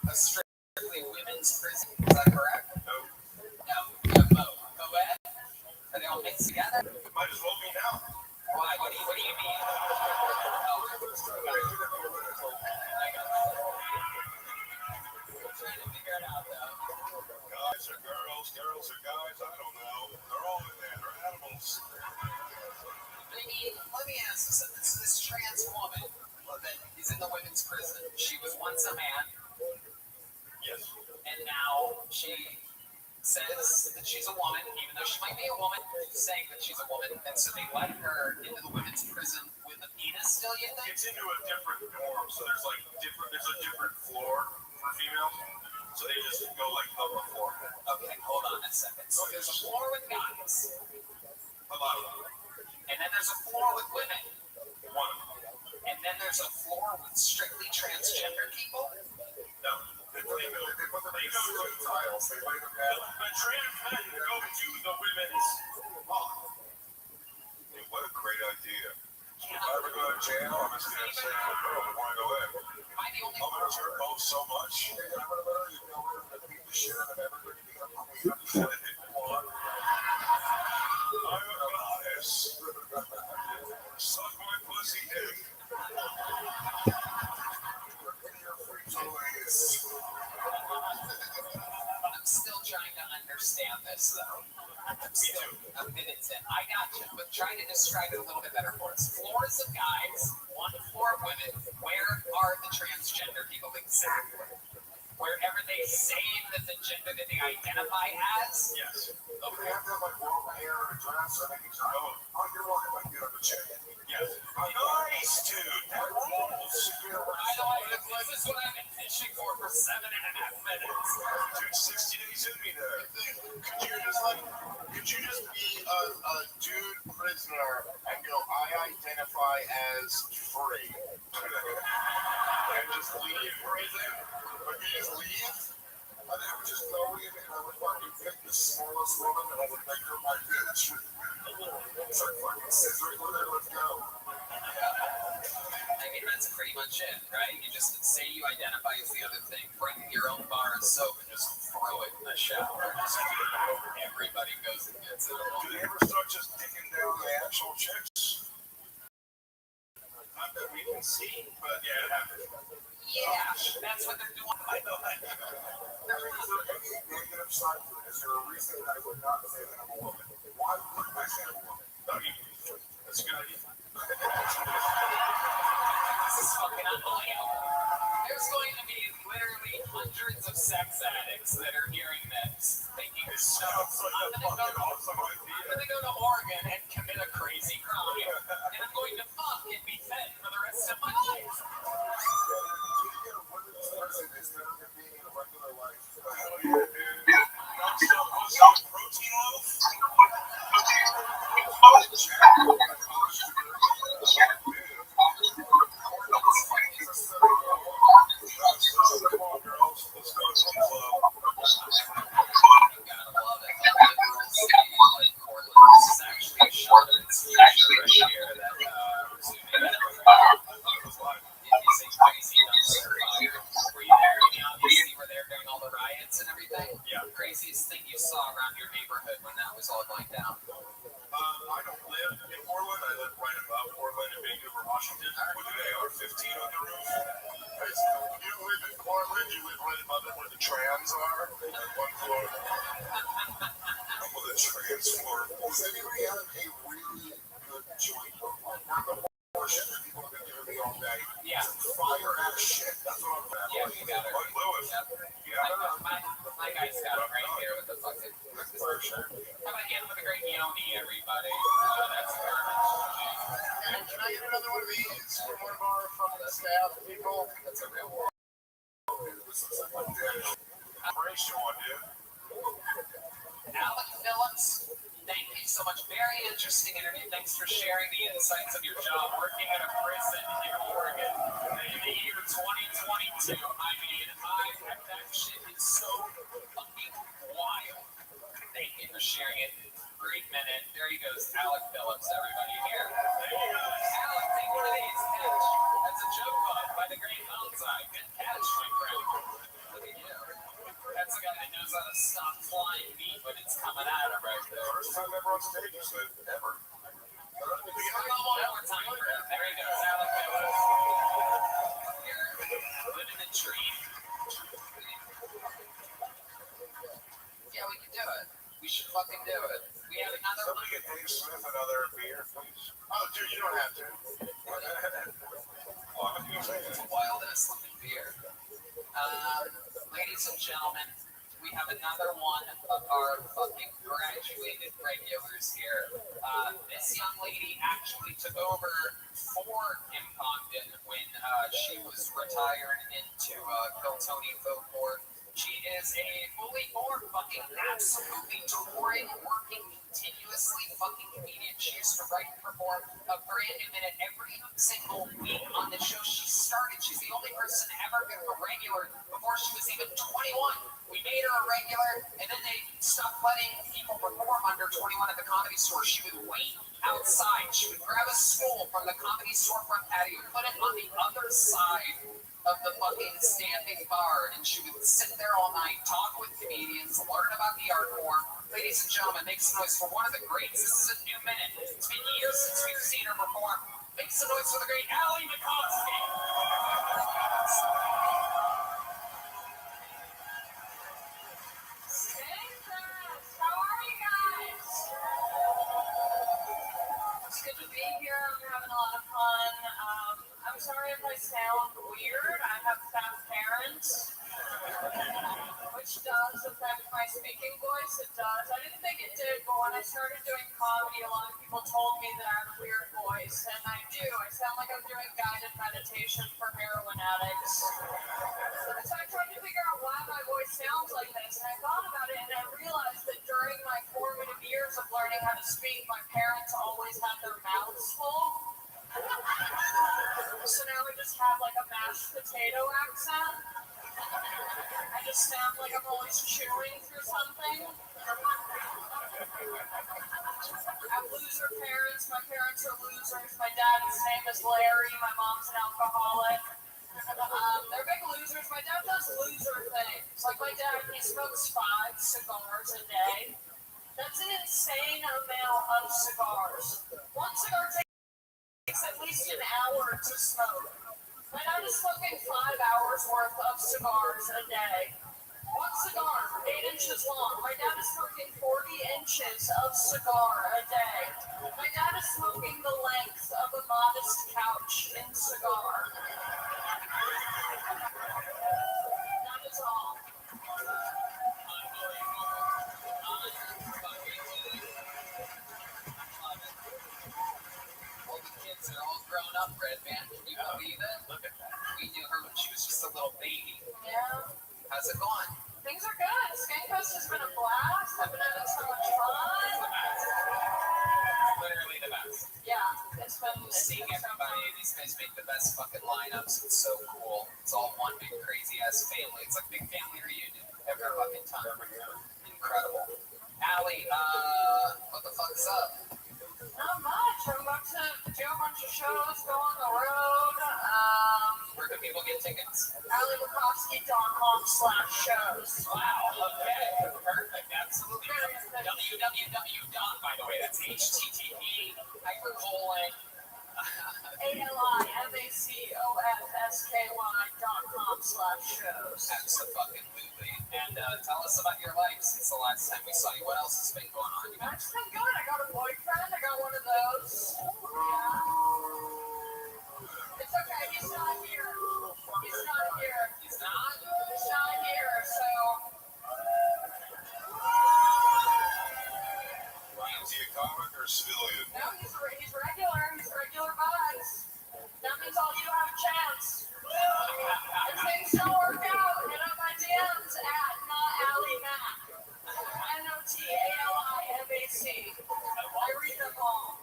A strictly women's prison. Is that correct? No. No. You have both. Co-ed? Are they all mixed together? Might as well be now. Why? What do you mean? Trying to figure it out, though. Guys are girls, girls are guys. I don't know. They're all in there. They're animals. I mean, let me ask you something. So this trans woman that is in the women's prison, she was once a man. Yes. And now she says that she's a woman, even though she might be a woman, saying that she's a woman. And so they let her into the women's prison with a penis still, you think? It's into a different dorm, so there's a different floor for females. So they just go like up the floor. Okay, hold on a second. So there's a floor with guys. A lot of them. And then there's a floor with women. One of them. And then there's a floor with strictly transgender people. No. They go to the tiles. They lay them down. The trans men go to the women's hall. Hey, what a great idea. If I ever go to jail, I'm just going to say to the girl, I want to go in. I'm going to jerk off so much. I'm going to beat the shit out of everybody. I'm a goddess. Suck my pussy dick. I'm still trying to understand this, though. I'm still a minute in. I got you, but try to describe it a little bit better for us. Floors of guys, one floor of women. Where are the transgender people exactly? Wherever they say that the gender that they identify as? Yes. Okay. They have to have like long hair and a dress, or they can say, oh, you're welcome, I can get on the chair. Yes. Nice, dude. That rules. This is what I've been fishing for 7.5 minutes. Dude, 60 days in me there. Could you just be a dude prisoner and go, I identify as free? And just leave prison? But you just leave? And I would just go in and I would fucking pick the smallest woman and I would make her my bitch. It's like fucking scissoring with her, let's go. I mean, that's pretty much it, right? You just say you identify as the other thing, bring your own bar of soap and just throw it in the shower. Everybody goes and gets it. Do they ever start just digging down the actual chicks? Not that we can see, but yeah, it happens. Yeah, that's what they're doing. I know that. Is there any negative side to it? Is there a reason that I would not say that I'm a woman? Why wouldn't I say I'm a woman? That's a good idea. This is fucking unbelievable. There's going to be literally hundreds of sex addicts that are hearing this, thinking, so I'm going to go to Oregon and commit a crazy crime, and I'm going to fuck and be fed for the rest of my life. Protein loaf? Craziest thing you saw around your neighborhood when that was all going down? I don't live in Portland. I live right above Portland in Vancouver, Washington, with an AR-15 on the roof. You live in Portland, you live right above it where the trans are. One floor. With a trans floor. Does anybody have a really good joint? Not the bullshit that people have been giving me all day. Yeah. Fire ass shit. That's what I'm about. Yeah, you got it. Like Lewis. My guy's got it right here with the fucking. For sure. How about him with a great yoni, everybody? That's garbage. Can I get another one of these from one of our fucking staff people? That's a real one. This looks like my dish. Operation one, dude. Alec Phillips, thank you so much. Very interesting interview. Thanks for sharing the insights of your job working at a prison in Oregon in the year 2022. I mean, that shit is so fucking wild. Thank you for sharing it. Great minute. There he goes, Alec Phillips, everybody. Here. There you go. Alec, take one of these. Catch. That's a joke bug by the great Mount Zion. on stage who said ever. One more time for him. There he goes. Alec Miller. Here, living the dream. Yeah, we can do it. We should fucking do it. We have another. Somebody get Dave Smith another beer, please. Oh, dude, you don't have to. It's a wild ass looking beer. Ladies and gentlemen, we have another one of our fucking graduated regulars here. This young lady actually took over for Kim Congdon when she was retired into Kiltony Folklore. She is a fully formed fucking absolutely touring, working continuously fucking comedian. She used to write and perform a brand new minute every single week on the show she started. She's the only person to ever become a regular before she was even 21. We made her a regular, and then they stopped letting people perform under 21 at the Comedy Store. She would wait outside. She would grab a stool from the Comedy Store front patio, put it on the other side of the fucking standing bar, and she would sit there all night, talk with comedians, learn about the art form. Ladies and gentlemen, make some noise for one of the greats. This is a new minute. It's been years since we've seen her perform. Make some noise for the great Allie McCoskey. How are you guys? It's good to be here. We're having a lot of fun. I'm sorry if I sound weird. I have fat parents, which does affect my speaking voice. It does. I didn't think it did, but when I started doing comedy, a lot of people told me that I have a weird voice, and I do. I sound like I'm doing guided meditation for heroin addicts. So I tried to figure out why my voice sounds like this, and I thought about it, and I realized that during my formative years of learning how to speak, my parents always had their mouths full. So now I just have like a mashed potato accent. I just sound like I'm always chewing through something. I have loser parents. My parents are losers. My dad's name is Larry. My mom's an alcoholic. They're big losers. My dad does loser things. Like my dad, he smokes 5 cigars a day. That's an insane amount of cigars. One cigar takes at least an hour to smoke. My dad is smoking 5 hours worth of cigars a day. One cigar, 8 inches long. My dad is smoking 40 inches of cigar a day. My dad is smoking the length of a modest couch in cigar. That is all. Well, the kids are all grown up, Red Man. Can you believe it? Look at that. We knew her when she was just a little baby. Yeah. How's it going? Things are good. Skankfest has been a blast. I've been having so much fun. Literally the best. Yeah, it's been Seeing everybody, these guys make the best fucking lineups. It's so cool. It's all one big crazy ass family. It's like big family reunion every fucking time. Incredible. Allie, what the fuck's up? Not much. I'm about to do a bunch of shows, go on the road. Where can people get tickets? AllieMcCoskey.com/shows. Wow, okay, perfect, absolutely. www. By the way, that's HTTP AllieMcCoskey.com/shows. Absolutely. And tell us about your life since the last time we saw you. What else has been going on? That's been good. I got a boyfriend. I got one of those. Yeah. It's okay. He's not here. He's not here. He's not? He's not here. So. Is he a comic or a civilian? No, he's regular. He's regular vibes. That means all you have a chance. If things don't work out, hit up my DMs at NotAllieMac. NotAllieMac. I read them all.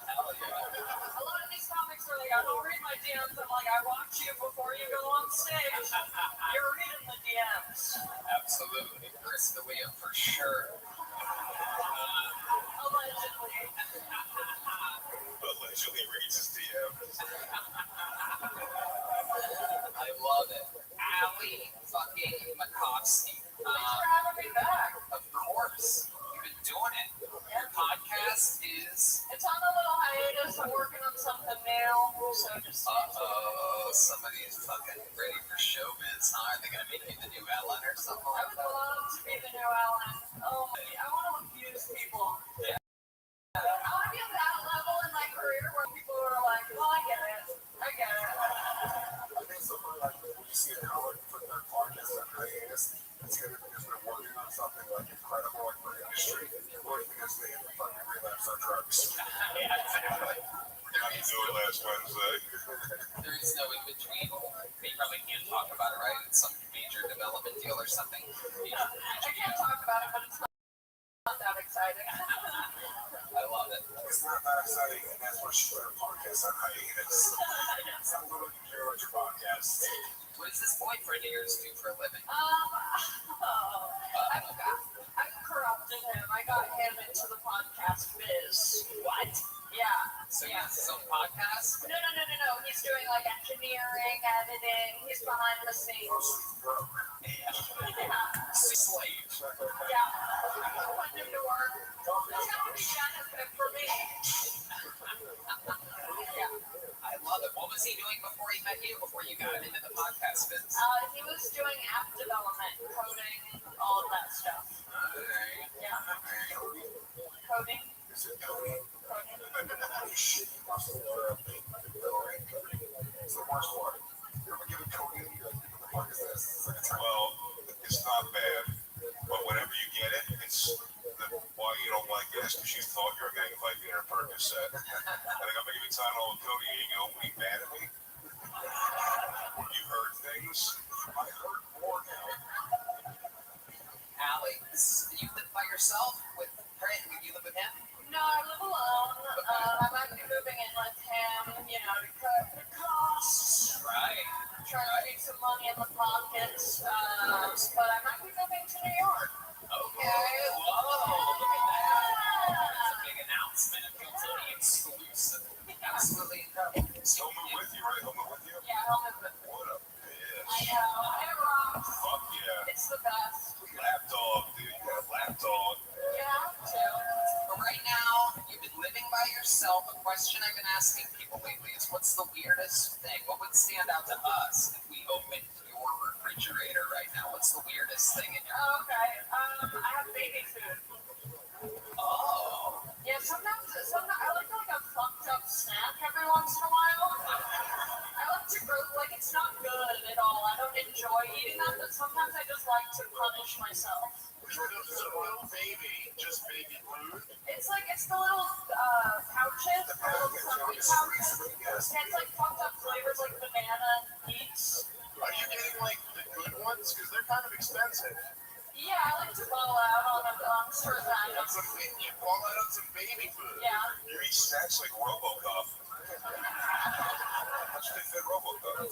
A lot of these comics are like, I don't read my DMs. I'm like, I watch you before you go on stage. You're reading the DMs. Absolutely. Chris D'Elia for sure. Allegedly. Allegedly reads his DMs. I love it. Allie fucking McCoskey. Thanks for having me back. Of course. You've been doing it. Your podcast is. It's on a little hiatus. I'm working on something new, so just. Somebody's fucking ready for showbiz, huh? Are they gonna make you the new Ellen or something? I would love to be the new Ellen. Oh, I want to abuse people. Yeah. I want to be at that level in my career where people are like, "Well, I get it. I get it." I think somewhere like when you see an Ellen put their podcast on hiatus, it's either because they're working on something like incredible like for the industry, or because they fucking relapse on drugs. Yeah, exactly. How you doing last Wednesday? There is no in between. They probably can't talk about it, right? It's some major development deal or something. Yeah, I can't talk about it, but it's not that exciting. I love it. It's not that exciting, and that's why she put her podcast on hiatus. It's not literally care about your podcast. What does this boyfriend of yours do for a living? I corrupted him. I got him into the podcast biz. What? Yeah. So he has his own podcast? No. He's doing like engineering, editing. He's behind the scenes. Yeah. Yeah. Slave. Yeah. I want him to work. It's gonna be benefit for me. Yeah. I love it. What was he doing before he met you? Before you got him into the podcast biz? He was doing app development, coding, all of that stuff. Yeah. Coding. Is it Cody? Coding. Shitty muscle it's the worst part. You ever give a Cody what the fuck is this? It's like a well, it's not bad, but whenever you get it, it's why you don't like it is because you thought you were getting like dinner Percocet. And I'm gonna give you Tylenol and Cody, and you go, "Are you mad at me? You heard things. I heard more now." Alex, you live by yourself with Brent? You live with him? No, I live alone. I might be moving in with him, to cut the costs. Right. Trying to keep some money in the pockets. But I might be moving to New York. Okay. Whoa. Look at that. That's a big announcement. It feels really exclusive. Absolutely incredible. He'll move with you, right? He'll move with you? Yeah, he'll move with me. What a I bitch. know. It rocks. Fuck yeah. It's the best. Lapdog, dude. You got a lapdog. Yeah, too. But right now, you've been living by yourself. A question I've been asking people lately is, what's the weirdest thing? What would stand out to us if we opened your refrigerator right now? What's the weirdest thing in your Okay. I have baby food. Oh. Yeah, sometimes I like a fucked up snack every once in a while. I like to grow, it's not good at all. I don't enjoy eating that, but sometimes I just like to punish myself. Which one is a little baby? Just baby food? It's the little pouches, the little crunchy pouches. Yeah, it's like fucked up flavors like banana and peach. Are you getting the good ones? Because they're kind of expensive. Yeah, I like to ball out on certain items. You ball out on some baby food. Yeah. You eat snacks like RoboCop. How'd you think that RoboCop?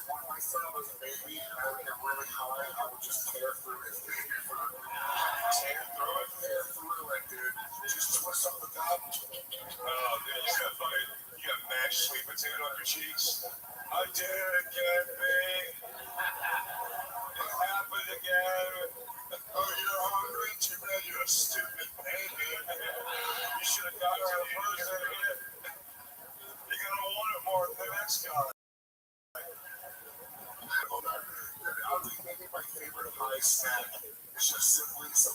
When my son was a baby, I would get really high. I would just tear through his baby food. Tear through it, dude. Just twist up the top. Oh, dude, you got mashed sweet potato on your cheeks. I did it again, babe. It happened again. Oh, you're hungry? Too bad you're a stupid baby. You should have got her a person again. You're gonna want it more than the next guy. I think maybe my favorite high snack is just simply some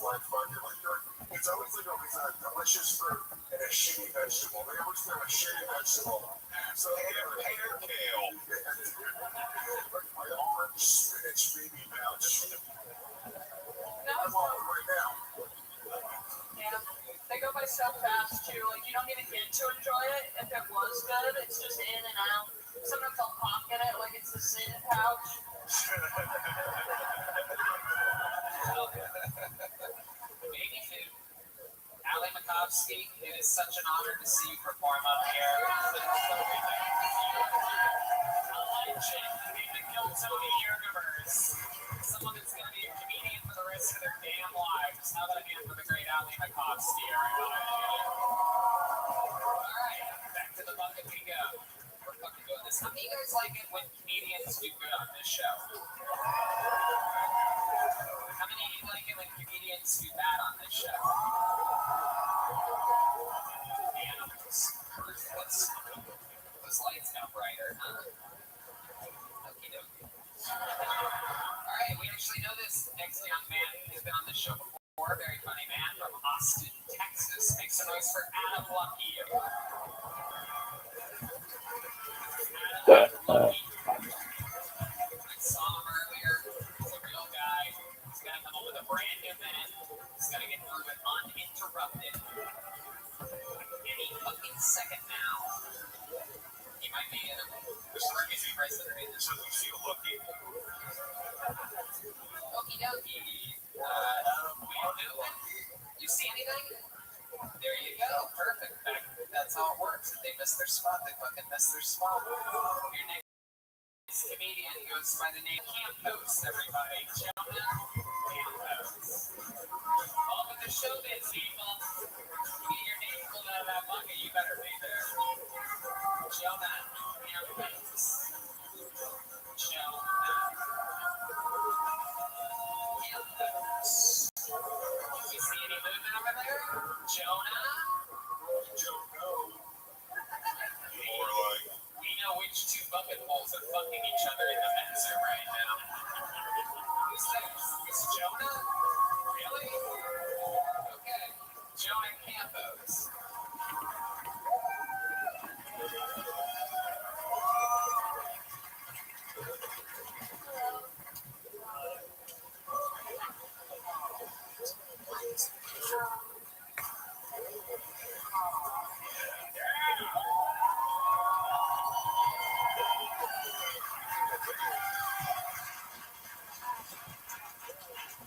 it's always a delicious fruit and a shitty vegetable. They always have a shitty vegetable. So hair kale. Like my orange spinach baby pouch. I want it right now. Yeah, they go by so fast too. You don't even get to enjoy it. If it was good, it's just in and out. Sometimes I'll pocket it like it's a sin pouch. Baby food. Ali Makovsky, it is such an honor to see you perform up here. A legend in the Giltoni universe. Someone that's going to be a comedian for the rest of their damn lives. How about a hand for the great Ali Makovsky, everybody? Alright, back to the bucket we go. We're fucking doing this. How do you guys like it when comedians do good on this show? How many of you like it when comedians do bad on this show? Those lights got brighter, huh? Okie dokie. Alright, we actually know this next young man. He's been on the show before. Very funny man from Austin, Texas. Make some noise for Adam Lucky. Adam Lucky. I saw him earlier. He's a real guy. He's going to come up with a brand new minute. He's going to get through it uninterrupted. Any fucking second now. He might be in a emergency president. This doesn't feel lucky. Okie dokie. We don't do it. You see anything? There you go. Perfect. That's how it works. If they miss their spot, they fucking miss their spot. Your next comedian goes by the name Campos, everybody. Jonah Campos. All with the showbiz people. You get your name pulled out of that bucket, you better be there. Jonah Campos. Jonah Campos. You see any movement over there? Jonah? Don't know. More like, We know which two bucket holes are fucking each other in the men's room right now. Who's this? Is Jonah? Really? Okay. Jonah Campos.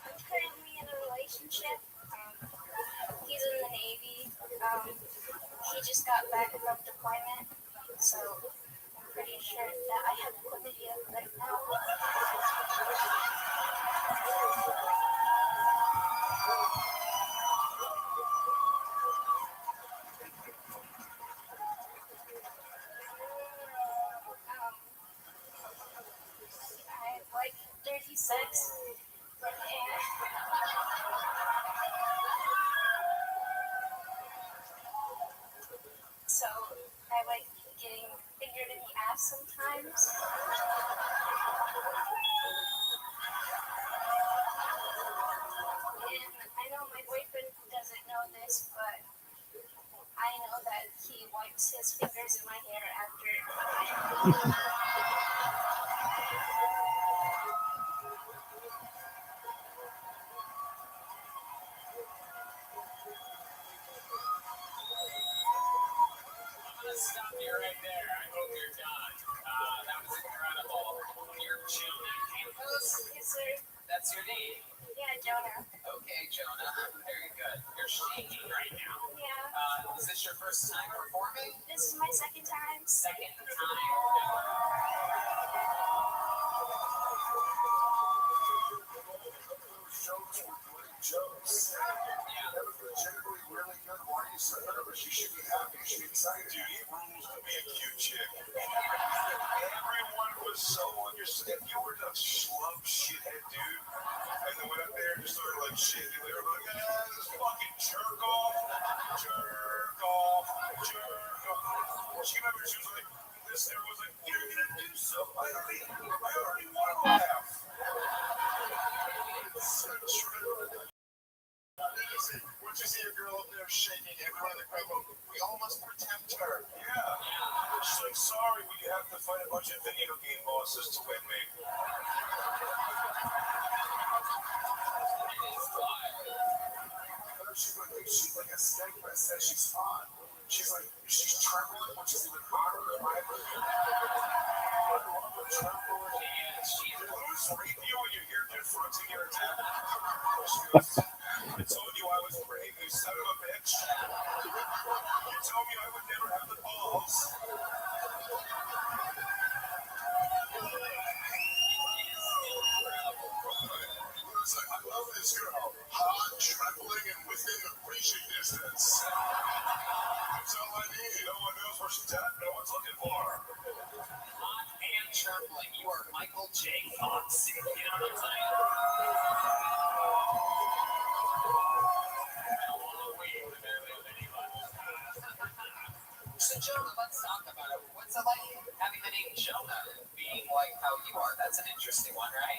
I'm currently in a relationship. He's in the Navy. He just got back from deployment, so I'm pretty sure that I have chlamydia right now. I like dirty sex. So I like getting fingered in the ass sometimes. And I know my boyfriend doesn't know this, but I know that he wipes his fingers in my hair after. I'm gonna stop you right there. I hope you're done. That was incredible. You're Jonah Campos? Yes, sir. That's your name? Yeah, Jonah. Okay, Jonah. Very good. You're shaking right now. Yeah. Is this your first time performing? This is my second time. Second time. jokes were great jokes. Yeah. That was legitimately really good. Why are you so nervous? You should be happy. You should be excited. Dude, he rules to be a cute chick. Everyone was so understanding. If you were the schlub shithead dude, and then went up there and just started like shaking, they were like, this fucking jerk off, jerk off, jerk off. She remember she was like, this there was like, you're gonna do so. I already want to laugh. So true. Once you see a girl up there shaking, everyone in the crowd goes, we all must protect her. Yeah. She's like, sorry, we have to fight a bunch of video game bosses to win me. She's like a snake, but it says she's hot. She's like, she's trembling, which is even hotter than my trembling. Who's reading you when you hear confronting your attack? She goes, I told you I was brave, you son of a bitch. You told me I would never have the balls. I love this girl. Hot, trembling, and within the reaching distance. That's all I need. No one knows where she's at. No one's looking for her. Hot and trembling. You are Michael J. Fox. You know what I'm saying? I don't want to wait with anybody. Jonah, let's talk about it. What's it like having the name Jonah, being like how you are? That's an interesting one, right?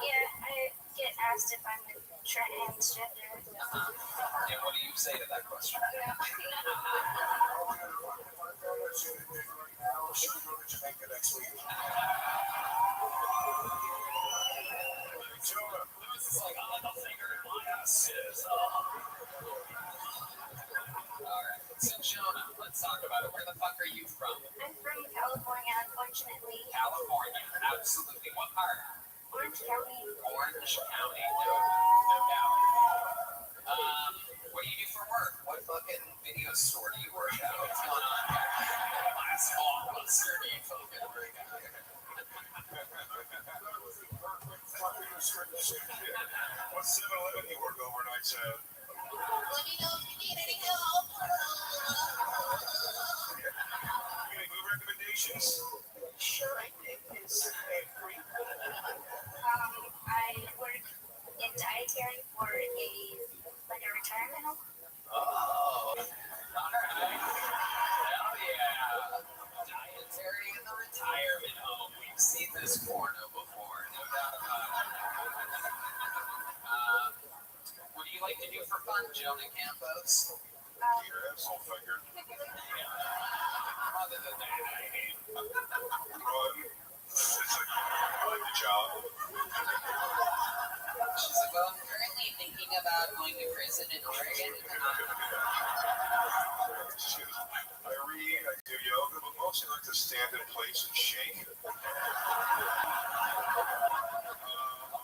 Yeah, I get asked if I'm a transgender. And what do you say to that question? Should we go to Jamaica next week? Jonah. Lewis is like, I'll let the finger in my ass. Alright, so Jonah, let's talk about it. Where the fuck are you from? I'm from California, unfortunately. California, absolutely. What part? Orange County. Orange County, no doubt. What do you do for work? What fucking video store do you work at? What's going on here? Last blockbuster do you fucking work at? What 7-Eleven you work overnights at? Let me know if you need any help. Any good recommendations? Sure, I think it's free. I work in dietary for a retirement home. Oh, alright. Hell yeah. Dietary in the retirement home. We've seen this porno before, no doubt about it. What do you like to do for fun, Jonah Campos? Your asshole finger. Other than that, I hate Run. I like the job. She's like, well, I'm currently thinking about going to prison in Oregon. I read, I do yoga, but mostly like to stand in place and shake. I'm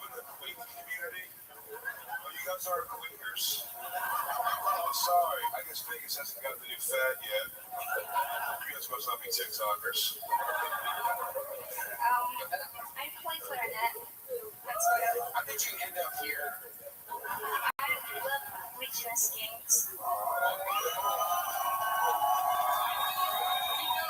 in the Quake community. Oh, you guys are Quakers? Oh, sorry. I guess Vegas hasn't got the new fad yet. You guys must not be TikTokers. I play clarinet. That's what How did you end up here? I love Witness Games. You know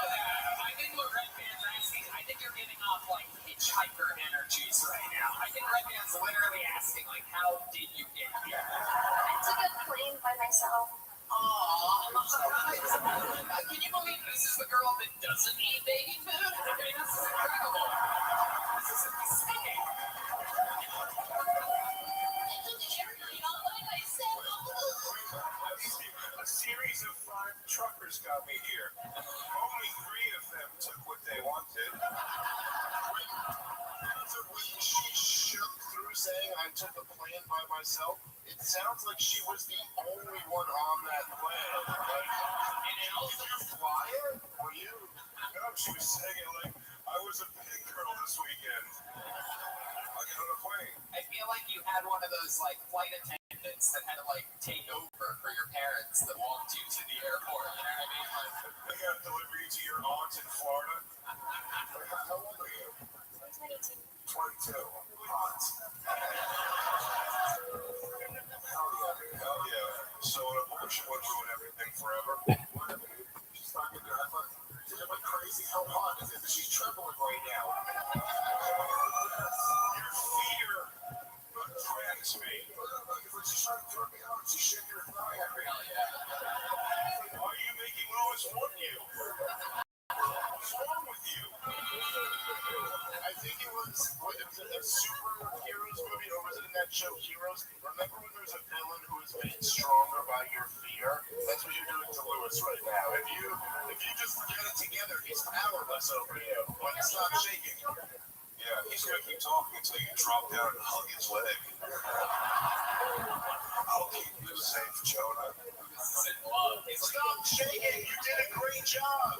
that. I think what Red Band's asking, I think you're giving off like hitchhiker energies right now. I think Red Band's literally asking, like, how did you get here? I took a plane by myself. Aww. Can you believe this is the girl that doesn't eat baby food? I mean, this is incredible. This is insane. A series of 5 truckers got me here. Only 3 of them took what they wanted. So she shook through saying I took a plane by myself. It sounds like she was the only one on that plane. Like, and else did you fly it? Were you? No, she was saying it like I was a big girl this weekend. I got on a plane. I feel like you had one of those like flight attendants that had to like take over for your parents that walked you to the airport. You know what I mean? Like, I got delivery to your aunt in Florida. How old are you? I'm 22. 22. Hot. Hell yeah. So an abortion would ruin everything forever. She's talking to her. I'm like crazy. How hot is it? She's trembling right now. Your fear drags me. She's trying to throw me out. She's shaking her thigh at me. hell yeah. Are you making Lewis want you? What's wrong with you? I think it was a superheroes movie, or was it in that show Heroes? Remember when there's a villain who is made stronger by your fear? That's what you're doing to Lewis right now. If you just get it together, he's powerless over you. When it's not shaking. Yeah, he's gonna keep talking until you drop down and hug his leg. I'll keep you safe, Jonah. This is in love. Stop shaking! You did a great job!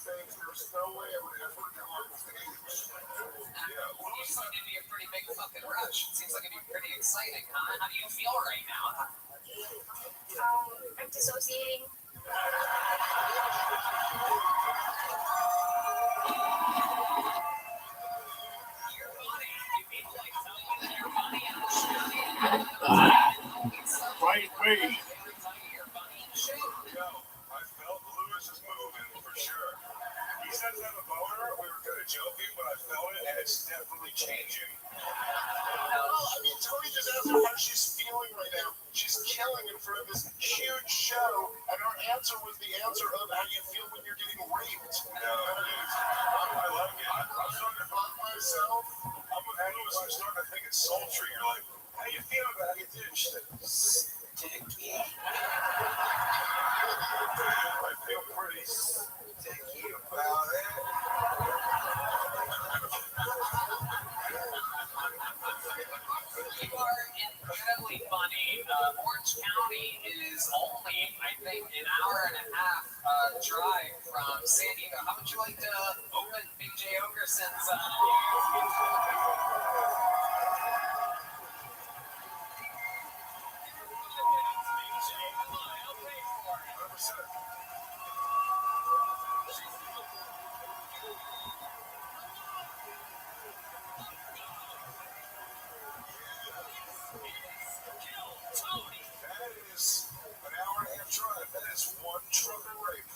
There's no way I would ever go on stage. Yeah, Well, you seem to be a pretty big fucking rush. It seems like it'd be pretty exciting, huh? How do you feel right now? I'm dissociating. Your money. Do people like tell you that your money and shit? right way. Every time your money and shit? No, I felt Lewis is moving for sure. He says I have a boner. We were kind of joking, but I felt it, and it's definitely changing. for this huge show, and our answer was the answer of how you feel when you're getting raped. No, I like it. I'm starting to fuck myself. I know I'm starting to think it's sultry. You're like, how you feel about it? She's like, sticky. I feel pretty sticky about it. You are incredibly funny. Orange County is only, I think, an hour and a half drive from San Diego. How would you like to open Big J. Okerson's? That is an hour and a half drive. That is one trucker rape.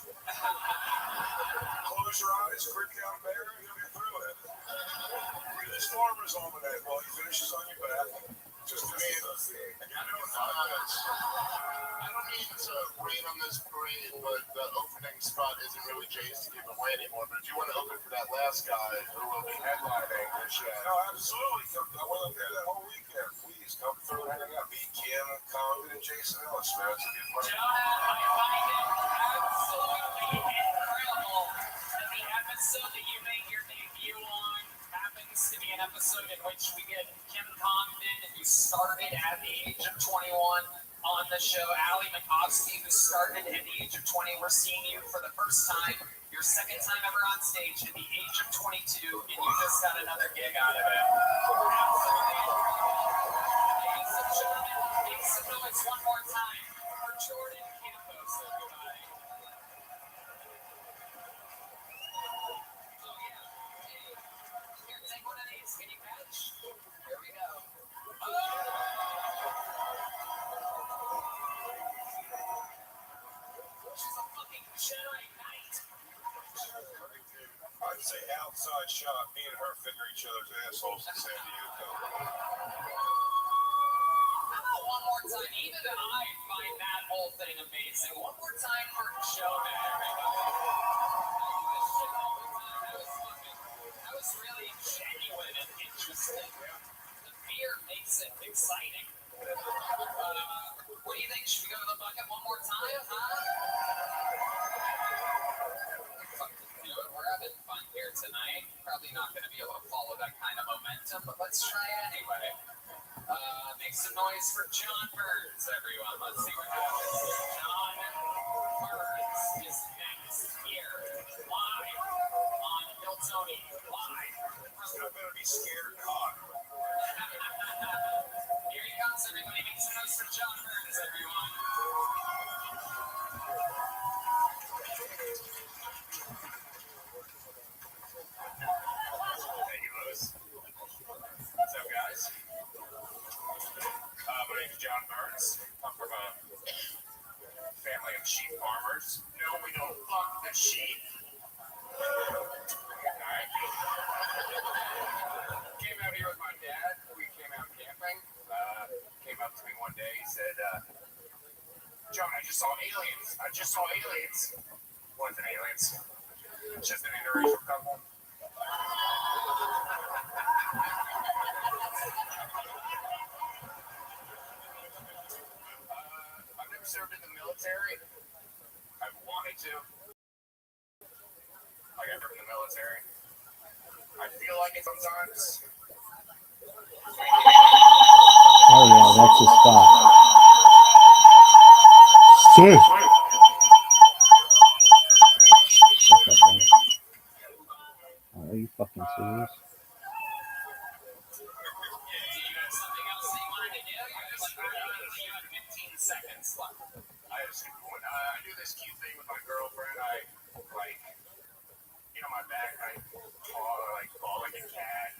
Close your eyes, quick down there, and you'll get through it. Read this farmer's almanac while he finishes on your back. Just to me, and you're doing 5 minutes. I don't mean to rain on this parade, but the opening spot isn't really Jay's to give away anymore. But if you want to open for that last guy who will be headlining this show. No, absolutely. I want to there that whole weekend. Please come through and hang out. Meet Kim, Condon, and Jason Ellis, man. It's going to be fun. John, I find it absolutely incredible that the episode that you make your debut on happens to be an episode in which we get Kim Condon, who started at the age of 21 on the show, Ali McCoskey, who started at the age of 20. We're seeing you for the first time, your second time ever on stage at the age of 22, and you just got another gig out of it. Absolutely incredible. Ladies and gentlemen, make some noise one more time for Jordan Campos, everybody. Oh, yeah. Hey, here, take one of these. Can you catch? Here we go. Oh! She's a fucking Jedi Knight. I'd say outside shot, me and her figure each other's assholes in San Diego. How about one more time? Even I find that whole thing amazing. One more time for Jonah, everybody. That was really genuine and interesting. The fear makes it exciting. What do you think? Should we go to the bucket one more time, huh? We're having fun here tonight. Probably not going to be able to follow that kind of momentum, but let's try it anyway. Make some noise for John Burns, everyone. Let's see what happens here. John Burns is next here, live on Hilltony, live. I better be scared and hot. Here he comes, everybody. Make some noise for John Burns, everyone. Thank you, Lewis. What's up, guys? My name is John Burns. I'm from a family of sheep farmers. No, we don't fuck the sheep. Alright. Came out here with my dad. We came out camping. Came up to me one day. He said, John, I just saw aliens. Wasn't aliens. Just an interracial couple. I've never served in the military. I've wanted to. Like ever in the military. I feel like it sometimes. Oh yeah, that's his spot. Shit. Are you fucking serious? Do you have something else that you wanted to do? You have 15 seconds left. I do this cute thing with my girlfriend. I like, my back. I paw like a cat.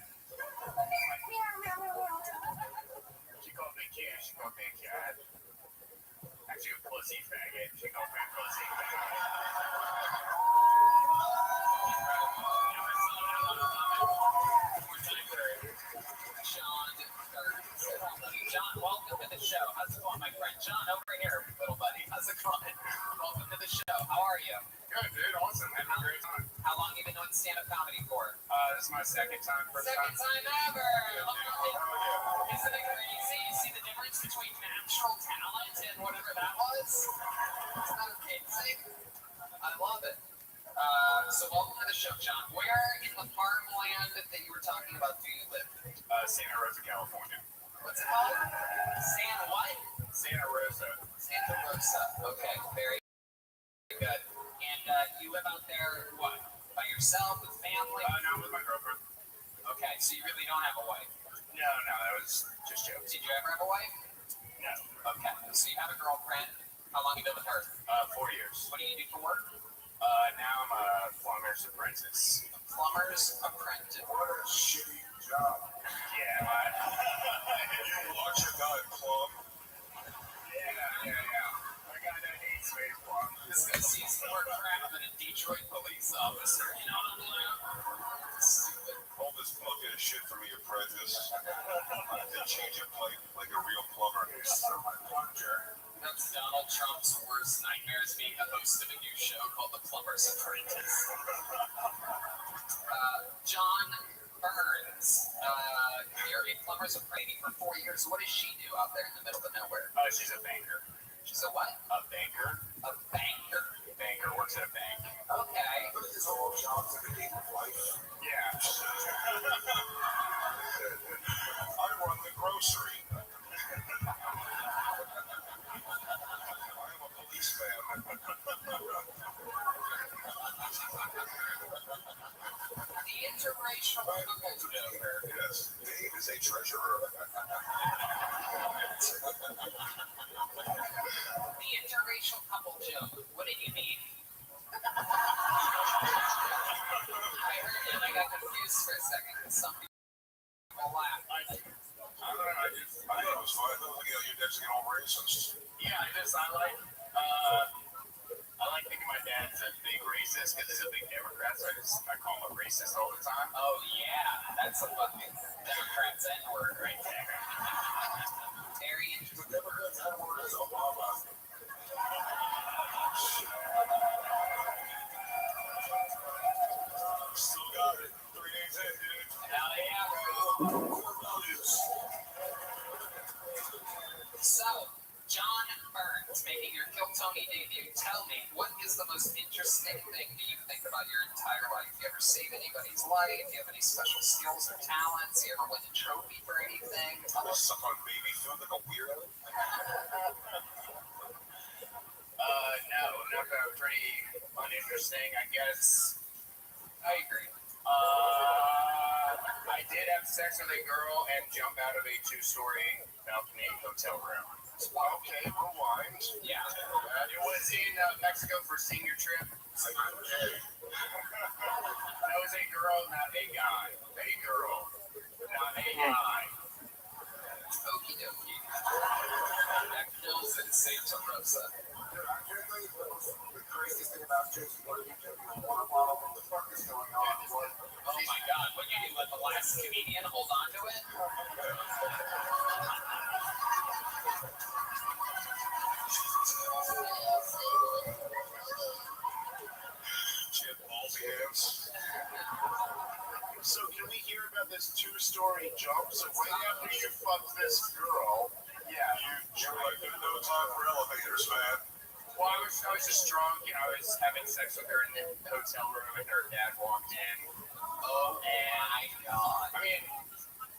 She called me cute. She called me a cat. Actually, a pussy faggot. She called me a pussy faggot. John, welcome to the show. How's it going, my friend? John, over here. second time, first Second time. time ever. Isn't it crazy? You see the difference between natural talent and whatever that was? It's not amazing. I love it. So welcome to the show, John. Where in the farmland that you were talking about do you live? Santa Rosa, California. What's it called? Santa what? Santa Rosa. Santa Rosa. Okay, very good. And you live out there, what? By yourself, with family? No, with my girlfriend. Okay, so you really don't have a wife? No, that was just jokes. Did you ever have a wife? No. Okay, so you have a girlfriend. How long have you been with her? 4 years. What do you do for work? Now I'm a plumber's apprentice. A plumber's apprentice. What a shitty job. Yeah, you watch a guy plumb. Yeah. A guy that hates me to plumb. This guy sees more crap than a Detroit police officer, you know what I'm saying? Stupid. All this bucket of shit for me, apprentice. I have to change a pipe like a real plumber. So my plunger. That's Donald Trump's worst nightmare is being the host of a new show called The Plumber's Apprentice. John Burns, you're a plumber's apprentice for 4 years. What does she do out there in the middle of nowhere? She's a banker. She's a what? A banker. A banker. Banker works at a bank. Okay. These all jobs in the game of life. Yeah. I run the grocery. I'm a policeman. The interracial couple joker. Yes, Dave is a treasurer. The interracial couple joke. What did you mean? I heard it and I got confused for a second because some people laugh. I don't know. I thought it was fun. I thought you're just getting all racist. Yeah, I like thinking my dad's a big racist because he's a big Democrat, so I call him a racist all the time. Oh yeah, that's a fucking Democrat's N-word right there. Very interesting. The Democrats' N-word is Obama. Still got it. 3 days in, dude. Hell yeah. Core values. So, John Burns, making your Kill Tony debut. Tell me, what is the most interesting thing that you think about your entire life? You ever save anybody's life? Do you have any special skills or talents? You ever win a trophy for anything? I suck on baby food like a weirdo. No, nothing pretty uninteresting, I guess. I agree. I did have sex with a girl and jump out of a 2-story balcony hotel room. Okay, rewind. Yeah. It was in Mexico for senior trip. That was a girl, not a guy. A girl, not a guy. Okie dokie. That kills in Santa Rosa. The craziest thing about Jason, what do you do? What the fuck is going on? Oh my god, what did you do? Let the last comedian hold on to it? Chip, ballsy hands. So can we hear about this 2-story jump? So right after you fucked this girl, you like no time for elevators, man. Well, I was just drunk and I was having sex with her in the hotel room and her dad walked in. Oh my god. I mean,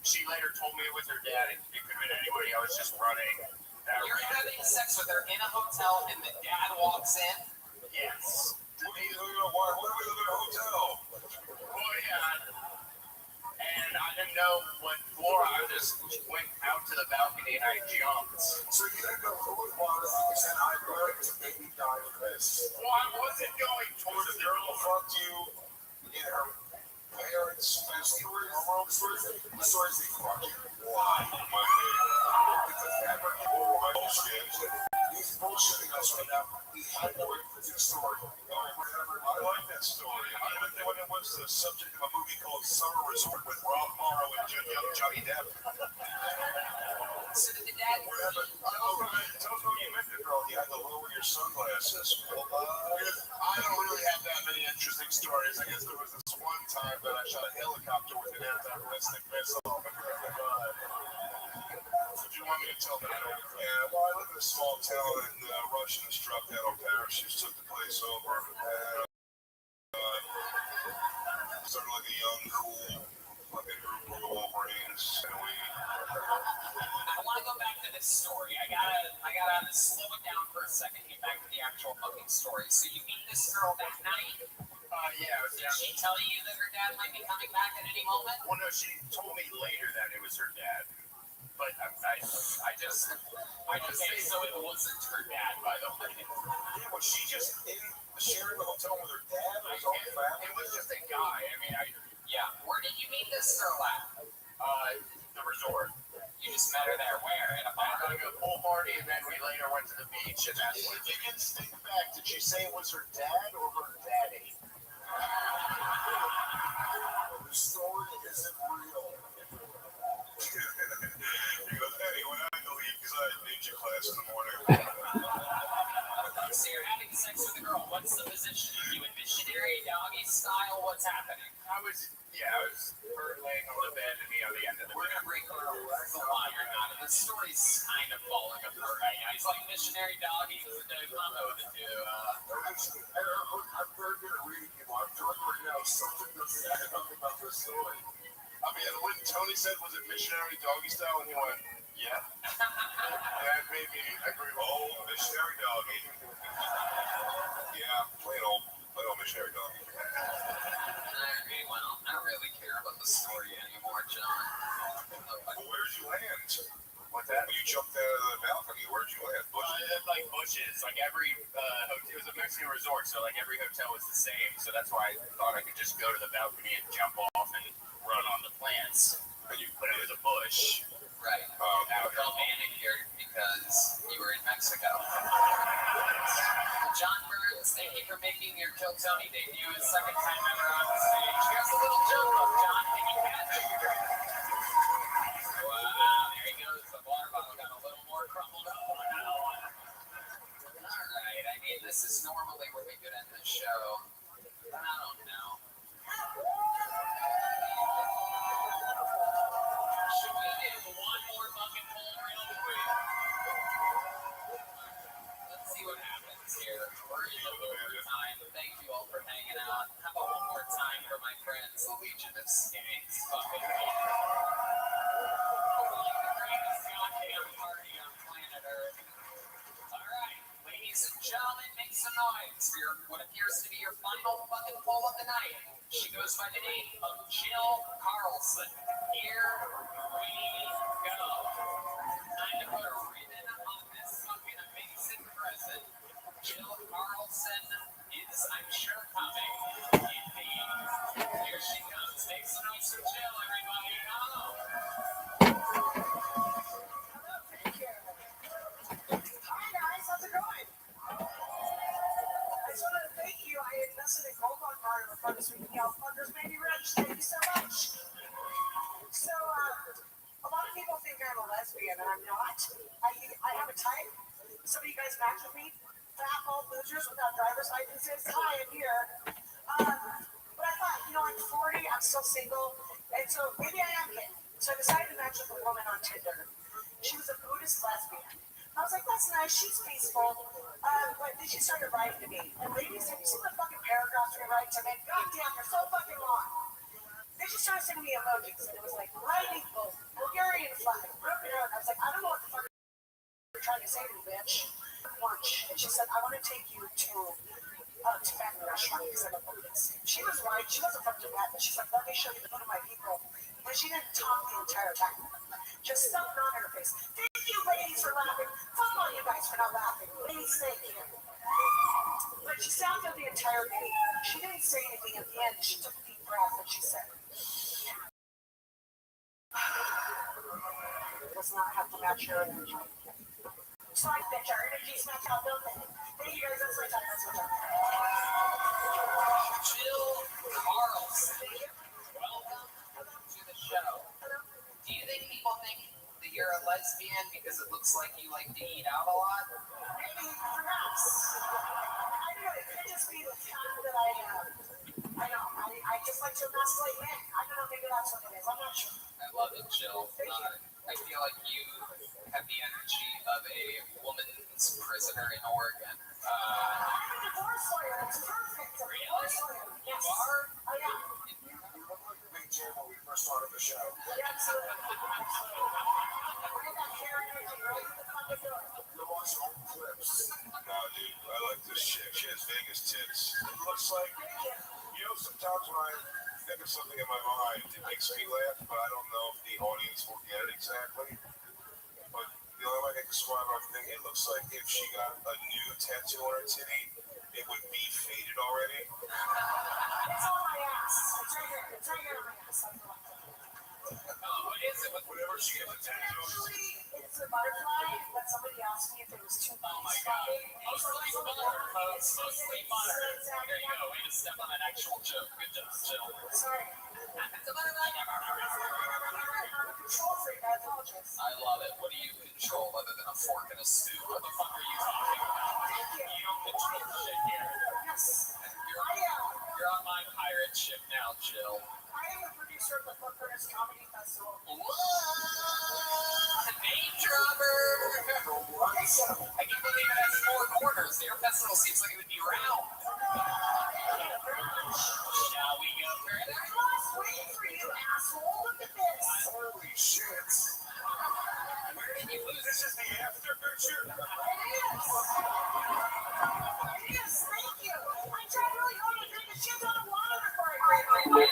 she later told me it was her dad. It could have been anybody. I was just running. You're having sex with her in a hotel and the dad walks in? Yes. Why do we live in a hotel? Well, yeah. And I didn't know what floor. I just went out to the balcony and I jumped. So you didn't know who it was. You said, I'm going to make me die for this. Well, I wasn't going towards the girl who fucked you in her parents' stories. The stories they fuck you. Why? My man. Because never bullshit. He's bullshitting us right now. He had no way to the story. I like that story. I like that when it was the subject of a movie called Summer Resort with Rob Morrow and young Johnny Depp. So did the dad... Tell us how you met the girl. You had to lower your sunglasses. I don't really have that many interesting stories. I guess there was this one time that I shot a helicopter with a small town and Russians dropped out on parachutes, took the place over, and started like a young, cool fucking group of Wolverines, and we. I want to go back to this story. I gotta slow it down for a second. Get back to the actual fucking story. So you meet this girl that night. Yeah. Did she tell you that her dad might be coming back at any moment? Well, no, she told me later that it was her dad. But I just Okay, so it wasn't her dad, by the way. Yeah, was she just sharing the hotel with her dad or his own family? It was just a guy. I mean, Yeah. Where did you meet this girl at? the resort. You just met her there. Where? At a bar? At like a pool party, and then we later went to the beach, and that's when. If you can think back, did she say it was her dad or her daddy? The story isn't real. Anyway, I had to leave because I had ninja class in the morning. So you're having sex with a girl. What's the position? Are you in missionary, doggy style? What's happening? I was her laying on the bed and me on the end of the We're bed. gonna break the law here now. The story's kind of falling apart right now. He's like missionary, doggy, the combo of the two. I'm very good at reading people. I'm telling you right now, something doesn't add up about this story. I mean, when Tony said, was it missionary doggy style? And he went, yeah. That made me agree with missionary doggy. Yeah, plain old missionary doggy. Alright, well, I don't really care about the story anymore, John. Well, where'd you land? What's that? When you jumped out of the balcony, where'd you land? Bushes? Like bushes. Like every hotel, it was a Mexican resort, so like every hotel was the same. So that's why I thought I could just go to the balcony and jump off and run on the plants. But it was a bush. Right. Well manicured because you were in Mexico. John Burns, thank you for making your Kill Tony debut. His second time ever on the stage. Here's a little jump up, John. Can you catch it? Wow, there he goes. The water bottle got a little more crumbled up on that one. Alright, I mean, this is normally where we could end the show. But I don't know. Should we do one more fucking poll real quick? Let's see what happens here. We're in the mood for time. Thank you all for hanging out. How about one more time for my friends, the Legion of Skanks? Fucking like the greatest goddamn party on planet Earth. Alright, ladies and gentlemen, make some noise for what appears to be your final fucking poll of the night. She goes by the name of Jill Carlson. Here we go. Time to put a ribbon on this fucking amazing present. Jill Carlson is, I'm sure, coming. Indeed. Here she comes. Make some noise for Jill, everybody. Hello. Thank you. Hi guys, how's it going? I just wanted to thank you. I invested in Gold Bond Bar in the front this week. Y'all fuckers made me rich. Thank you so much. So, a lot of people think I'm a lesbian, and I'm not. I have a type. Some of you guys match with me. Fat, bald losers without driver's licenses. Hi, I'm here. But I thought, I'm 40, I'm still single, and so maybe I am gay. So I decided to match with a woman on Tinder. She was a Buddhist lesbian. I was like, that's nice, she's peaceful. But then she started writing to me. And ladies, have you seen the fucking paragraphs we write to me? God damn, they're so fucking long. Then she started sending me emojis, and it was like, writing Bulgarian flag, broken heart. I was like, I don't know what the fuck you're trying to say to me, bitch. Lunch. And she said, I want to take you to a Tibetan restaurant because I'm a Buddhist. She was right. She wasn't from Tibet, but she's like, let me show you the food of my people. But she didn't talk the entire time. Just something on her face. Thank you, ladies, for laughing. Fuck all you guys for not laughing. Ladies, thank you. But she sounded the entire meeting. She didn't say anything at the end. She took a deep breath and she said, does not have to match your energy. So I bet your energy's not how built it. Thank you guys. That's my time. Jill Carlson, welcome to the show. Do you think people think that you're a lesbian because it looks like you like to eat out a lot? Maybe, perhaps. I don't know. It could just be the fact that I just like to emasculate men. I don't know. Maybe that's what it is. I'm not sure. I love it, Jill. I feel like you have the energy of a woman is it in Oregon? Yes. Oh, yeah. You look like a big Jim when we first started the show. You're watching old clips. Nah, dude, I like this chick. She has Vegas tits. It looks like, sometimes when I think of something in my mind, it makes me laugh, but I don't know if the audience will get it exactly. But the only way I can describe it, I think it looks like if she got a new tattoo on her titty, it would be faded already. It's on my ass. It's right here. It's right here on my ass. What is it? Whenever she gets a tattoo, Actually, it's a butterfly, but somebody asked me if it was too much. Oh my god. Mostly butter, folks. Mostly butter. There you go. Way to step on an actual joke. Good job, Jill. Sorry. It's a butterfly. I'm a control freak. I apologize. I love it. What do you control other than a fork and a spoon? What the fuck are you talking about? Thank you. You don't control shit here. Yes. You're on my pirate ship now, Jill. I am the producer of the Furnace Comedy Festival. Whoa! Name dropper! I can't believe it has 4 corners. Your festival seems like it would be round. Shall we go further? I was waiting for you, asshole. Look at this. holy shit. Where did you lose This is the after picture. It is. Thank you. I tried really hard to drink a shit ton of water before I graduated.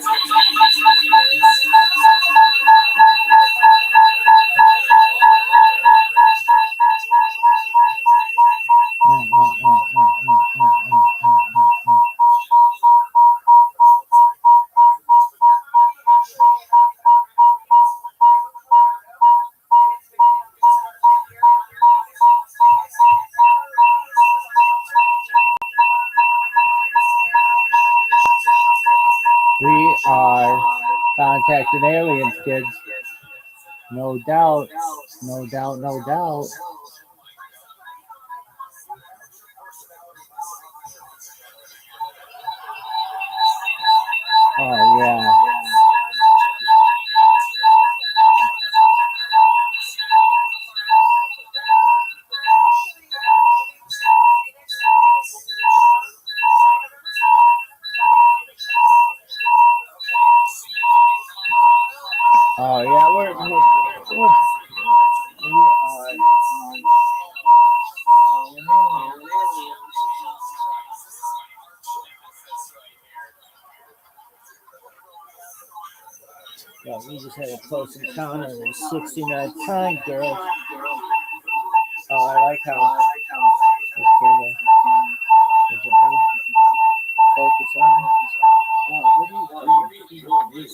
We are contacted aliens, kids. No doubt. No doubt, no doubt. Oh, yeah. Oh, yeah, we are. Yeah, we just had a close encounter. There's 69 times, girl. Oh, I like how it's gonna focus on it. Oh, what are you doing? This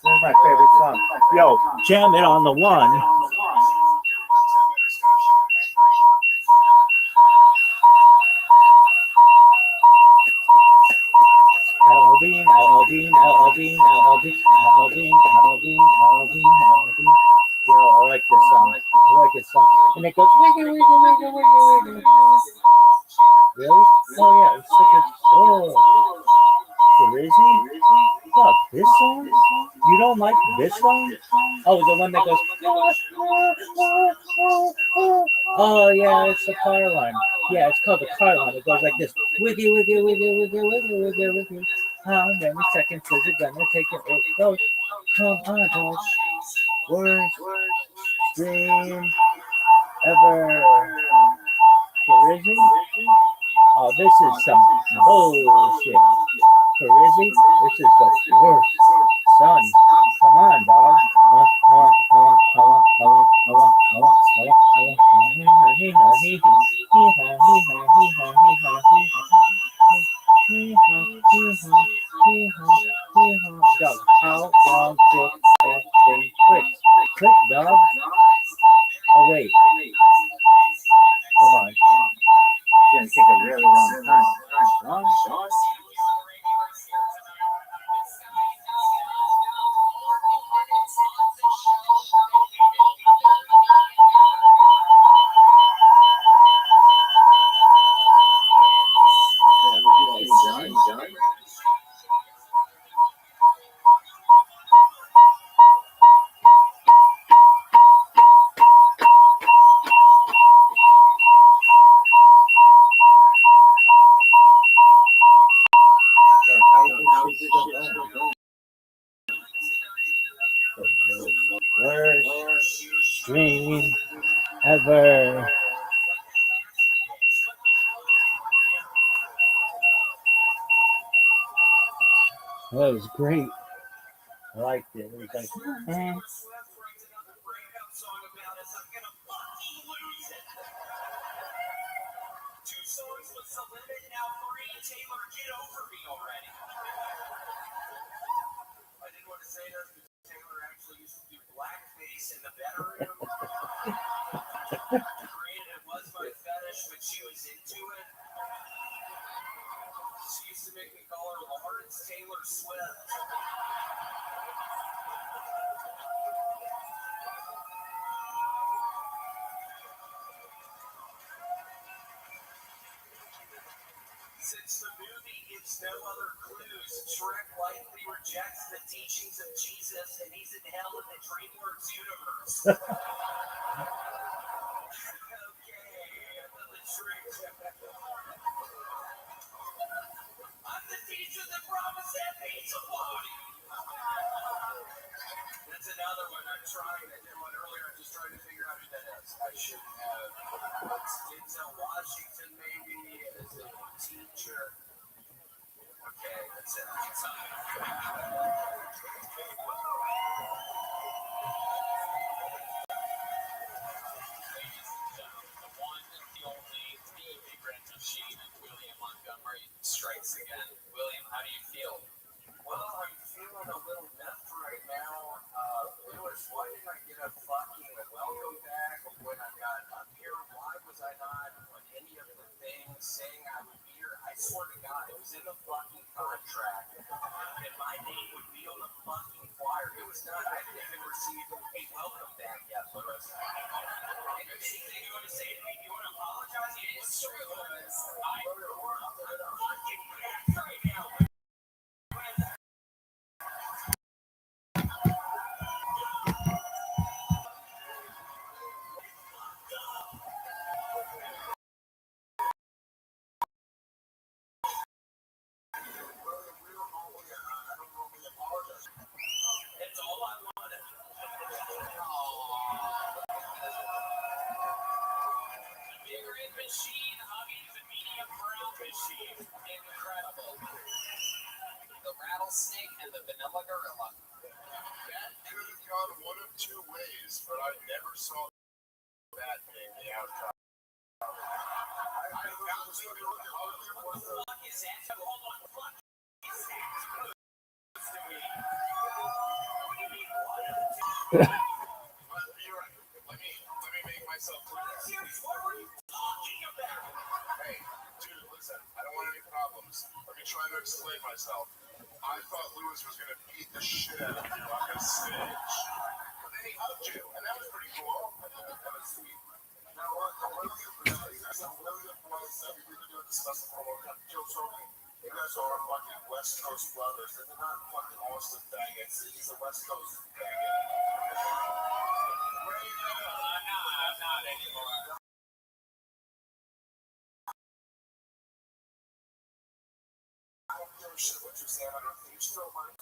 is my favorite song. Yo, jam it on the one. Alvin. Yo, I like this song. And it goes wiggle. Really? Oh yeah, it's like a Rizzy? What, this song? You don't like this song? Oh, the one that goes. Oh yeah, it's the fire alarm. Yeah, it's called the car line. It goes like this. With you, with you, with you, with you, with you, with you, with you. How many seconds is it gonna take it? It goes. Come on, George. Worst dream ever. Charizzy? Oh, this is some bullshit. Charizzy? This is the worst. Son, come on, dog. Dog, how long till that thing clicks? Click, dog. Oh, wait. Hold on. It's going to take a really long time. Sean? John? Worst dream ever. That was great. I liked it. It was like, Two songs with Celine, now three. Taylor, get over me already. I didn't want to say that because Taylor actually used to do blackface in the bedroom. Granted, it was my fetish, but she was into it. She used to make me call her Lawrence Taylor Swift. Since the movie gives no other clues, Shrek likely rejects the teachings of Jesus and he's in hell in the DreamWorks universe. Okay, another trick. I'm the teacher that promised that pizza party. That's another one I'm trying. I did one earlier. I'm just trying to figure out who that is. I should have. Denzel Washington, maybe, as a teacher. Okay, that's it. William Montgomery strikes again. William, how do you feel? Well, I'm feeling a little meth right now. Lewis, why didn't I get a fucking welcome back when I got up here? Why was I not on any of the things saying I would be here? I swear to God, it was in the fucking contract that my name would be on the fucking flyer. It was not. I didn't even receive a welcome back yet, Lewis. Anything you want to say to me? You want to apologize? It's true, Lewis. I'm fucking meth right now. It's all I wanted. The big red machine hugging the medium brown machine. Incredible. The rattlesnake and the vanilla gorilla. That could have gone one of two ways, but I never saw that being the outcome. I found the story with the other was the Fuck is that? Hold on. Fuck is that? You're right. Let me make myself clear. Serious, what were you talking about? Hey, dude, listen, I don't want any problems. Let me try to explain myself. I thought Lewis was going to beat the shit out of you on this stage. But then he hugged you, and that was pretty cool. That was sweet. Now, William was, we were doing this stuff before. Joe Toby, you guys are fucking West Coast brothers. They're not fucking Austin faggots. He's a West Coast faggot. I'm not anymore. shit, what you say? I don't think you still mind.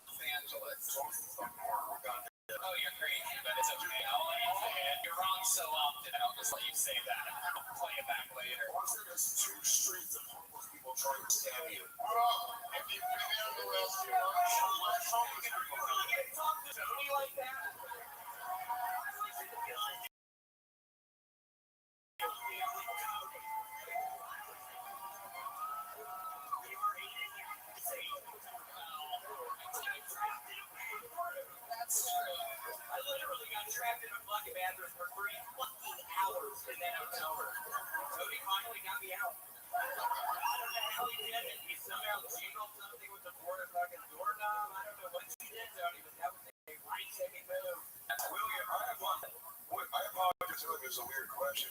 Los Angeles. Oh, you're crazy, but it's okay. I'll let you say it. You're wrong so often, I'll just let you say that. I'll play it back later. There's 2 streets of homeless people trying to stab you. If you've been there the last few months, homeless people. Talk to Tony like that? That's true. I literally got trapped in a fucking bathroom for 3 fucking hours and then I was over. Tony finally got me out. I don't know how he did it. He somehow jingled something with the fucking doorknob. I don't know what he did, Tony, but that was a life-saving move. William, I apologize. It's a weird question.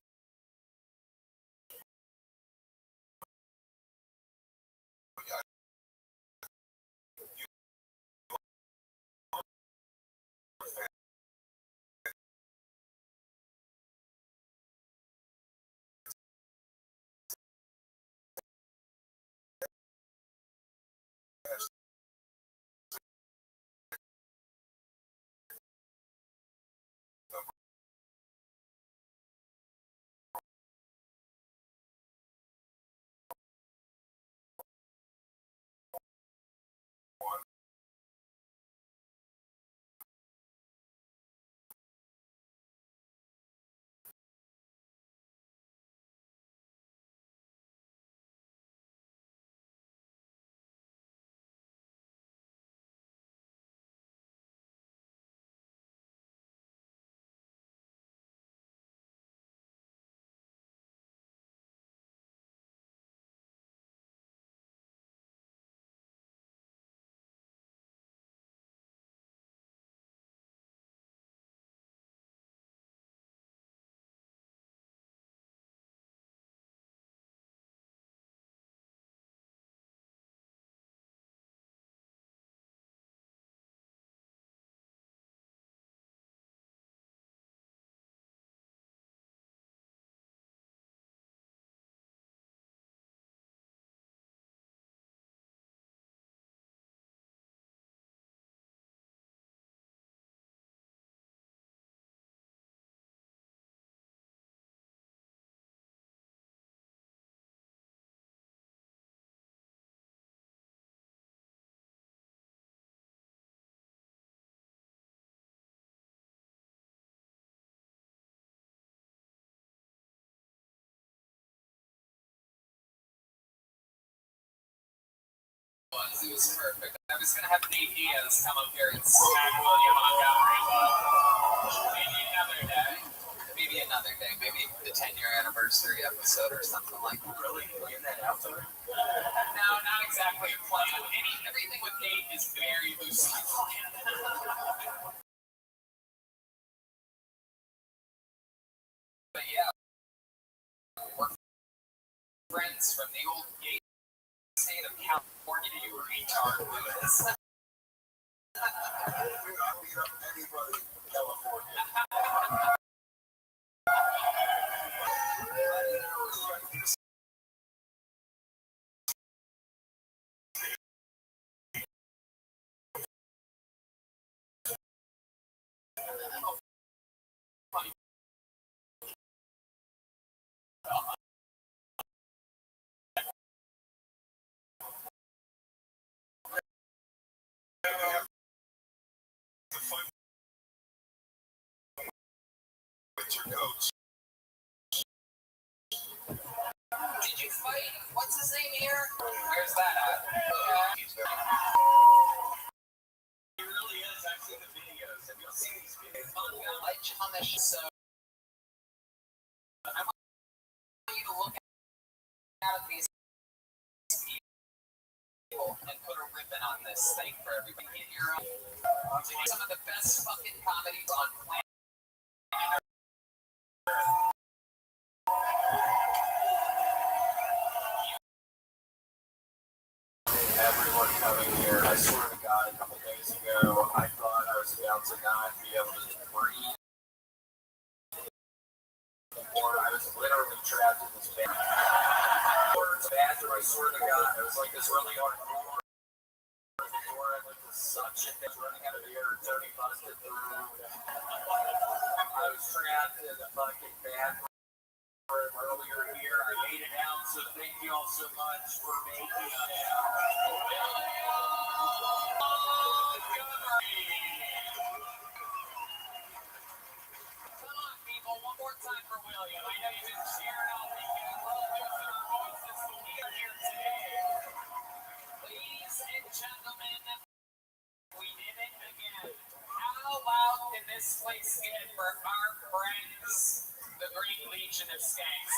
It was perfect. I was going to have Nate Diaz come up here and smack William Montgomery, but maybe another day. Maybe another day. Maybe the 10-year anniversary episode or something like that. Really? Playing that out there? No, not exactly a plan. Everything with Nate is very loosely planned. But yeah, we're friends from the old gay state of California, you retard, Lewis. We're not beat up anybody in California. With your coach. Did you fight? What's his name here? Where's that at? He really is. I've seen the videos. Have you seen these videos? On this show. I want you to look at these people and put a ribbon on this thing for everybody in your own. Some of the best fucking comedies on planet. Everyone coming here. I swear to God, a couple days ago, I thought I was about to not be able to breathe. Or I was was literally trapped in this bad. I swear to God, it was like this really hard door. The door had like this suction that was running out of the air. Tony busted through. I was trapped in a fucking bathroom earlier here. I made it out, so thank you all so much for making it out. Come on, people, one more time for William. I know you've been cheering all weekend. Well, those are our voices, so we are here today. Ladies and gentlemen, we did it again. How loud can this place get for our friends, the Great Legion of Skanks?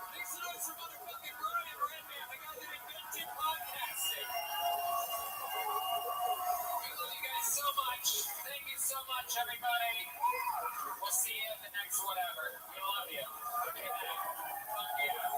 Make some noise for motherfucking Brian Redman, the guy that invented podcasting. We love you guys so much. Thank you so much, everybody. We'll see you in the next whatever. We love you. Okay, fuck yeah.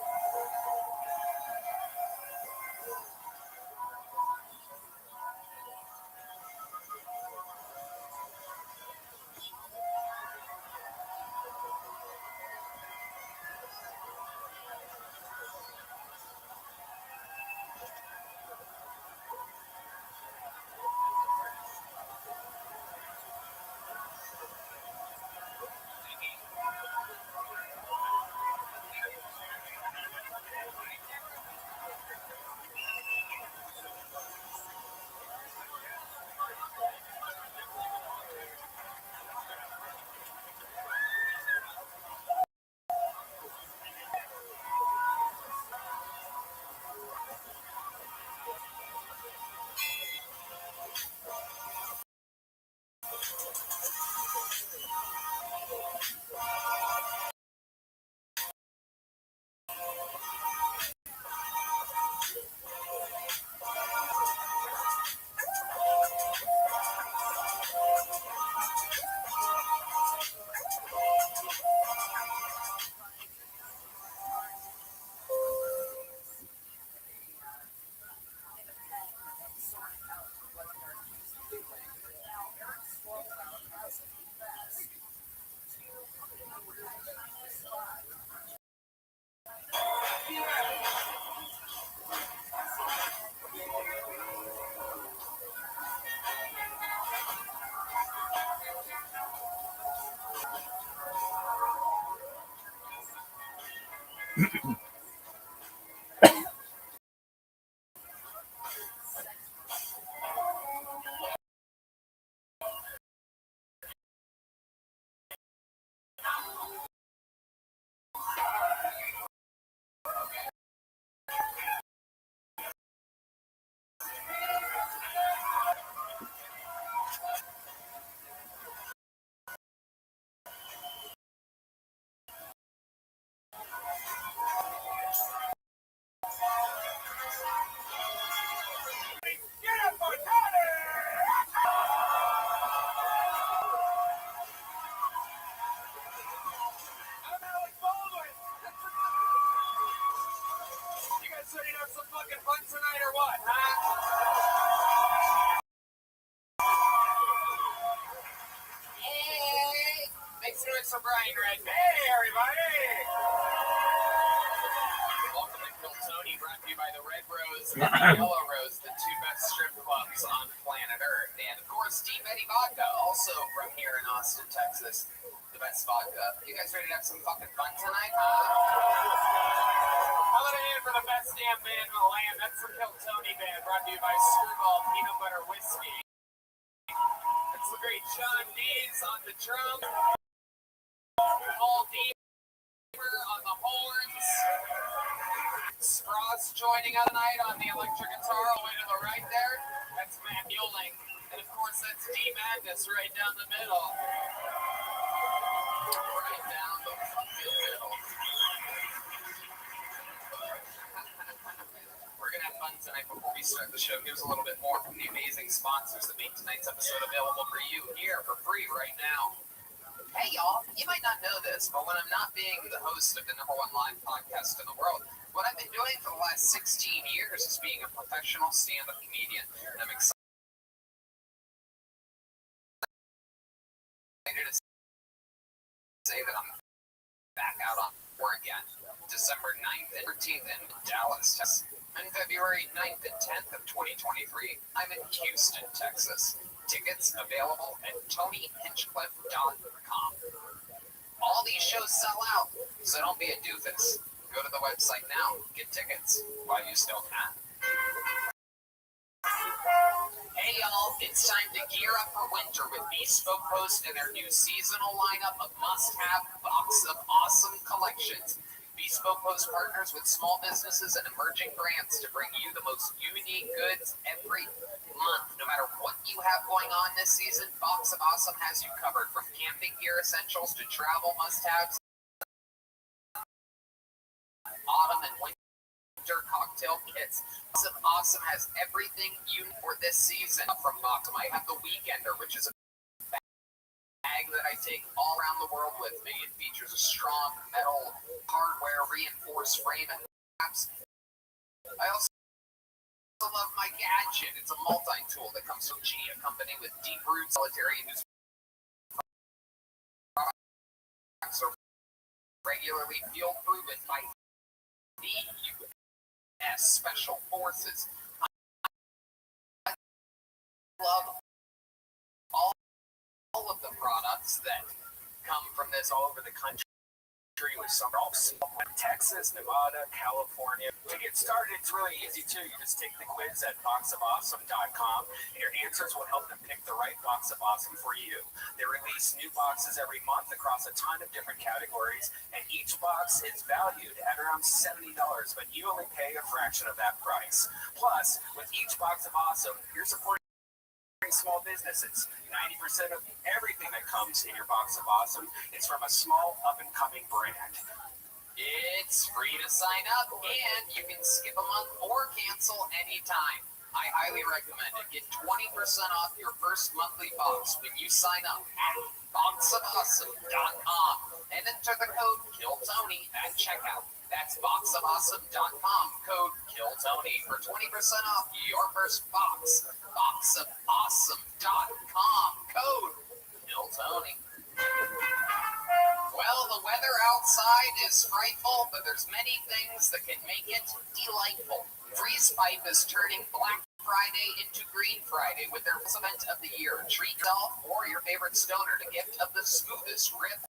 For Brian Red. Hey, everybody! Welcome to Kill Tony, brought to you by the Red Rose and the Yellow Rose, the two best strip clubs on planet Earth. And of course, Deep Eddy Vodka, also from here in Austin, Texas, the best vodka. You guys ready to have some fucking fun tonight, huh? How about a hand for the best damn band in the land? That's the Kill Tony Band, brought to you by Screwball Peanut Butter Whiskey. That's the great John Dees on the drum. Paul Deaver on the horns. Spross joining us tonight on the electric guitar all the way to the right there. That's Matt Mueling. And of course, that's D Madness right down the middle. Right down the fucking middle. We're going to have fun tonight before we start the show. Here's a little bit more from the amazing sponsors that make tonight's episode available for you here for free right now. Hey, y'all, you might not know this, but when I'm not being the host of the #1 live podcast in the world, what I've been doing claimed for the last 16 years as being a professional stand-up comedian. And I'm excited to say that I'm back out on tour again. December 9th and 13th in Dallas, Texas. And February 9th and 10th of 2023, I'm in Houston, Texas. Tickets available at TonyHinchcliffe.com. All these shows sell out, so don't be a doofus. Go to the website now, get tickets while you still can. Hey y'all, it's time to gear up for winter with Bespoke Post and their new seasonal lineup of must-have Box of Awesome collections. Bespoke Post partners with small businesses and emerging brands to bring you the most unique goods every month. No matter what you have going on this season, Box of Awesome has you covered, from camping gear essentials to travel must-haves, autumn and winter cocktail kits. Box of Awesome has everything you need for this season. From Box, I have the Weekender, which is a bag that I take all around the world with me. It features a strong metal hardware reinforced frame and wraps. I also love my gadget. It's a multi-tool that comes from G, a company with deep roots military whose products are regularly field proven by the U.S. Special Forces. I love all of the products that come from this all over the country, with some also Texas, Nevada, California. To get started, it's really easy too. You just take the quiz at boxofawesome.com, and your answers will help them pick the right Box of Awesome for you. They release new boxes every month across a ton of different categories, and each box is valued at around $70, but you only pay a fraction of that price. Plus, with each Box of Awesome, you're supporting small businesses. 90% of everything that comes in your Box of Awesome is from a small up-and-coming brand. It's free to sign up, and you can skip a month or cancel anytime. I highly recommend it. Get 20% off your first monthly box when you sign up at boxofawesome.com and enter the code KILLTONY at checkout. That's boxofawesome.com, code KILLTONY for 20% off your first box. Boxofawesome.com, code KILLTONY. Well, the weather outside is frightful, but there's many things that can make it delightful. Freeze Pipe is turning Black Friday into Green Friday with their event of the year. Treat yourself or your favorite stoner to gift of the smoothest rip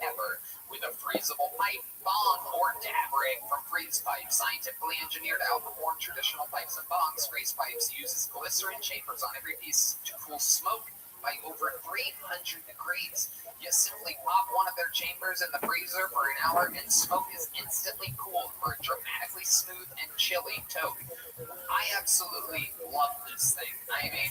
ever with a freezable pipe, bong, or dab rig from Freeze Pipe. Scientifically engineered to outperform traditional pipes and bongs, Freeze Pipes uses glycerin chambers on every piece to cool smoke by over 300 degrees. You simply pop one of their chambers in the freezer for an hour and smoke is instantly cooled for a dramatically smooth and chilly toke. I absolutely love this thing. I mean,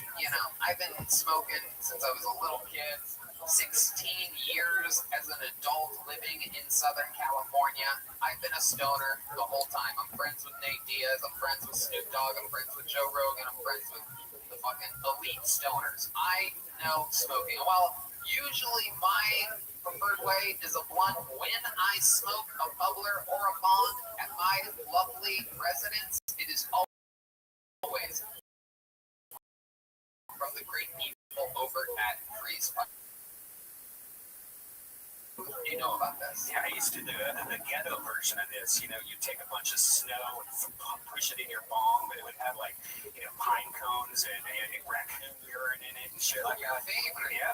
I've been smoking since I was a little kid. 16 years as an adult living in Southern California. I've been a stoner the whole time. I'm friends with Nate Diaz. I'm friends with Snoop Dogg. I'm friends with Joe Rogan. I'm friends with the fucking elite stoners. I know smoking. Well, usually my preferred way is a blunt. When I smoke a bubbler or a bong at my lovely residence, it is always from the great people over at Freeze Pipe. You know about this? Yeah, I used to do the ghetto version of this. You take a bunch of snow and push it in your bong, but it would have pine cones and raccoon urine in it and shit like that. Yeah,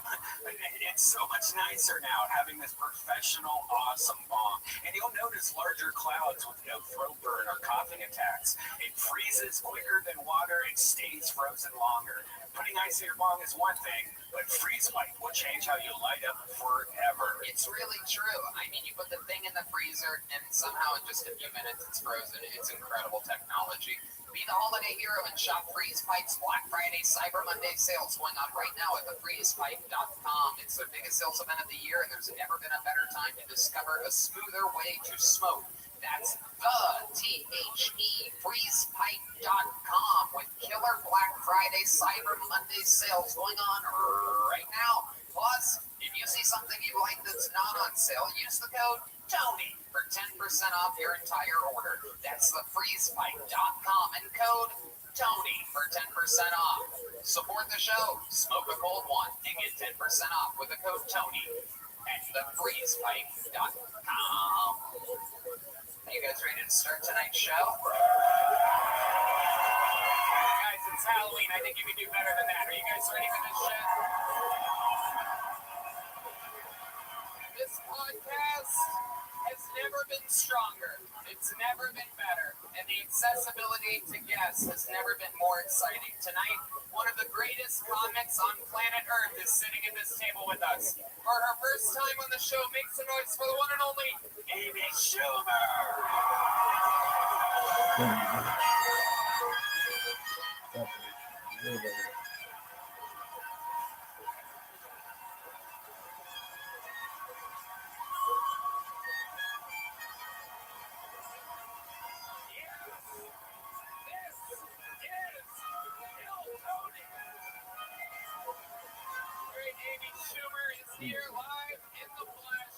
it's so much nicer now having this professional, awesome bong. And you'll notice larger clouds with no throat burn or coughing attacks. It freezes quicker than water and stays frozen longer. Putting ice in your bong is one thing, but Freeze Pipe will change how you light up forever. It's really true. I mean, you put the thing in the freezer, and somehow in just a few minutes it's frozen. It's incredible technology. Be the holiday hero and shop Freeze Pipe's Black Friday Cyber Monday sales going on right now at thefreezepipe.com. It's their biggest sales event of the year, and there's never been a better time to discover a smoother way to smoke. That's freezepipe.com with killer Black Friday Cyber Monday sales going on right now. Plus, if you see something you like that's not on on sale. Use the code TONY for 10% off your entire order. That's thefreezepipe.com and code TONY for 10% off. Support the show, smoke a cold one, and get 10% off with the code TONY at thefreezepipe.com. Are you guys ready to start tonight's show? Guys, it's Halloween. I think you can do better than that. Are you guys ready for this shit? This podcast has never been stronger. It's never been better. And the accessibility to guests has never been more exciting. Tonight, one of the greatest comics on planet Earth is sitting at this table with us. For her first time on the show, make some noise for the one and only Amy Schumer. Amy Schumer is here live in the flesh.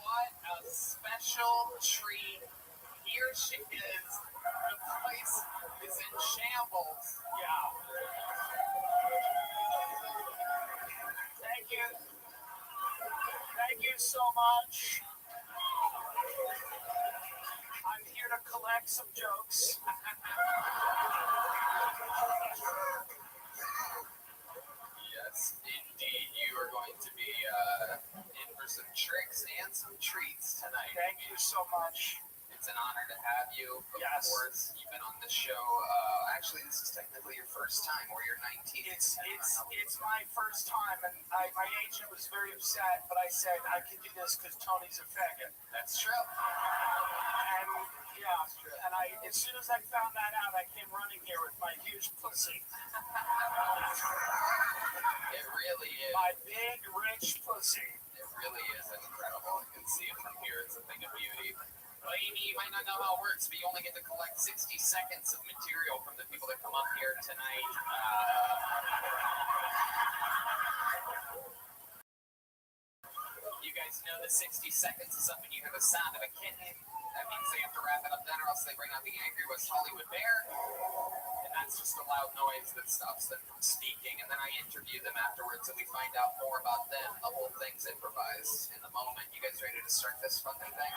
What a special treat. Here she is. The place is in shambles. Yeah. Thank you. Thank you so much. I'm here to collect some jokes. Yes, indeed. You are going to be in for some tricks and some treats tonight. Thank you so much. It's an honor to have you. Of course, you've been on the show. Actually, this is technically your first time, or you're 19. It's my first time, and my agent was very upset, but I said I can do this because Tony's a faggot. That's true. And yeah, and as soon as I found that out, I came running here with my huge pussy. It really is. My big, rich pussy. It really is incredible. You can see it from here. It's a thing of beauty. Well, Amy, you might not know how it works, but you only get to collect 60 seconds of material from the people that come up here tonight. You guys know that 60 seconds is up when you hear the sound of a kitten. That means they have to wrap it up then, or else they bring out the Angry West Hollywood Bear. And that's just a loud noise that stops them from speaking. And then I interview them afterwards, and we find out more about them. The whole thing's improvised in the moment. You guys ready to start this fucking thing?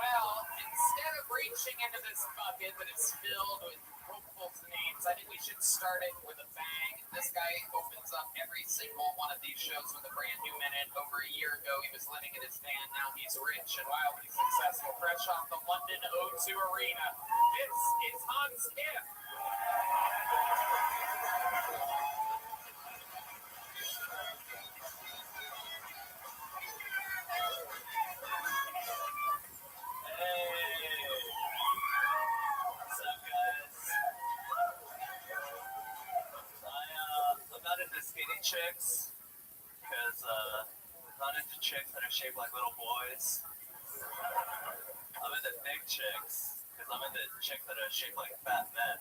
Well, instead of reaching into this bucket that is filled with hopefuls names, I think we should start it with a bang. This guy opens up every single one of these shows with a brand new minute. Over a year ago, he was living in his van. Now he's rich and wildly successful, fresh off the London O2 Arena. It's Hans Kiff. Chicks, because I'm not into chicks that are shaped like little boys. I'm into big chicks, because I'm into chicks that are shaped like fat men.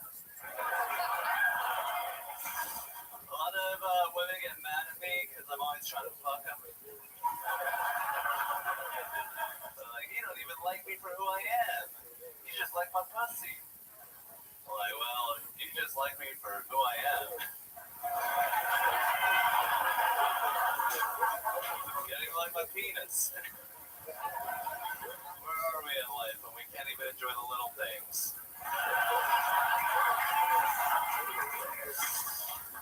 A lot of women get mad at me because I'm always trying to fuck them. They're like, you don't even like me for who I am. You just like my pussy. I'm like, well, you just like me for who I am. Getting like my penis. Where are we in life when we can't even enjoy the little things?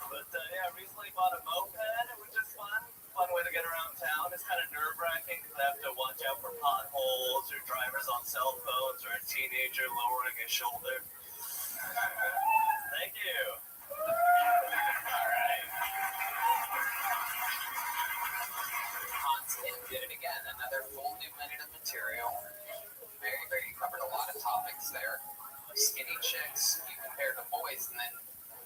But yeah, recently bought a moped, which is fun. Fun way to get around town. It's kind of nerve-wracking because I have to watch out for potholes or drivers on cell phones or a teenager lowering his shoulder. Thank you. All right. Did it again. Another full new minute of material. Very covered a lot of topics there. Skinny chicks, you compared to boys, and then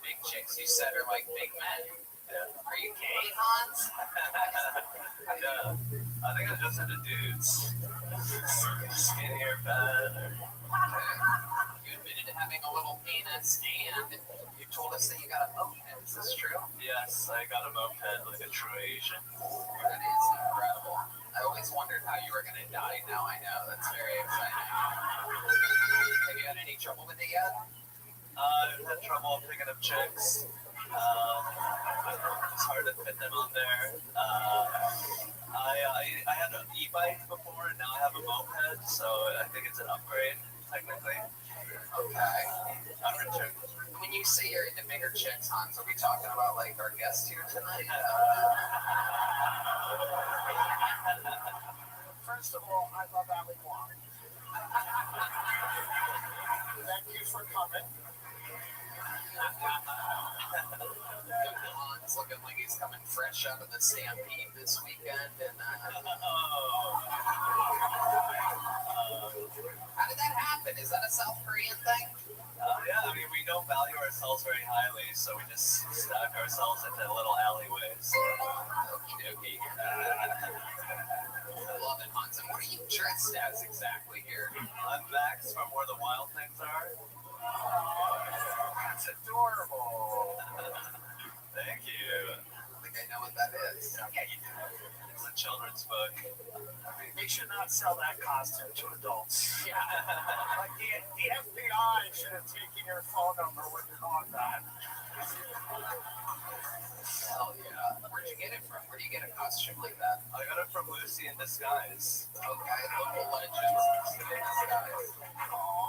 big chicks you said are like big men. Yeah. Are you gay, Hans? Yeah. I think I'm just into dudes. Skinny or fat. Or... You admitted to having a little penis, and you told us that you got a moped. Is this true? Yes, I got a moped like a true Asian. That is incredible. I always wondered how you were going to die. Now I know. That's very exciting. Have you had any trouble with it yet? I've had trouble picking up chicks. It's hard to fit them on there. I had an e-bike before, and now I have a moped, so I think it's an upgrade, technically. Okay. I'm Richard. When you say you're into bigger chicks, Hans, are we talking about like our guest here tonight? First of all, I love Ali Wong. Thank you for coming. Hans looking like he's coming fresh out of the Stampede this weekend. And how did that happen? Is that a South Korean thing? Yeah, I mean, we don't value ourselves very highly, so we just stuck ourselves into little alleyways. Okie dokie. I love it, Hans. And what are you dressed as exactly here? I'm Max from Where the Wild Things Are. That's adorable. Thank you. I don't think I know what that is. Yeah, you do. It's a children's book. They should not sell that costume to adults. Yeah. Like the FBI should have taken your phone number when you called that. Hell yeah. Where'd you get it from? Where do you get a costume like that? I got it from Lucy in Disguise. Okay, local legends.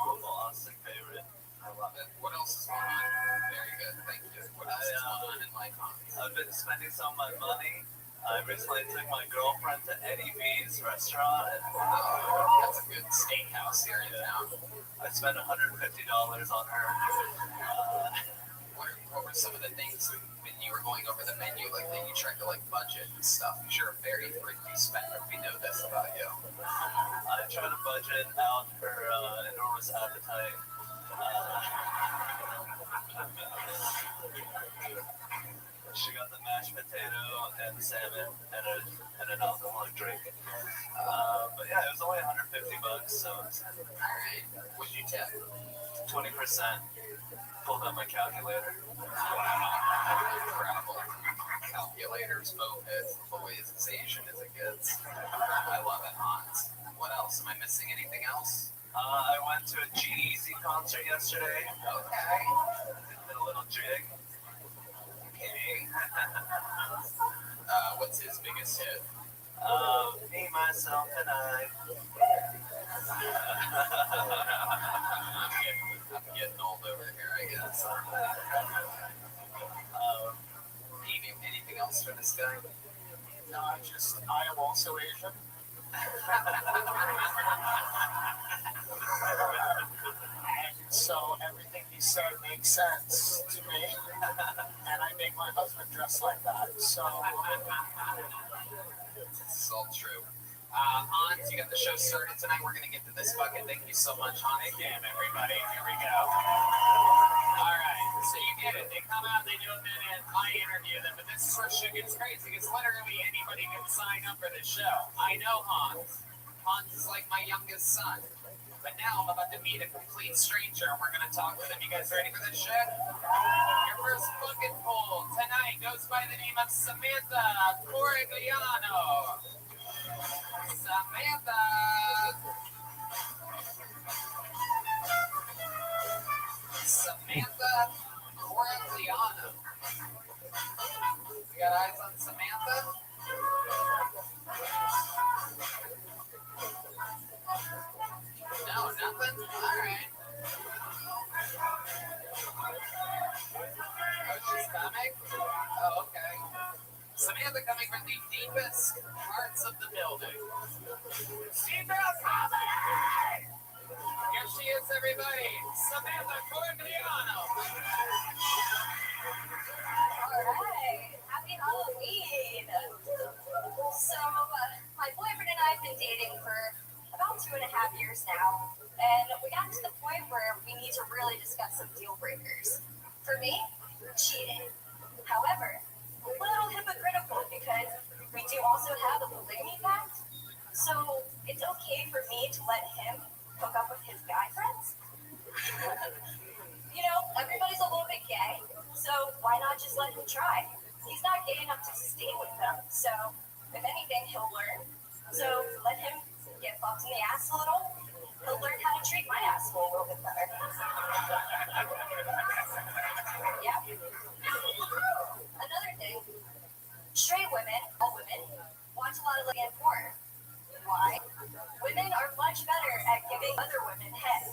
Local Austin favorite. I love it. What else is going on? Very good. Thank you. What else is going on in life, Hans? I've been spending some of my money. I recently took my girlfriend to Eddie V's restaurant. That's a good steakhouse here in town. I spent $150 on her. What were some of the things when you were going over the menu, like that you tried to like budget and stuff? Because you're a very thrifty spender. We know this about you. I try to budget out her enormous appetite. She got the mashed potato and salmon and an alcoholic drink. But yeah, it was only $150, so it's Alright. What'd you tip? 20%. Pulled out my calculator. Incredible. Calculators, mopeds, boys, as Asian as it gets. I love it, Hans. What else? Am I missing anything else? I went to a G-Eazy concert yesterday. Okay. Did a little jig. Okay. What's his biggest hit? Me, myself, and I. I'm getting old over here, I guess. Anything else for this guy? No, I am also Asian. And so everything he said makes sense to me. And I make my husband dress like that. So This is all true. Hans, you got the show started tonight. We're going to get to this bucket. Thank you so much, Hans. again, everybody, here we go. All right, so you get it. They come out, they do a minute, I interview them, but this is where shit gets crazy because literally anybody can sign up for this show. I know Hans. Hans is like my youngest son. But now I'm about to meet a complete stranger and we're going to talk with him. You guys ready for this shit? Your first bucket poll tonight goes by the name of Samantha Corigliano. Samantha. Samantha Corigliano. We got eyes on Samantha? No, nothing? Alright. Oh, she's coming? Oh, okay. Samantha coming from the deepest parts of the building. Seatbelt coming! Here she is, everybody. Samantha Corigliano. Alright, happy Halloween! So, my boyfriend and I have been dating for about 2.5 years now, and we got to the point where we need to really discuss some deal breakers. For me, cheating. However, a little hypocritical because we do also have a polygamy pact, so it's okay for me to let him hook up with his guy friends. You know, everybody's a little bit gay, let him try. He's not gay enough to stay with them, so if anything, he'll learn. So let him get fucked in the ass a little. He'll learn how to treat my asshole a little bit better. Yeah. Another thing, straight women, all women, watch a lot of lesbian porn. Why? Women are much better at giving other women head.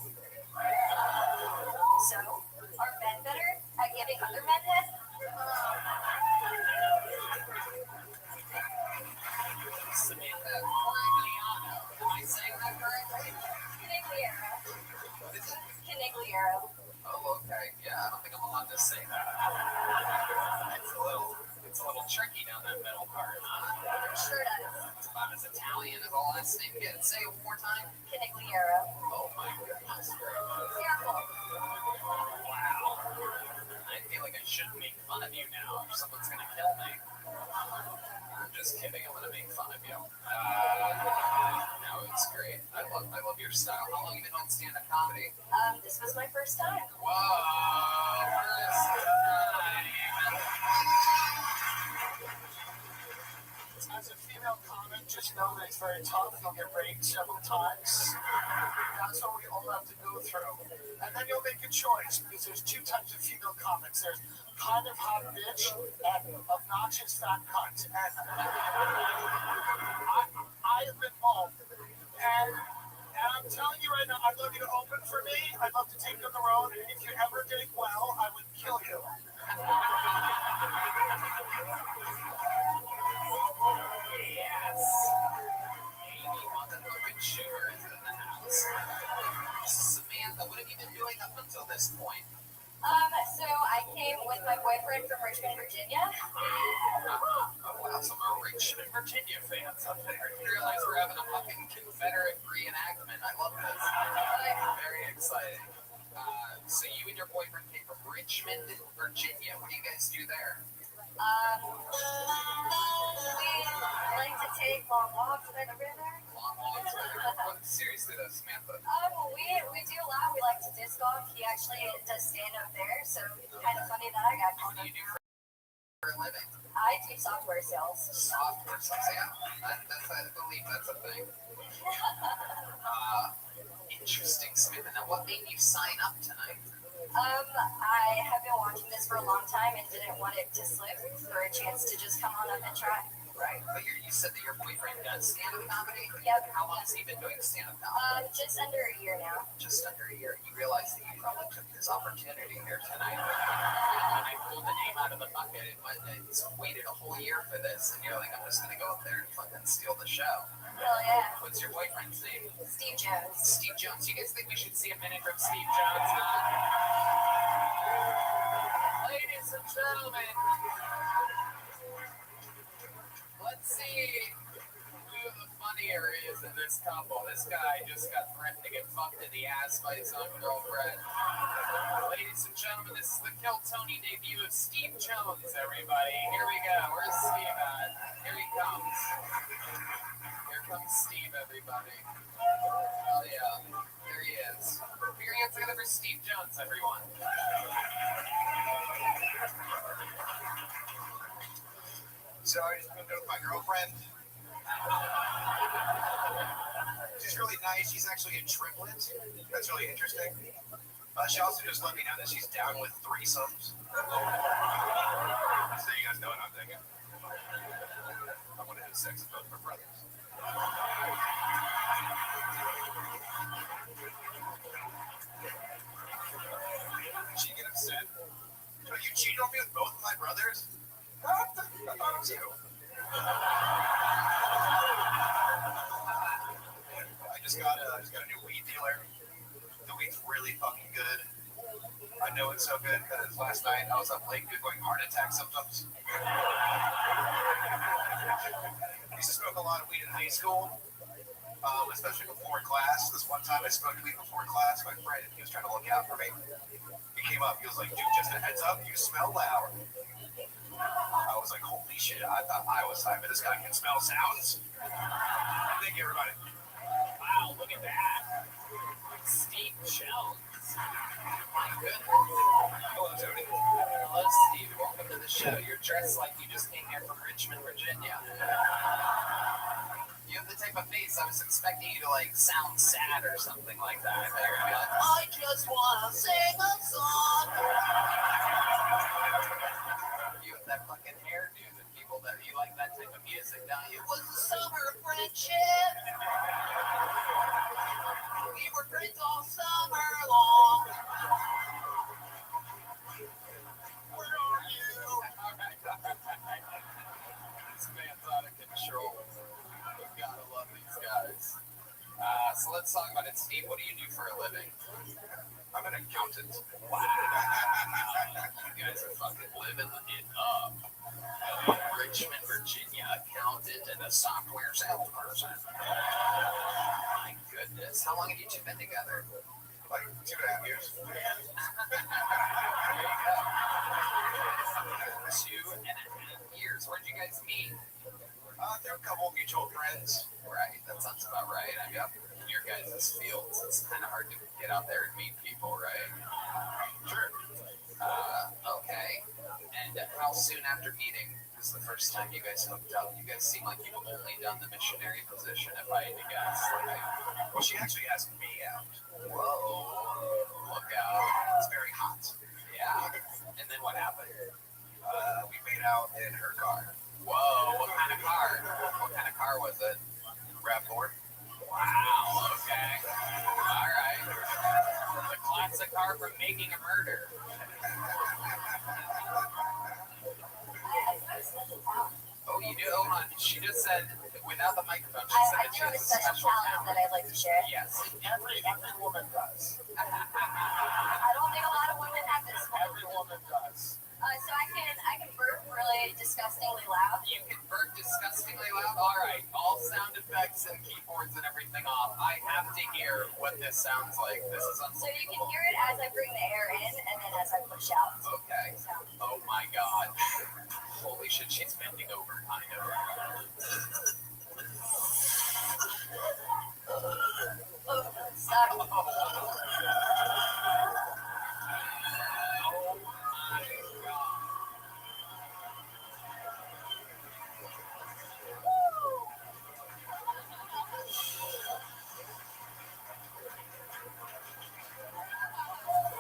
So, are men better at giving other men head? Samantha Corigliano. Am I saying that correctly? Canigliero. What is it? Canigliero. Oh, okay. Yeah, I don't think I'm allowed to say that. It's a little tricky down that middle part, huh? Sure does. It's about as Italian as the last name gets. Say it one more time. Canigliero. Oh my goodness. Careful. Wow. I feel like I shouldn't make fun of you now, or someone's gonna kill me. I'm just kidding. I'm gonna make fun of you. No, it's great. I love your style. How long have you been on stand-up comedy? This was my first time. Whoa, first time. As a female comic, just know that it's very tough. You'll get raped several times. That's what we all have to go through. And then you'll make a choice, because there's two types of female comics. There's kind of hot bitch and obnoxious fat cunt. And I have been both. And I'm telling you right now, I'd love you to open for me. I'd love to take you on the road. And if you ever did well, I would kill you. Yes. Amy motherfucking Sugar is in the house. Samantha, what have you been doing up until this point? So I came with my boyfriend from Richmond, Virginia. Oh, wow, some Richmond, Virginia fans up there. You realize we're having a fucking Confederate reenactment. I love this. Very exciting. So you and your boyfriend came from Richmond, Virginia. What do you guys do there? We like to take long walks by the river. Long walks. Seriously though, Samantha. We do a lot. We like to disc golf. He actually does stand up there, so kind of funny that I got What called do you up. do for a living? I do software sales. Software sales. Yeah, I believe that's a thing. Interesting, Samantha. Now, what made you sign up tonight? I have been watching this for a long time and didn't want it to slip for a chance to just come on up and try. Right, but you said that your boyfriend does stand-up comedy? Yep. How long has he been doing stand-up comedy? Just under a year now. Just under a year. You realize that you probably took this opportunity here tonight. And I pulled the name out of the bucket and waited a whole year for this, and you're like, I'm just gonna go up there and fucking steal the show. Hell yeah. What's your boyfriend's name? Steve Jones. Steve Jones. You guys think we should see a minute from Steve Jones? Ladies and gentlemen, let's see who the funnier is in this couple. This guy just got threatened to get fucked in the ass by his own girlfriend. Ladies and gentlemen, this is the Kill Tony debut of Steve Jones, everybody. Here we go. Where's Steve at? Here he comes. Here comes Steve, everybody. Oh yeah, there he is. Put your hands together for Steve Jones, everyone. So I just moved in with my girlfriend. She's really nice. She's actually a triplet. That's really interesting. She also just let me know that she's down with threesomes. So you guys know what I'm thinking. I want to have sex with both of her brothers. She get upset. So you cheated on me with both of my brothers? What? I thought it was you. I just got a new weed dealer. The weed's really fucking good. I know it's so good because last night I was up late googling heart attack symptoms. I used to smoke a lot of weed in high school, especially before class. This one time I smoked weed before class. My friend, he was trying to look out for me. He came up. He was like, "Dude, just a heads up, you smell loud." I was like, "Holy shit!" I thought I was high, but this guy can smell sounds. Thank you, everybody. Wow, look at that. Steve Jones. My goodness. Hello, Tony. Hello, Steve. Welcome to the show. You're dressed like you just came here from Richmond, Virginia. You have the type of face I was expecting you to like sound sad or something like that. You're gonna be like, I just wanna sing a song. You have that fucking hairdo that people that you like that type of music, don't you? It was the summer of friendship. We were friends all summer long. Where are you? All right. This man's out of control. We've gotta love these guys. So let's talk about it. Steve, what do you do for a living? I'm an accountant. Wow. You guys are fucking living it up. Richmond, Virginia, accountant and a software salesperson. My goodness. How long have you two been together? Like 2.5 years. There you go. 2.5 years. Where'd you guys meet? There are a couple of mutual friends. Right, that sounds about right. I mean, in your guys' fields, it's kind of hard to get out there and meet people, right? Sure. Okay. And how soon after meeting is the first time you guys hooked up? You guys seem like you've only done the missionary position, if I had to guess. Well, she actually asked me out. Whoa. Look out. It's very hot. Yeah. And then what happened? We made out in her car. Whoa. What kind of car? What kind of car was it? RAV4. Wow. Okay. All right. The classic car from Making a Murder. Oh, you do? Hold on. She just said, without the microphone, she said that she has a special talent that I'd like to share. Yes. Every woman does. I don't think a lot of women have this. Every woman does. So I can burp really disgustingly loud. You can burp disgustingly loud? All right. All sound effects and keyboards and everything off. I have to hear what this sounds like. This is unbelievable. So you can hear it as I bring the air in and then as I push out. Okay. Oh my God. Holy shit, she's bending over, kind of. Sorry. Oh my God.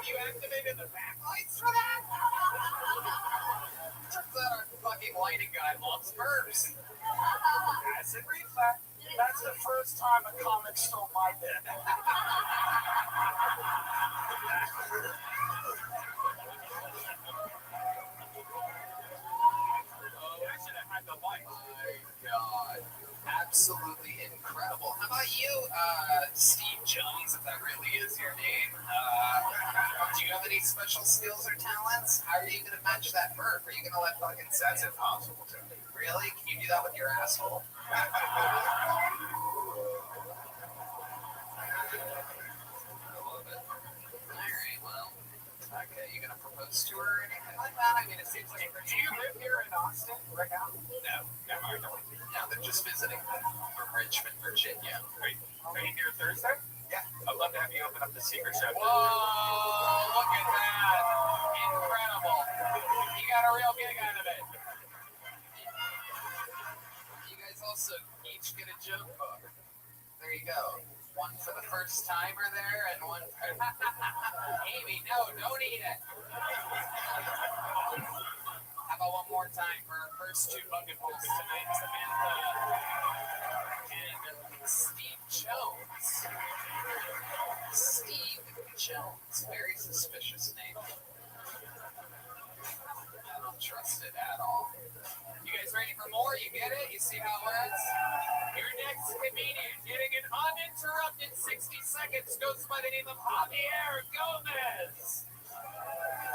You activated the backlights for that? Turns out our fucking lighting guy loves burps. Acid reflux. That's the first time a comic stole my bit. My God. Absolutely incredible. How about you, Steve Jones, if that really is your name? Do you have any special skills or talents? How are you going to match that burp? Are you going to let fucking... That's impossible to me. Really? Can you do that with your asshole? I love it. Alright, well. Okay, you going to propose to her or anything like that? I mean, it seems like... Do you live here in Austin right now? No, I don't. No, they're just visiting from Richmond, Virginia. Wait, are you here Thursday? Yeah. I'd love to have you open up the secret chef. Whoa, look at that. Incredible. You got a real gig out of it. You guys also each get a joke book. There you go. One for the first timer there and one for... Amy, no, don't eat it. How about one more time for our first two bucketfuls tonight, Samantha and Steve Jones. Steve Jones, very suspicious name. I don't trust it at all. You guys ready for more? You get it? You see how it works? Your next comedian getting an uninterrupted 60 seconds goes by the name of Javier Gomez.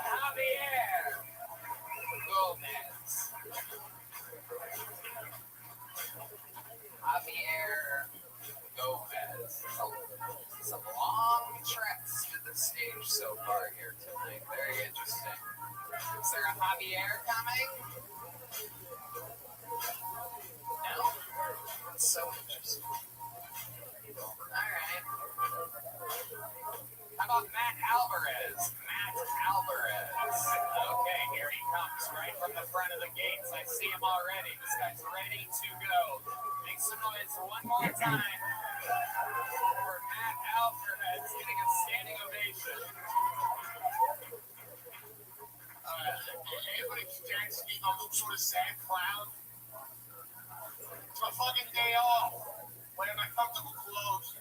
Javier Gomez. Javier Gomez. Some long treks to the stage so far here tonight. Very interesting. Is there a Javier coming? No? That's so interesting. Alright, about Matt Alvarez? Matt Alvarez. Okay, here he comes right from the front of the gates. I see him already. This guy's ready to go. Make some noise one more time for Matt Alvarez getting a standing ovation. Anybody cares to be on some sort of sad clown? It's my fucking day off. Wearing my comfortable clothes.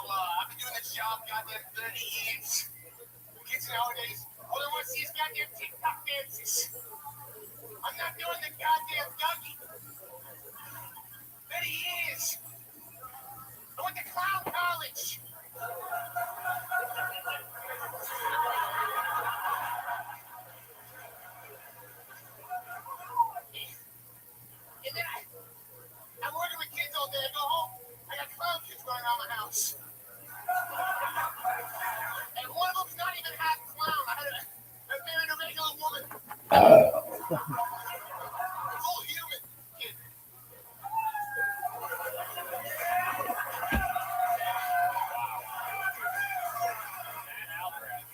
I've been doing this job goddamn 30 years. Kids nowadays, all they want to see is goddamn TikTok dances. I'm not doing the goddamn Dougie. 30 years. I went to clown college. And then I'm working with kids all day. I go home. I got clown kids running around my house. And one of them's not even half clown. I married a regular woman. Full human kid. Matt Alvarez.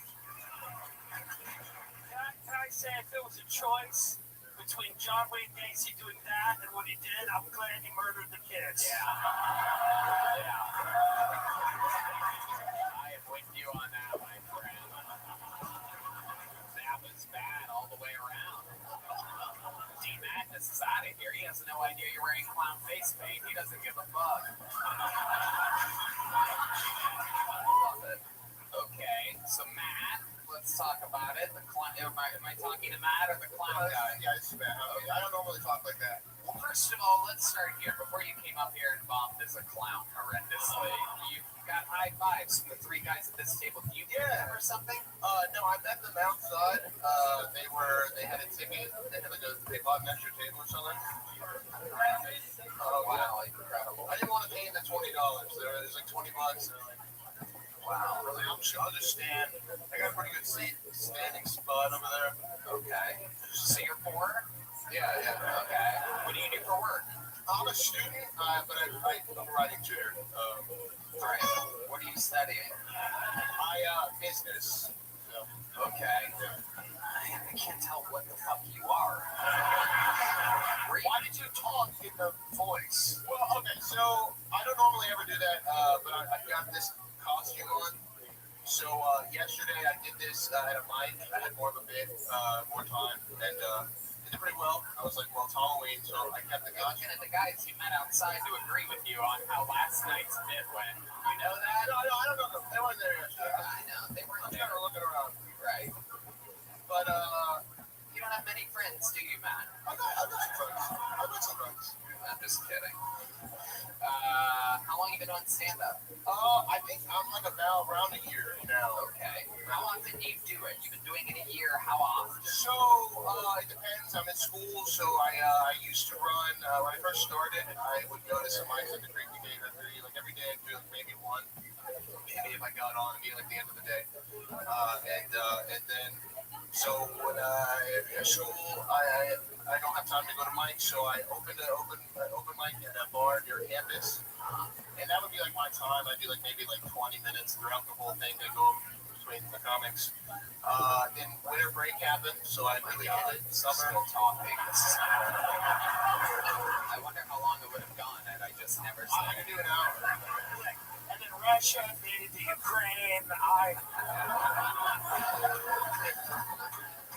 Can I say if it was a choice between John Wayne Gacy doing that and what he did, I'm glad he murdered the kids. Yeah. I am with you on that, my friend. That was bad all the way around. D Madness is out of here. He has no idea you're wearing clown face paint. He doesn't give a fuck. I love it. Okay, so Matt, let's talk about it. Am I talking to Matt or the clown guy? Yeah, it's bad. I don't normally talk like that. Well, first of all, let's start here. Before you came up here and bombed as a clown horrendously, you got high fives from the three guys at this table. Do you do them or something? No, I met them outside. They had a ticket. They bought an extra table or something. Oh, wow, incredible. I didn't want to pay them the $20. It was like $20. They're like, wow, really? I'll just stand. I got a pretty good standing spot over there. Okay. So you're poor? Yeah. Okay. What do you do for work? I'm a student, but I'm a writing tutor. Right. What are you studying? Business. So, okay. I can't tell what the fuck you are. Why did you talk in the voice? Well, okay, so I don't normally ever do that, but I've got this costume on. So yesterday I did this at a mic. I had more of a bit, more time, and did pretty well. I was like, well, it's Halloween, so I kept the costume. Looking at the guys you met outside to agree with you on how last night's bit went. You know that? No, I don't know them. They weren't there yesterday. I know. They weren't I'm there. kind of looking around. Right. But, you don't have many friends, do you, Matt? I've got some friends. I'm just kidding. How long you been on stand-up? I think I'm like about around a year now. Okay. How often do you do it? You've been doing it a year. How often? So, it depends. I'm in school, so I used to run, when I first started, I would go to some mics at the Greek Brigade every day I'd do like maybe one. Maybe if I got on, it'd be like the end of the day. And then, so when at school, I don't have time to go to mics, so I opened an open mic at a bar near campus. And that would be like my time. I'd do like maybe like 20 minutes throughout the whole thing. I go between the comics. Then winter break happened, so I really hit it. Summer. Still talking. I wonder how long it would have gone had I just never I said could it. do an hour. And then Russia invaded the Ukraine.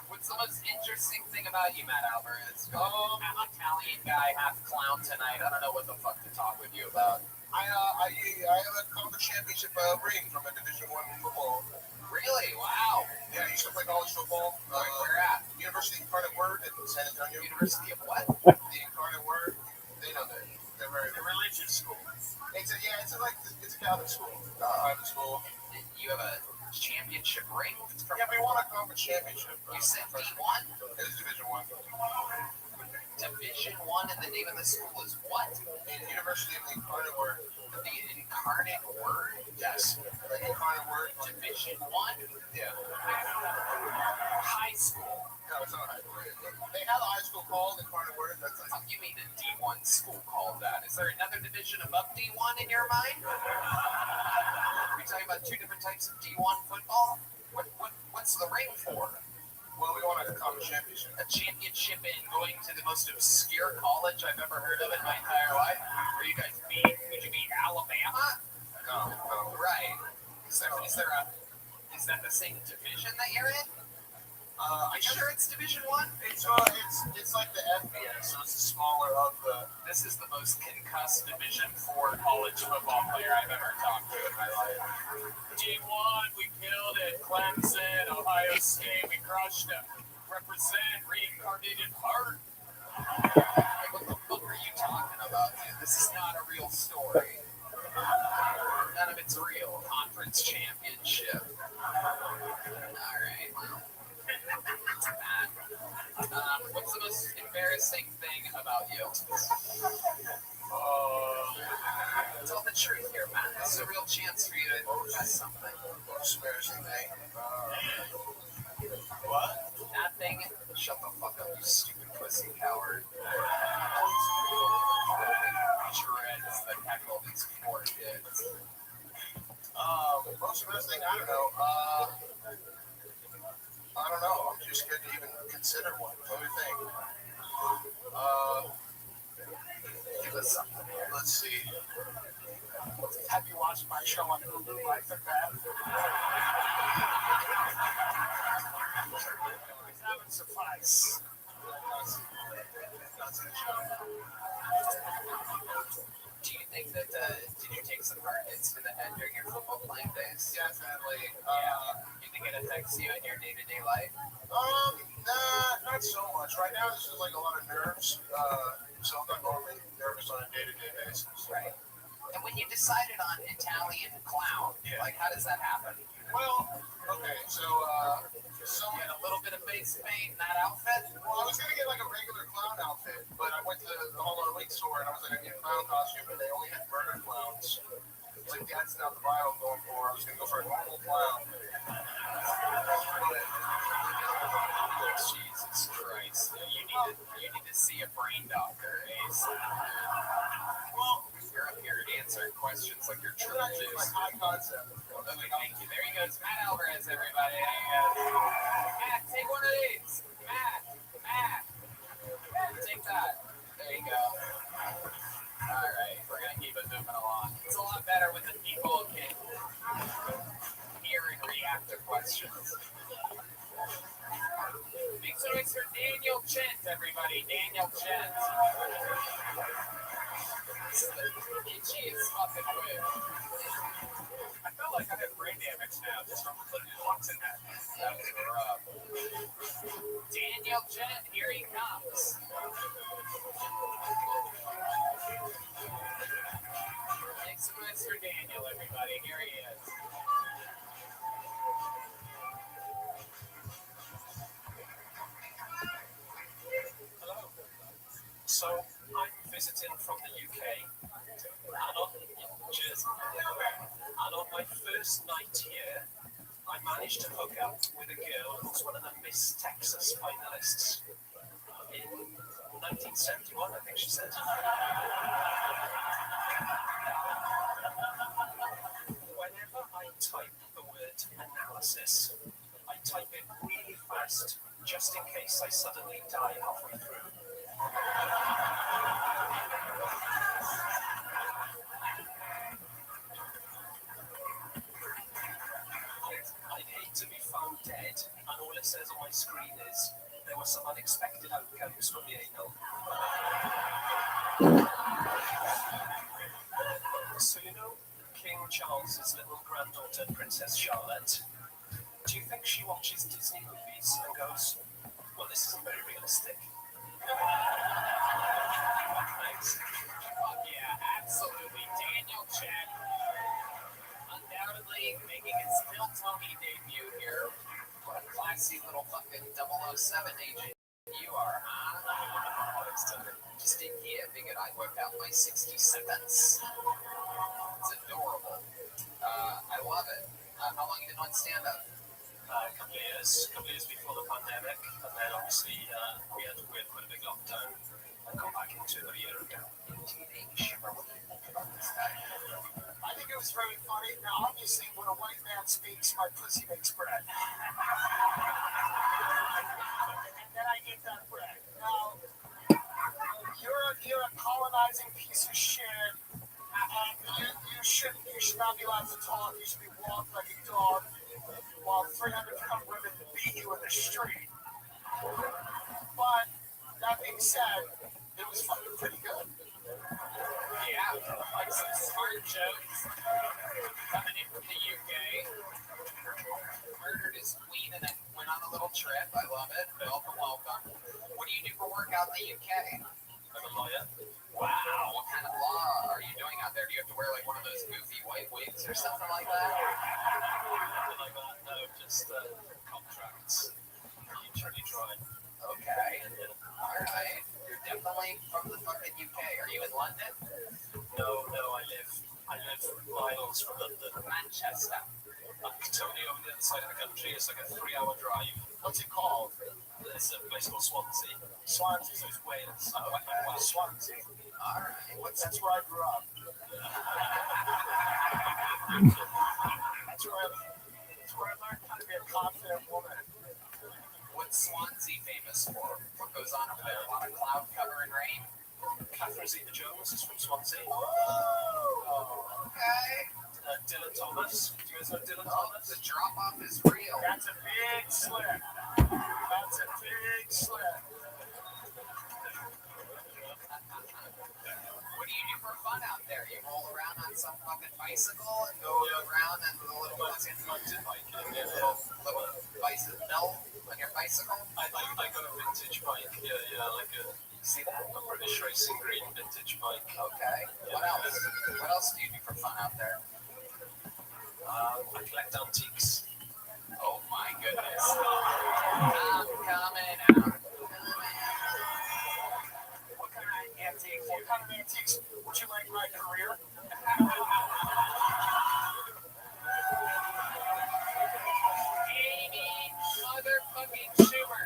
What's the most interesting thing about you, Matt Alvarez? Italian guy, half clown tonight. I don't know what the fuck to talk with you about. I have a conference championship ring from a Division I football. Really? Wow. Yeah, I used to play college football. Where at? University Incarnate Word in San Antonio. University of what? The Incarnate Word. They know that. They're very The religious school. It's a Catholic school, private school. You have a championship ring? Yeah, we won a conference championship. You said D1? It was Division I. Division I, and the name of the school is what? University of the Incarnate Word. The Incarnate Word. Yes. Like Incarnate Word. Division I? Yeah. High school. No, it's not high school. They have a high school called in part of word. That's like, How do you mean a D1 school called that? Is there another division above D1 in your mind? Are we talking about two different types of D1 football? What's the ring for? well, we want to come championship. A championship in going to the most obscure college I've ever heard of in my entire life? Where you guys beat? Did you beat Alabama? No. Right. Is that the same division that you're in? Are you sure it's Division One? It's like the FBS, so it's the smaller of the. This is the most concussed Division 4 college football player I've ever talked to in my life. D1, we killed it. Clemson, Ohio State, we crushed them. Represent reincarnated heart. Hey, what the fuck are you talking about, dude? This is not a real story. None of it's real. Conference championship. Alright, well. What's the most embarrassing thing about you? Tell the truth here, Matt. This is a real chance for you to confess something. Most embarrassing thing. What? Nothing. Shut the fuck up, you stupid pussy coward. Dreads that heckle these poor kids. Most embarrassing thing, I don't know. I'm just scared to even consider one. Let me think. Give us something here. Let's see. Have you watched my show on Hulu, Life and Death? That would suffice. Do you think that, did you take some hard hits to the head during your football playing days? Definitely. You think it affects you in your day-to-day life? Nah, not so much. Right now, this is like a lot of nerves. So I'm not normally nervous on a day-to-day basis. Right. And when you decided on Italian clown, like, how does that happen? Well, okay, so You had a little bit of face paint in that outfit? well, I was gonna get like a regular clown outfit, but I went to the Hall of the Week store and I was like, I need a clown costume, and they only had murder clowns. It's like that's not the vibe I'm going for. I was gonna go for a normal clown. Jesus Christ. You need to see a brain doctor, Ace. Well, You're up here answering questions like you're it's triple actually like juice. high concept. Okay, thank you. There he goes. Matt Alvarez, everybody. There he goes. Matt, take one of these. Matt. Take that. There you go. All right, we're going to keep it moving along. It's a lot better when the people can hear and react to questions. Make some noise for Daniel Chent, everybody. Daniel Chent. This is the itchiest fucking whip. I felt like I had brain damage now just from putting blocks in that. That was rough. Daniel Chent, here he comes. Make some noise for Daniel, everybody. Here he is. Hello. So I'm visiting from the UK. Cheers. And on my first night here, I managed to hook up with a girl who's one of the Miss Texas finalists in 1971, I think she said. Whenever I type the word analysis, I type it really fast, just in case I suddenly die halfway through. I'd hate to be found dead, and all it says on my screen is there were some unexpected outcomes from the anal. So you know King Charles's little granddaughter, Princess Charlotte? Do you think she watches Disney movies and goes, well, this isn't very realistic? Thanks. Fuck yeah, absolutely. Daniel Chent. Undoubtedly making his Phil Tony debut here. What a classy little fucking 007 agent you are, huh? Just in here, figured I'd work out my 60 seconds. It's adorable. I love it. How long you been on stand-up? a couple of years before the pandemic, and then obviously we had quite a big lockdown and got back into it a year ago. I think it was very funny. Now, obviously, when a white man speaks, my pussy makes bread. And then I eat that bread. Now, you're a colonizing piece of shit, and you should not be allowed to talk. You should be walked like a dog while 300-pound women beat you in the street. But that being said, it was fucking pretty good. Yeah, like some smart jokes coming in from the UK. Murdered his queen and then went on a little trip. I love it. Welcome, welcome. What do you do for work out in the UK? I'm a lawyer. Wow, what kind of law are you doing out there? Do you have to wear like one of those goofy white wigs or something like that? Nothing like that. No, just contracts. Usually drawing. Okay. Alright. You're definitely from the fucking UK. Are you in London? No, I live miles from London. Manchester. Like totally over the other side of the country. It's like a 3-hour drive. What's it called? There's a place called Swansea. Swansea. So it's Wales. Swansea. Alright. That's where I grew up. That's where I learned how to be a confident woman. What's Swansea famous for? What goes on over there? A lot of cloud cover and rain? Catherine Zeta-Jones is from Swansea. Oh, okay. Dylan Thomas. Do you guys know Dylan Oh, Thomas? the drop-off is real. That's a big slip. What do you do for fun out there? You roll around on some fucking bicycle and go around and the little fucking Mountain biking. little bicycle belt on your bicycle? I got a vintage bike. Yeah, like a See that? British racing green vintage bike. Okay. What else? What else do you do for fun out there? I collect antiques. Oh my goodness. I'm coming out. What kind of antiques? Would you like my career? Amy motherfucking Schumer.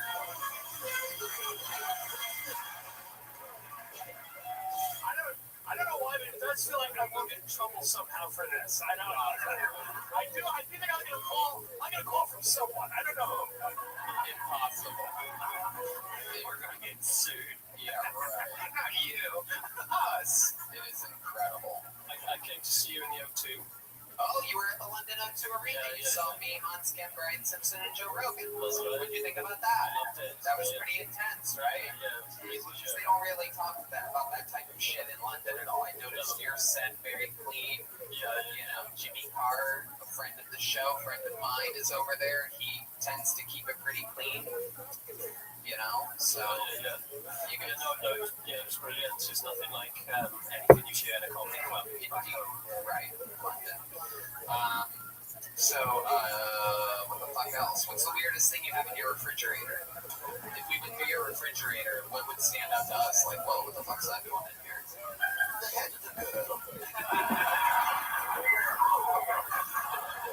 I don't know why, but it does feel like I will get in trouble somehow for this. I don't know. I feel like I'm gonna call from someone. I don't know who. Impossible. We're gonna get sued. Yeah, right. Not you. Us. It is incredible. I came to see you in the O2. Oh, you were at the London O2 Arena. You Yeah. saw me on Scan Brian Simpson and Joe Rogan. That's right. What did you think about that? I loved it. That was Yeah. pretty intense, right? Yeah, it was amazing show. They don't really talk about that type of shit in London at all. I noticed your set very clean. Yeah. You know, Jimmy Carr, a friend of the show, friend of mine, is over there. He tends to keep it pretty clean. You know, so Yeah. you can It was brilliant. It's nothing like anything you hear in a comedy club. right, London. What the fuck else? What's the weirdest thing you have in your refrigerator? If we went through your refrigerator, what would stand out to us? Like, whoa, what the fuck's that doing in here? The head of the girl.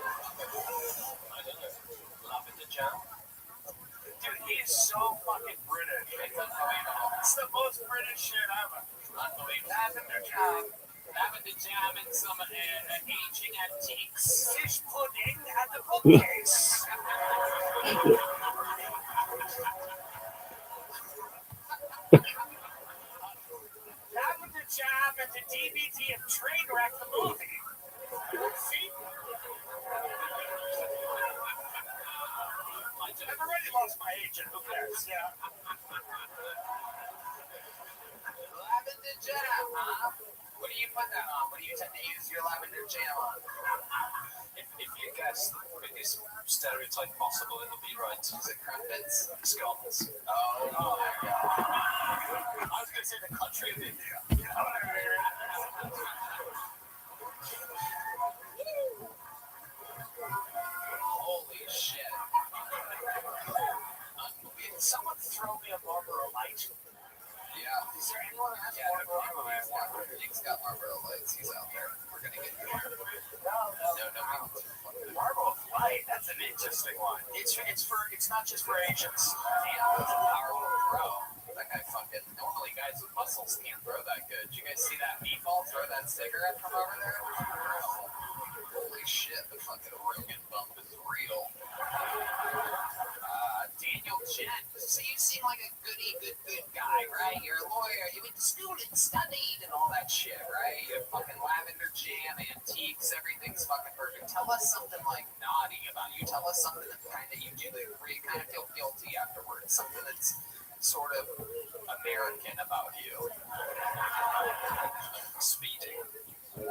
I don't know. Lavender jam. Dude, he is so fucking British. It's unbelievable. It's the most British shit ever. Unbelievable. Lavender jam and some aging antiques. Fish pudding at the bookcase. Lavender jam and the DVD of Trainwreck the movie. See? I've already lost my agent. Who cares? Yeah. Lavender jam, huh? What do you put that on? What do you tend to use your lavender jam on? If you guess the biggest stereotype possible, it'll be right. Is it crumpets? Scones. Oh my god. I was going to say the country of India. Holy shit. Can someone throw me a Marlboro Light? Yeah. Is there anyone that has Yeah, Marlboro Light? Nick's got Marlboro lights. He's out there. We're gonna get him. No. No. Marlboro Light? That's an an interesting one. It's not just for Asians. Damn, that's a powerful throw. That guy fucking. Normally, guys with muscles can't throw that good. Did you guys see that meatball throw that cigarette from over there? Holy shit, the fucking Rogan bump is real. Daniel Jen. So you seem like a good guy, right? You're a lawyer. You went to school and studied and all that shit, right? You have fucking lavender jam, antiques, everything's fucking perfect. Tell us something like naughty about you. Tell us something that kind of you do that where you kind of feel guilty afterwards. Something that's sort of American about you. Speeding. Whoa.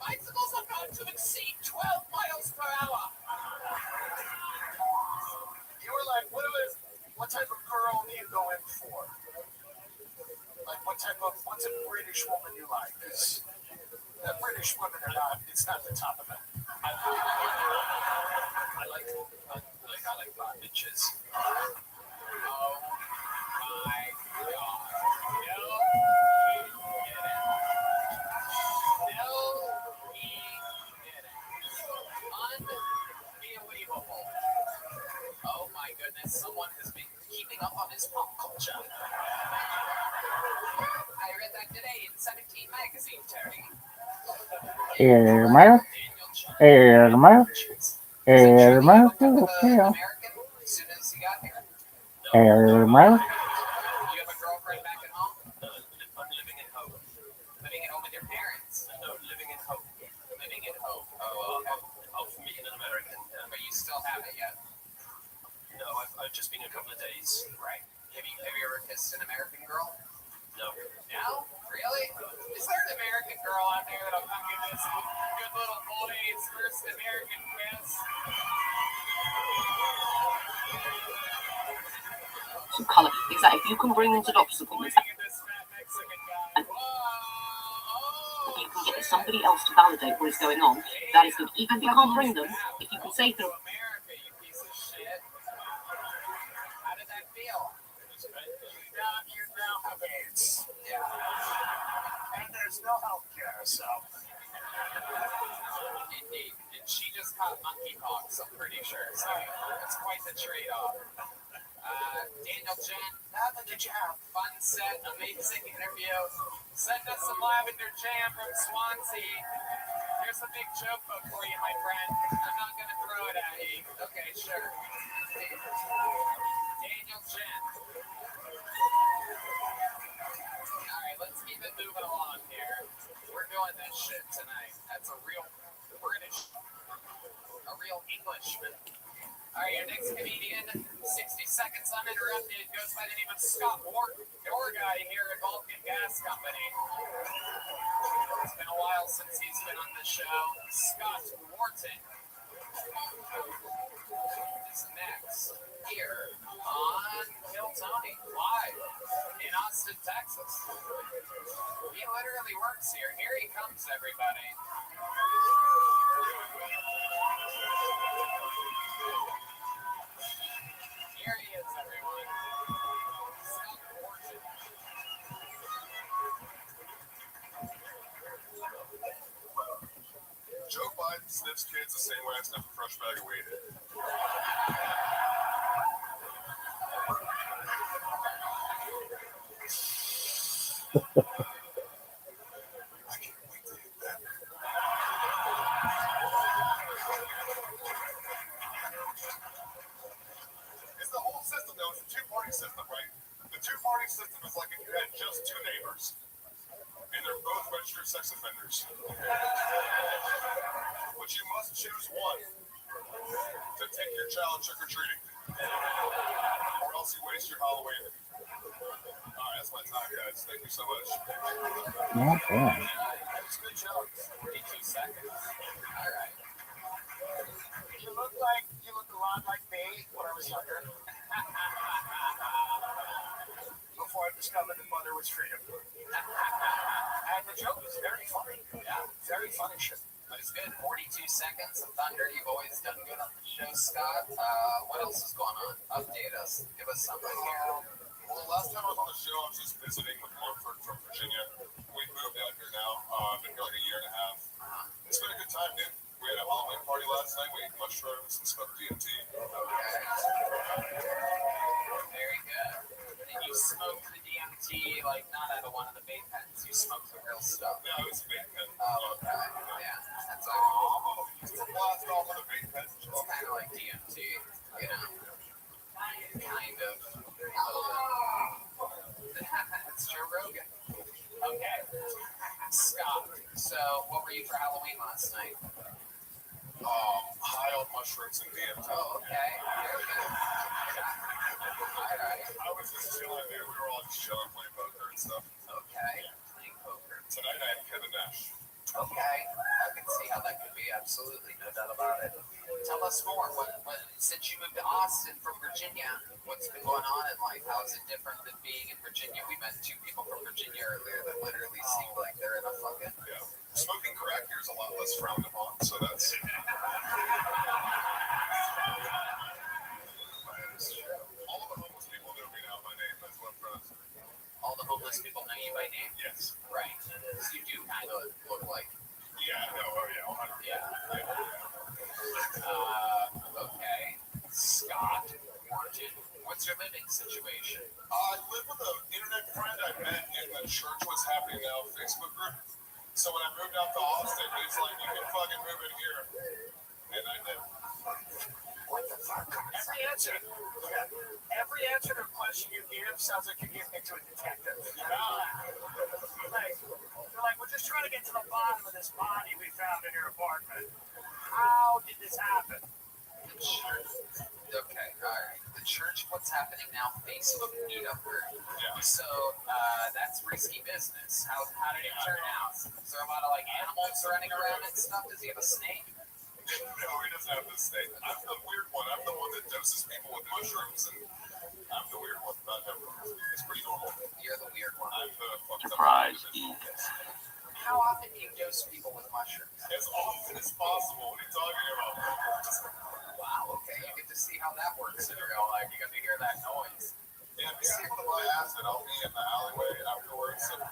Bicycles are not to exceed 12 miles per hour. You were like, what type of girl do you go in for? Like, what's a British woman you like? Because British women are not, it's not the top of it. I like hot bitches. Oh my god. Unbelievable. Oh my goodness, someone has been keeping up on his pop culture. I read that today in 17 magazine, Terry. Hermano, hermano, hermano, American as soon as he got here. hermano. Do you have a girlfriend back at home? I'm living at home. Living at home with your parents? No, living at home. Living at home. Oh, okay. Of me and an American. But you still haven't yet. No, I've just been a couple of days. Right. Have you ever kissed an American girl? No. No? Really? Is there an American girl out there that'll come give this good little boy his first American kiss? Colin, exactly. If you can bring them to doctor's appointments, Pointing at this fat Mexican guy. if you can get somebody else to validate what is going on, that is good. Even if you can't bring them, if you can say to them, America, you piece of shit. How did that feel? You now have AIDS. Yeah. And there's no health care, so. Indeed. And she just caught monkeypox, I'm pretty sure. So it's quite the trade-off. Daniel Jen, Now that you have fun set, amazing interview. Send us some lavender jam from Swansea. Here's a big joke book for you, my friend. I'm not going to throw it at you. Okay, sure. Daniel Jen. All right, let's keep it moving along here. We're doing this shit tonight. That's a real British, a real Englishman. All right, your next comedian, 60 seconds uninterrupted, goes by the name of Scott Wharton, your guy here at Vulcan Gas Company. It's been a while since he's been on the show. Scott Wharton is next here on Kill Tony, live in Austin, Texas. He literally works here. Here he comes, everybody. Here he is, everyone. Scott Wharton. Joe Biden sniffs kids the same way I sniff a fresh bag of weed. I can't wait to hit that. It's the whole system, though. It's a two-party system, right? The two-party system is like if you had just two neighbors, and they're both registered sex offenders. But you must choose one to take your child trick-or-treating, or else you waste your Halloween. All right, that's my time, guys. Thank you so much. Not bad. That's good job. 42 seconds. All right. You look a lot like me when I was younger. Before I discovered that mother was freedom. And the joke was very funny. Yeah. Very funny shit. That is good. 42 seconds of thunder. You've always done good on the show, Scott. What else is going on? Update us. Give us something here. Well, last time I was on the show, I was just visiting with Mumford from Virginia. We moved out here now. Been here like a year and a half. It's been a good time, dude. We had a Halloween party last night. We ate mushrooms and smoked DMT. Very good. And you smoked the DMT, like, not out of one of the vape pens. You smoked the real stuff. Yeah, it was a vape pen. Oh, okay. Yeah. That's like, It's a blast off of the vape pen. it's kind of like DMT, you know? Kind of. That's Joe Rogan. Okay. Scott, so what were you for Halloween last night? High on mushrooms and DMT. Oh, okay. Very good. Alright. I was just chilling there. We were all just chilling, playing poker and stuff. Okay. Playing poker. Tonight I had Kevin Nash. Okay. I can see how that could be. Absolutely. No doubt about it. Tell us more. Since you moved to Austin from Virginia, what's been going on in life? How is it different than being in Virginia? We met two people from Virginia earlier that literally seemed like they're in a fucking... Yeah. Smoking crack here is a lot less frowned upon, so that's... All of the homeless people know me now by name. That's what I'm trying to say. All the homeless people know you by name? Yes. Right. So you do kind of look like... Yeah, no, oh yeah, 100%. Yeah. Okay. Scott, what's your living situation? I live with an internet friend I met in the church was happening now Facebook group. So when I moved out to Austin, he's like, you can fucking move in here. And I did. What the fuck? Every answer to a question you give sounds like you're giving it to a detective. Like, we're just trying to get to the bottom of this body we found in your apartment. How did this happen? The church. Okay, alright. The church, what's happening now? Facebook meetup group. Yeah. So, that's risky business. How did it turn out? Is there a lot of, like, animals running around and stuff? Does he have a snake? No, he doesn't have this thing. I'm the weird one. I'm the one that doses people with mushrooms, and I'm the weird one. Not him. It's pretty normal. You're the weird one. I'm the fucked Surprise, up. Eve. How often do you dose people with mushrooms? As often as possible. What are you talking about? Wow, okay. You get to see how that works in real life. You get to hear that noise. Yeah, if you want to buy acid, I'll be in the alleyway afterwards. And...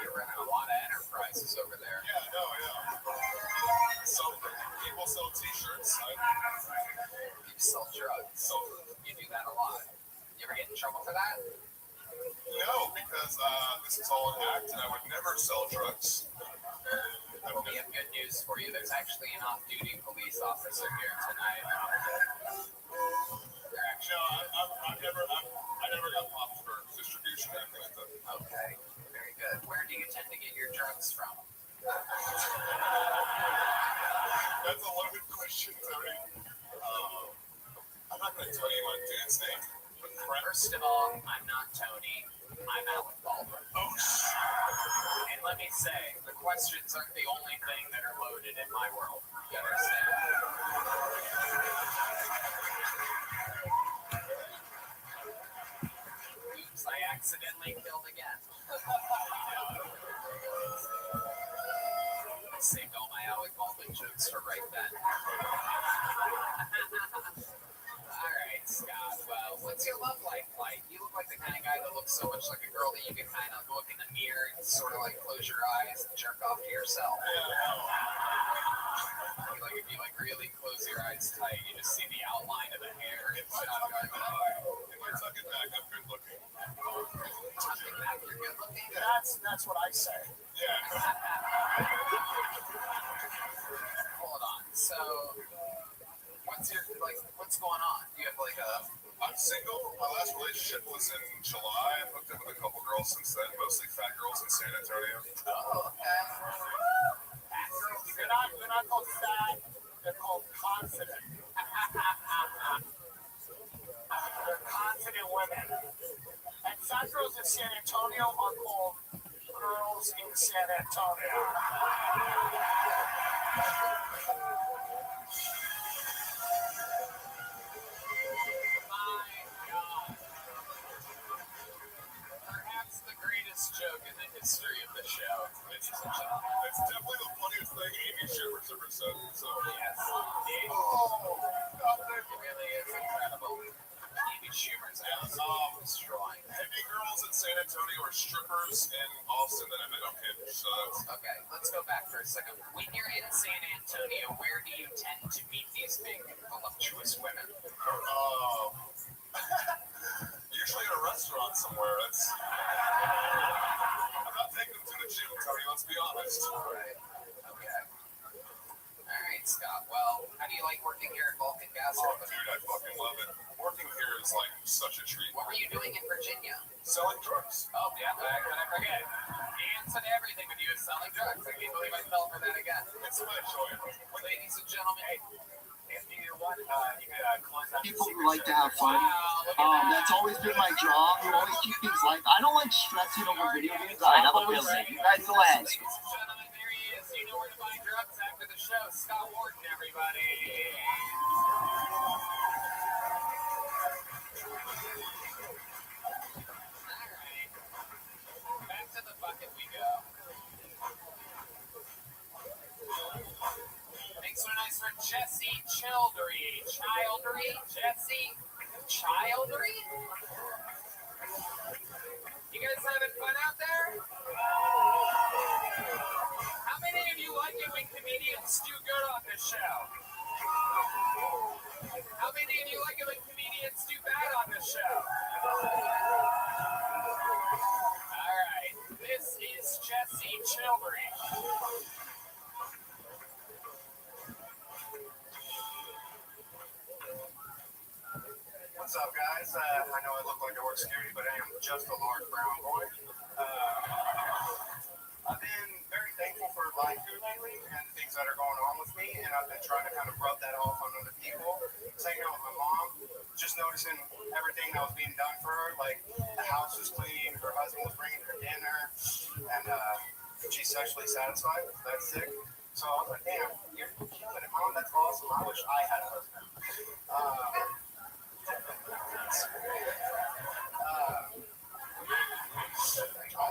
You're running a lot of enterprises over there. Yeah, no, yeah. So people sell T-shirts. You sell drugs. So You do that a lot. You ever get in trouble for that? no, because this is all an act, and I would never sell drugs. Well, we have good news for you. There's actually an off-duty police officer here tonight. They're actually... No, I never got popped for distribution or anything like that. Okay, very good. Where do you tend to get your drugs from? That's a loaded question, Tony. I'm not going to tell you my dude's name. First of all, I'm not Tony. I'm Alec Baldwin. Oh, And let me say, the questions aren't the only thing that are loaded in my world. You understand? Oops, I accidentally killed again. I saved all my Alec Baldwin jokes for right then. Alright, Scott, well, what's your love life like? You look like the kind of guy that looks so much like a girl that you can kind of look in the mirror and sort of like close your eyes and jerk off to yourself. If you like really close your eyes tight, you just see the outline of the hair. It's not going on. if I tuck it back, I'm good looking. Tuck it back, you're good looking. That's what I say. Yeah. Hold on. So, what's going on? Do you have like a... I'm single. My last relationship was in July. I've hooked up with a couple girls since then, mostly fat girls in San Antonio. Oh, okay. Fat girls, They're not called fat. They're called confident. They're confident women. And fat girls in San Antonio are called girls in San Antonio. Perhaps the greatest joke in the history of the show. It's definitely the funniest thing Amy Schumer's ever said. So Yes, it really is incredible. Amy Schumer's ass. Destroying. Heavy girls in San Antonio are strippers in Austin that I met on Hinge. So that's Okay, let's go back for a second. When you're in San Antonio, where do you tend to meet these big, voluptuous women? usually at a restaurant somewhere. I'm not taking them to the gym, Tony. Let's be honest. All right. Okay. All right, Scott. Well, how do you like working here at Vulcan Gas? Oh, dude, I fucking love it. Working here is like such a treat. What were you doing in Virginia? Selling drugs. Oh, yeah, how could I forget? Ian said everything with you is selling drugs. I can't believe I fell for that again. It's my joy. Ladies and gentlemen, People who like to have fun. That's always been my job. Who always keep things light. I don't like stressing over video games. I've always said, you guys go ahead. ladies and gentlemen, there he is. You know where to buy drugs after the show. Scott Wharton, everybody. All right. Back to the bucket we go. Thanks so nice for Jesse Childery. Jesse Childery? You guys having fun out there? How many of you like it when comedians do good on the show? How many of you like it when comedians do bad on the show? All right, this is Jesse Childery. What's up, guys? I know I look like I work security, but I am just a large brown boy. I've been very thankful for life here lately and things that are going on with me, and I've been trying to kind of rub that off on other people. Hanging out with my mom, just noticing everything that was being done for her, like the house was clean, her husband was bringing her dinner, and she's sexually satisfied. That's sick. So I was like, damn, you're killing it, mom. That's awesome. I wish I had a husband.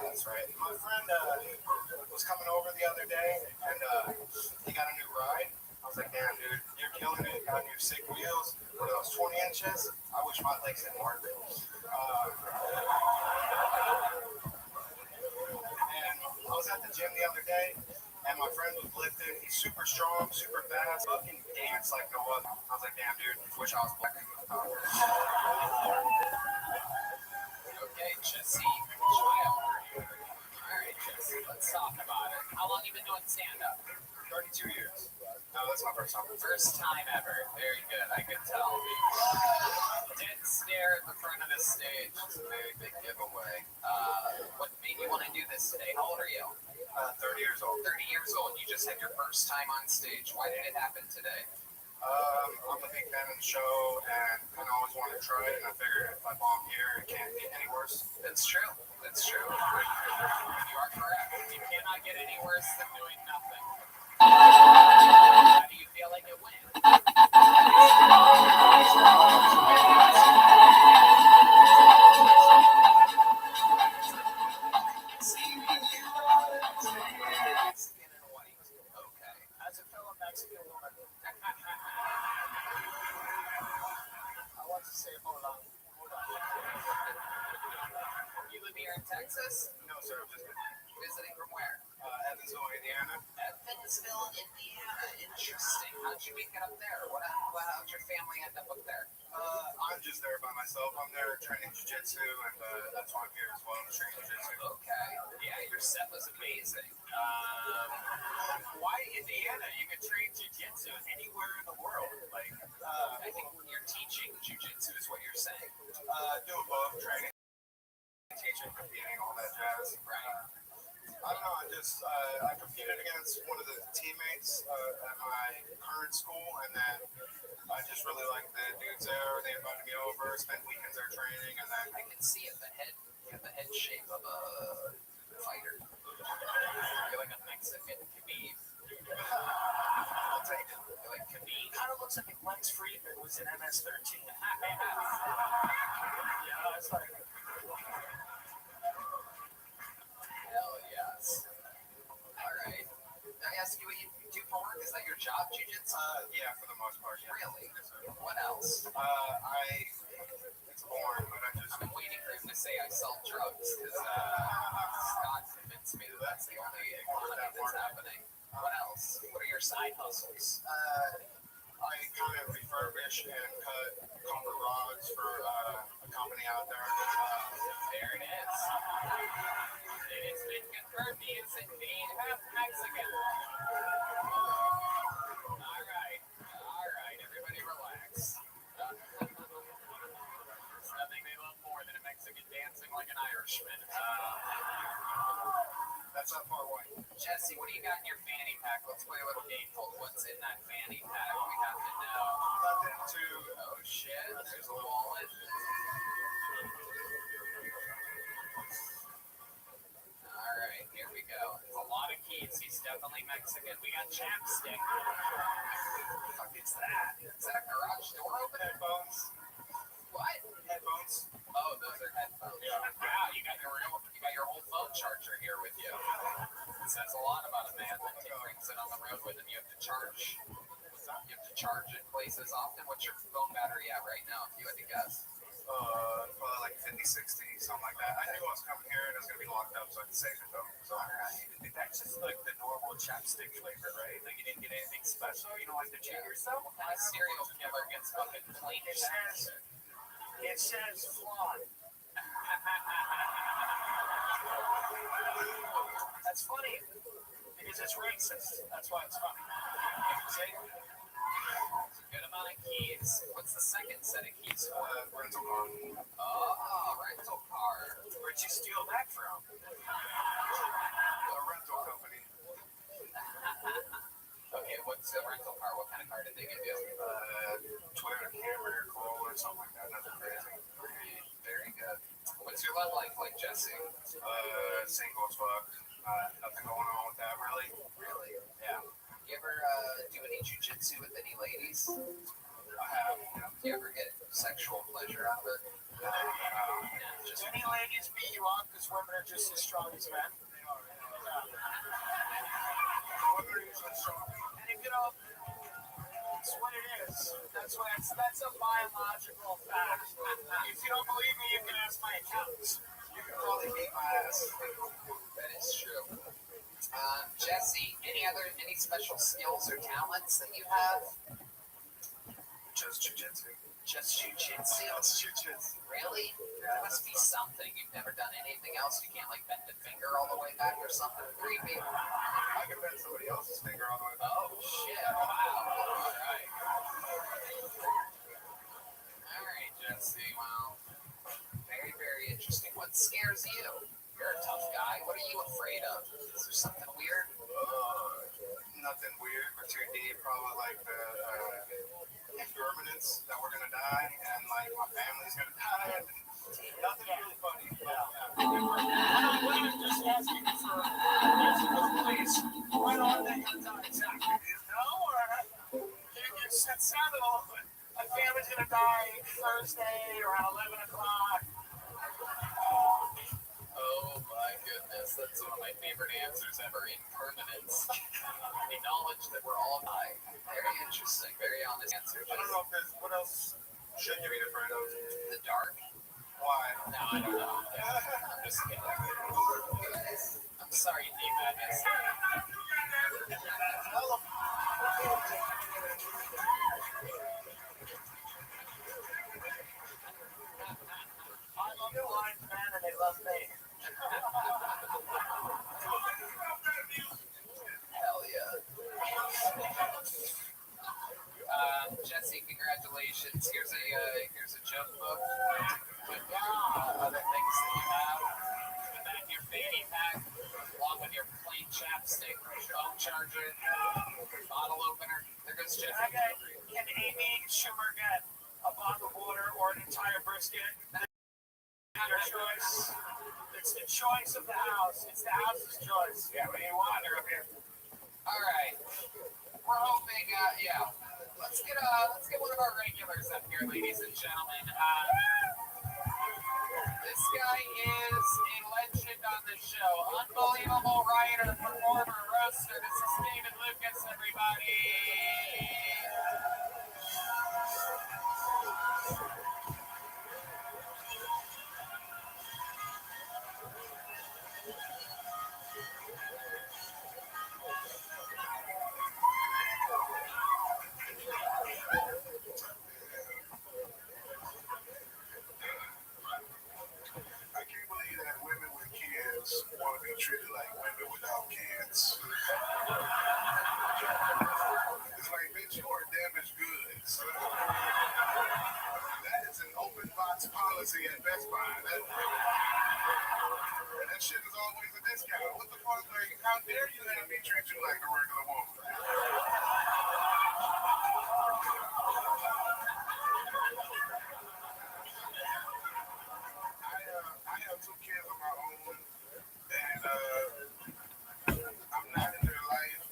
That's right. My friend was coming over the other day, and he got a new ride. I was like, damn, dude, you're killing it. Got new sick wheels. What are those, 20 inches? I wish my legs didn't work. And I was at the gym the other day, and my friend was lifting. He's super strong, super fast, fucking dance like no other. I was like, damn, dude, wish I was black. Okay, Jesse Childery. All right, Jesse, let's talk about it. How long you been doing stand-up? 32 years. No, that's my first time. First time ever. Very good. I could tell. Dead stare at the front of the stage. It's a very big giveaway. What made you want to do this today? How old are you? 30 years old. 30 years old. You just had your first time on stage. Why did it happen today? I'm a big fan of the show, and I always wanted to try it, and I figured if I bomb here, it can't get any worse. That's true. That's true. You are correct. You cannot get any worse than doing nothing. How do you feel like it went? Skin and white. Okay. As a fellow Mexican woman, I want to say hold on. You live here in Texas? No, sir, just Visiting from where? Evansville, Indiana. Evansville, Indiana. Interesting. How'd you make it up there? How'd your family end up there? I'm just there by myself. I'm there training jiu-jitsu, and that's why I'm here as well, training jiu-jitsu. Okay. Yeah, your set was amazing. Why Indiana? You could train jiu-jitsu anywhere in the world. Like, I think you're teaching jiu-jitsu is what you're saying. Doing both, training, teaching, competing, all that jazz. Right. I don't know, I competed against one of the teammates at my current school, and then I just really liked the dudes there. They invited me over, spent weekends there training, and then I can see it. You have the head shape of a fighter. You're like a Mexican Khabib. I'll take it. You're like Khabib. Kind of looks like Lex Friedman was in MS-13. Yeah, it's like, Hell yes. All right. Did I ask you what you do for work? Is that your job, jiu-jitsu? Yeah, for the most part. Yeah. Really? What else? It's boring, but I'm waiting for him to say I sell drugs because Scott convinced me that that's the only economy that's happening. What else? What are your side hustles? I kind of refurbish and cut copper rods for a company out there. There it is. It has been confirmed he is indeed half Mexican. All right, everybody relax. There's nothing they love more than a Mexican dancing like an Irishman. That's not far away. Jesse, what do you got in your fanny pack? Let's play a little game called What's in That Fanny Pack. We have to know. Nothing to. Oh shit, there's a wallet. Alright, here we go. It's a lot of keys. He's definitely Mexican. We got chapstick. What the fuck is that? Is that a garage door opener? Headphones. What? Headphones. Oh, those are headphones. Wow, you got your whole phone charger here with you. It says a lot about a man that brings it on the road with him. You have to charge. You have to charge in places often. What's your phone battery at right now, if you had to guess? Probably like 50, 60, something like that. I knew I was coming here and it was going to be locked up, so I could save it though. So, That's just like the normal chapstick flavor, right? Like you didn't get anything special? You don't like to cheat yourself? What kind of serial killer gets fucking plain chapstick? It says flan. That's funny because it's racist. That's why it's funny. See? It's a good amount of keys. What's the second set of keys for? rental car. Oh, rental car. Where'd you steal that from? A rental company. Okay, what's the rental car? What kind of car did they give you? Toyota Camry or Corolla or something like that. Nothing crazy. Very good. What's your love life like, Jesse? Single as fuck. Nothing going on with that really. Really? Yeah. You ever do any jujitsu with any ladies? I have. Do you ever get sexual pleasure out of it? Do any ladies beat you up because women are just as strong as men? Women are usually strong. And if you know, that's what it is. That's a biological fact. If you don't believe me, you can ask my accountants. You can probably beat my ass. That is true. Jesse, any special skills or talents that you have? Just jujitsu. Just jujitsu? Just jujitsu. Really? There must be something. You've never done anything else? You can't like bend a finger all the way back or something creepy? I can bend somebody else's finger all the way back. Oh shit! Wow. All right, Jesse. Well, very, very interesting. What scares you? You're a tough guy. What are you afraid of? Is there something weird? Nothing weird or too deep. Probably like the impermanence that we're gonna die and like my family's gonna die. Nothing really funny. Women just asking for answers, please. When are they going to die exactly? Do you know? Or it sounded a little bit. My family's going to die Thursday around 11 o'clock. Oh my goodness, that's one of my favorite answers ever. Impermanence. The knowledge that we're all dying. Very interesting. Very honest answer. I don't know if there's what else should you be afraid of? The dark. Why? No, I don't know. I'm just kidding. I'm sorry, D-Madness. I love the blind men and they love me. Hell yeah. Jesse, congratulations. Here's a joke book. With other things that you have. Put that in your fanny pack, along with your plain chapstick, phone charger, bottle opener. There goes Jesse. Okay, can Amy Schumer get a bottle of water or an entire brisket? Your choice. It's the choice of the house. It's the house's choice. Yeah, what do you want? They're up here. All right. We're hoping, yeah. Let's get one of our regulars up here, ladies and gentlemen. This guy is a legend on the show. Unbelievable writer, performer, roaster. This is David Lucas, everybody. I can't believe that women with kids want to be treated like women without kids. It's like, bitch, you are damaged goods. That is an open box policy at Best Buy. And that shit is always a discount. What the fuck? Like, how dare you have me treat you like a regular woman? I have two kids of my own, and I'm not in their life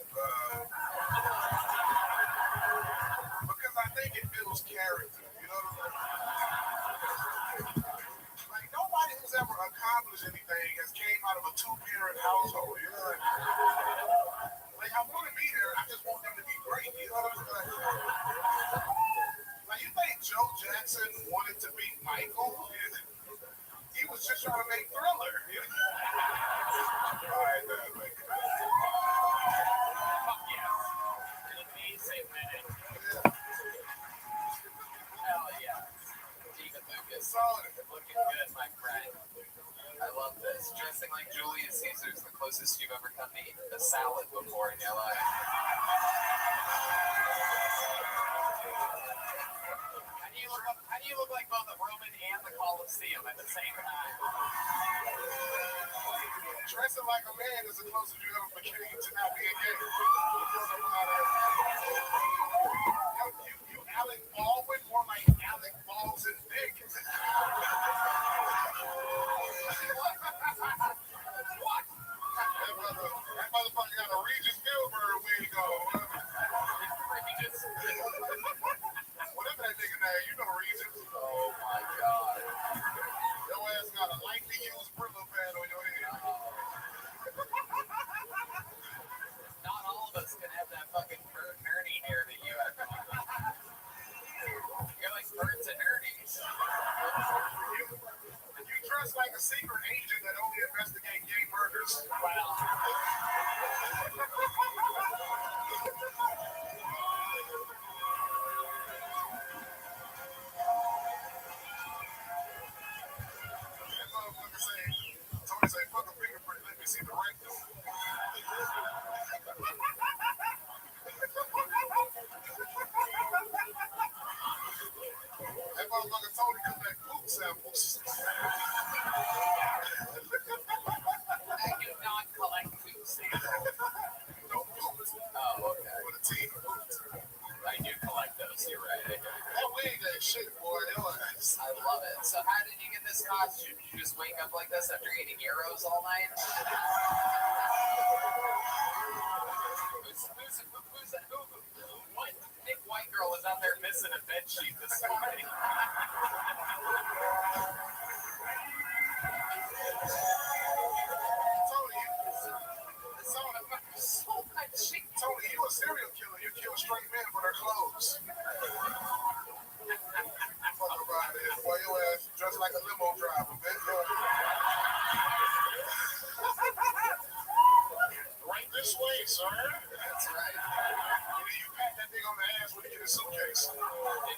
because I think it builds character. You know what I'm saying? Like, nobody who's ever accomplished anything has came out of a two-parent household. You know, like I want to be there. I just want them to be great. You know what I'm saying? Like, you think Joe Jackson wanted to be Michael? He was just trying to make Thriller. You know? All right, like, Amazing minute. yeah. Hell yeah. David Lucas. Solid. Looking good, my friend. I love this. Dressing like Julius Caesar is the closest you've ever come to eating a salad before in your life. How do you look like both the Roman and the Colosseum at the same time? Dressing like a man is the closest you ever became to not being gay. You Alec Baldwin, more like Alec Balls and Dick. What? That motherfucker got a Regis Gilbert wig on. Whatever that nigga name, you know Regis. Oh my god. Your ass got a lightly used Brillo pad on your head. Not all of us can have that fucking Bert and Ernie hair that you have. You're like Bert's and Ernie's. You dress like a secret agent that only investigate gay murders. Wow. That motherfucker say, Tony say, fuck a fingerprint, let me see the rectum. That motherfucker Tony collect poop samples. I do not collect food samples. No poop. Oh, okay. With a team of poop. I do collect those, you're right. That wig, that shit, boy. I love it. So how did you get this costume? Did you just wake up like this after eating gyros all night? What big white girl was out there missing a bed sheet this morning? Tony, you a serial killer. You kill straight men for their clothes. Fuck about it. Boy, your ass dressed like a limo driver, bitch. Right this way, sir. That's right. You pat that thing on the ass when you get a suitcase.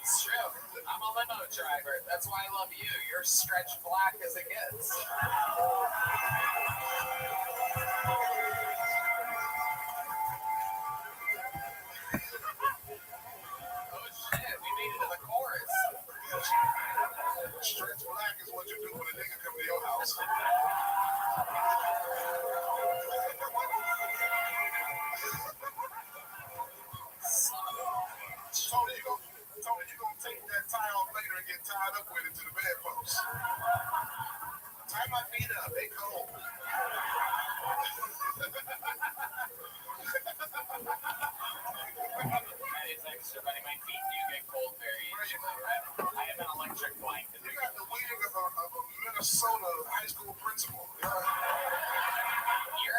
It's true. I'm a limo driver. That's why I love you. You're stretched black as it gets. Oh shit, we made it to the chorus. Stretch black is what you do when a nigga come to your house. Tony, you gonna take that tie off later and get tied up with it to the bedpost. Tie my feet up, they cold. That is extra funny. My feet do get cold very easily. I have an electric blanket. You got the wig of a Minnesota high school principal. Your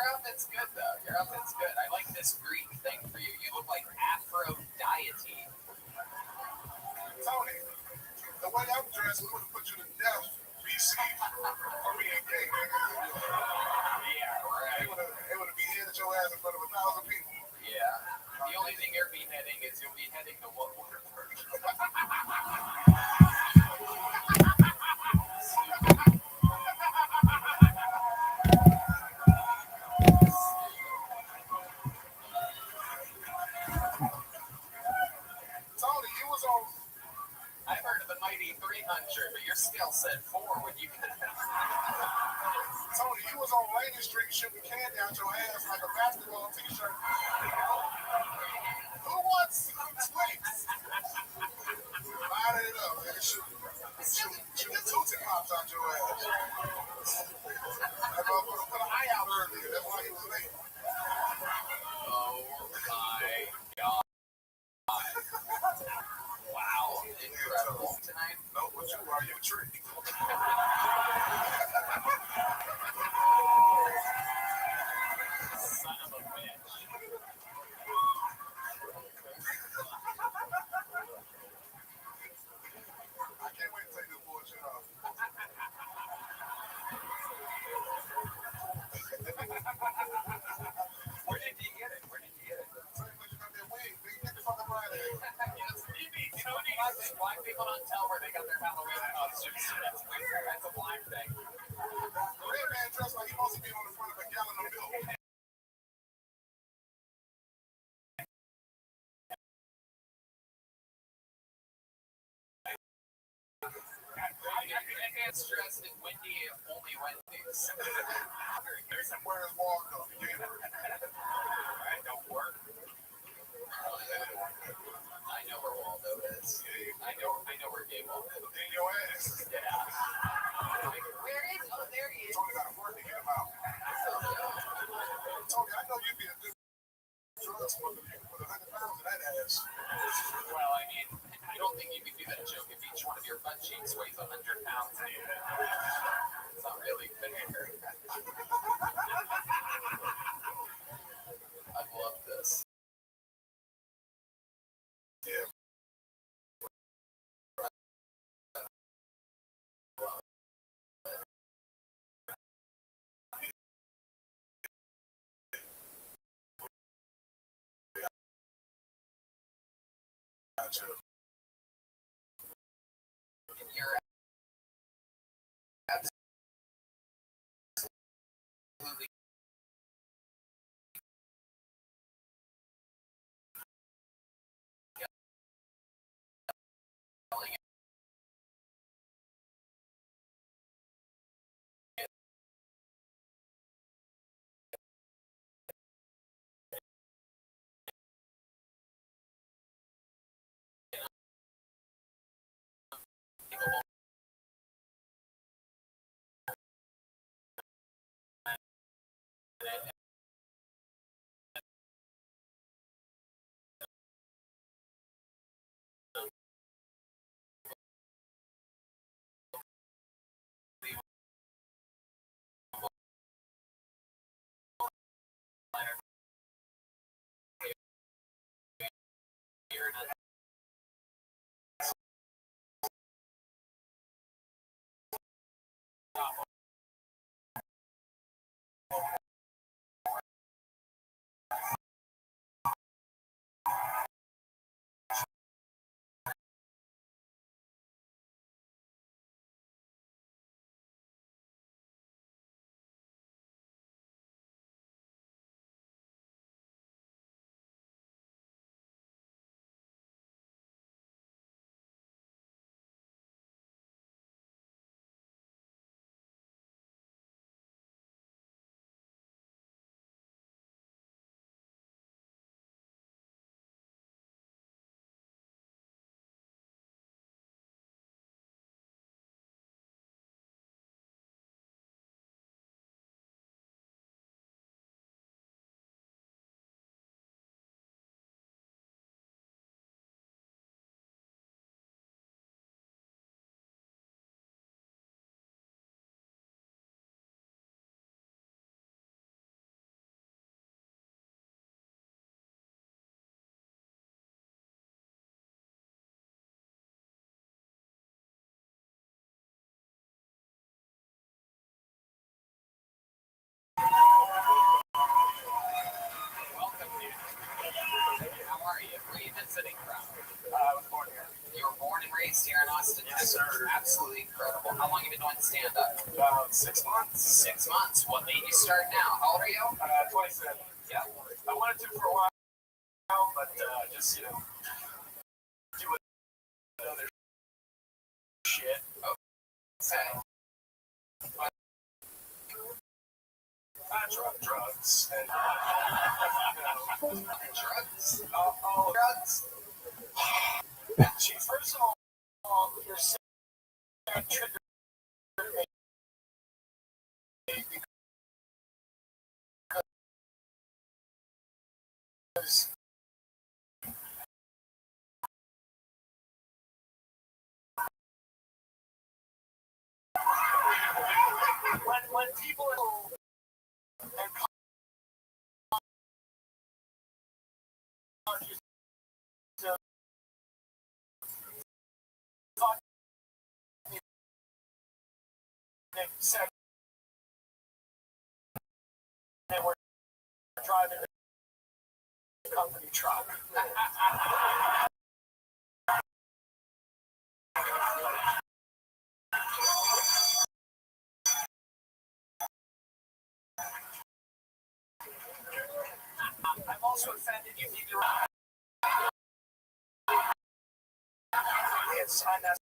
outfit's good, though. Your outfit's good. I like this Greek thing for you. You look like Aphrodite. Tony, the way I'm dressed would have put you to death, BC, for being gay. Yeah, right. It would have beheaded your ass in front of 1,000 people. Yeah. The only thing you're beheading is you'll be heading to what water first. Tony, you was on. I've heard of the mighty 300, but your skill said 4 when you could. Tony, you was on Rainy Street shooting candy out your ass like a basketball t-shirt. Who wants Twix? Lining it up, man. Shooting Tootsie Pops out your ass. That motherfucker put an eye out earlier. That's why he was late. Oh my god. Wow. Incredible. Tonight? No, what you are, you trick. Son of a bitch. I can't wait to take this bullshit off. Where did you get it? Where did you get it? Same way you got that wig, nigga. Get the fuck up out of here. You know, black people don't tell where they got their Halloween costumes. That's weird. That's a black thing. The red man dressed like he wants to be on the front of a gallon of milk. It's dressed in windy, only Wendy's. Where's Waldo? I don't work. I know where Waldo is. I know where Gay Waldo is. In your ass. Yeah. Where is? Oh, there he is. Tony got to work to get him out. Tony, I know you'd be a good drug smuggler. You can put 100 pounds in that ass. Well, I mean, I don't think you could do that joke if each one of your butt cheeks weighs 100 pounds. It's not really fair. I love this. Yeah. Gotcha. You're absolutely yelling Yes, sir. Absolutely incredible. How long have you been doing stand-up? About 6 months. 6 months. What made you start now? How old are you? 27. Yeah. I wanted to for a while, but just, do other shit. Okay. Drugs. And, Drugs? all Drugs? Gee, first of all, you're saying trigger me because when people and to fuck me, they said they were driving a company truck. I'm also offended you need to. It's unnecessary.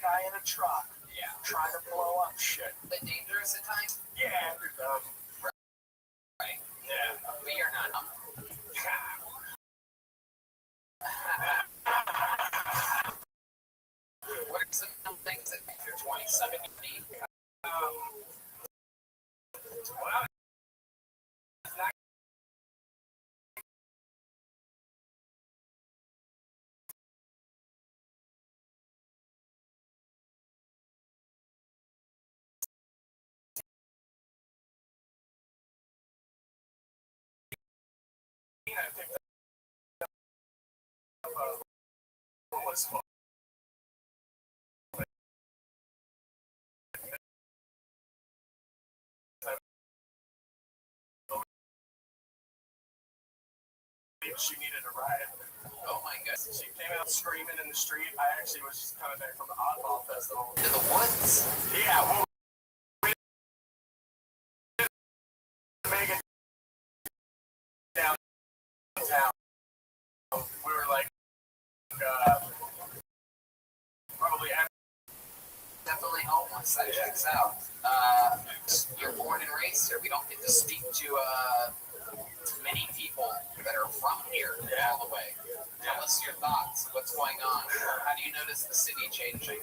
Guy in a truck. Yeah. Trying to blow up shit. But dangerous at times? Yeah. Right. Yeah. But you're not. What are some things that make your 27 unique? Well, I think that was she needed a ride. Oh my goodness. She came out screaming in the street. I actually was just coming back from the Oddball Festival. In the woods? Yeah, well, we make it downtown. We were like, probably Definitely homeless. That checks out. You're born and raised here. We don't get to speak to many people that are from here all the way. Tell us your thoughts. What's going on? How do you notice the city changing?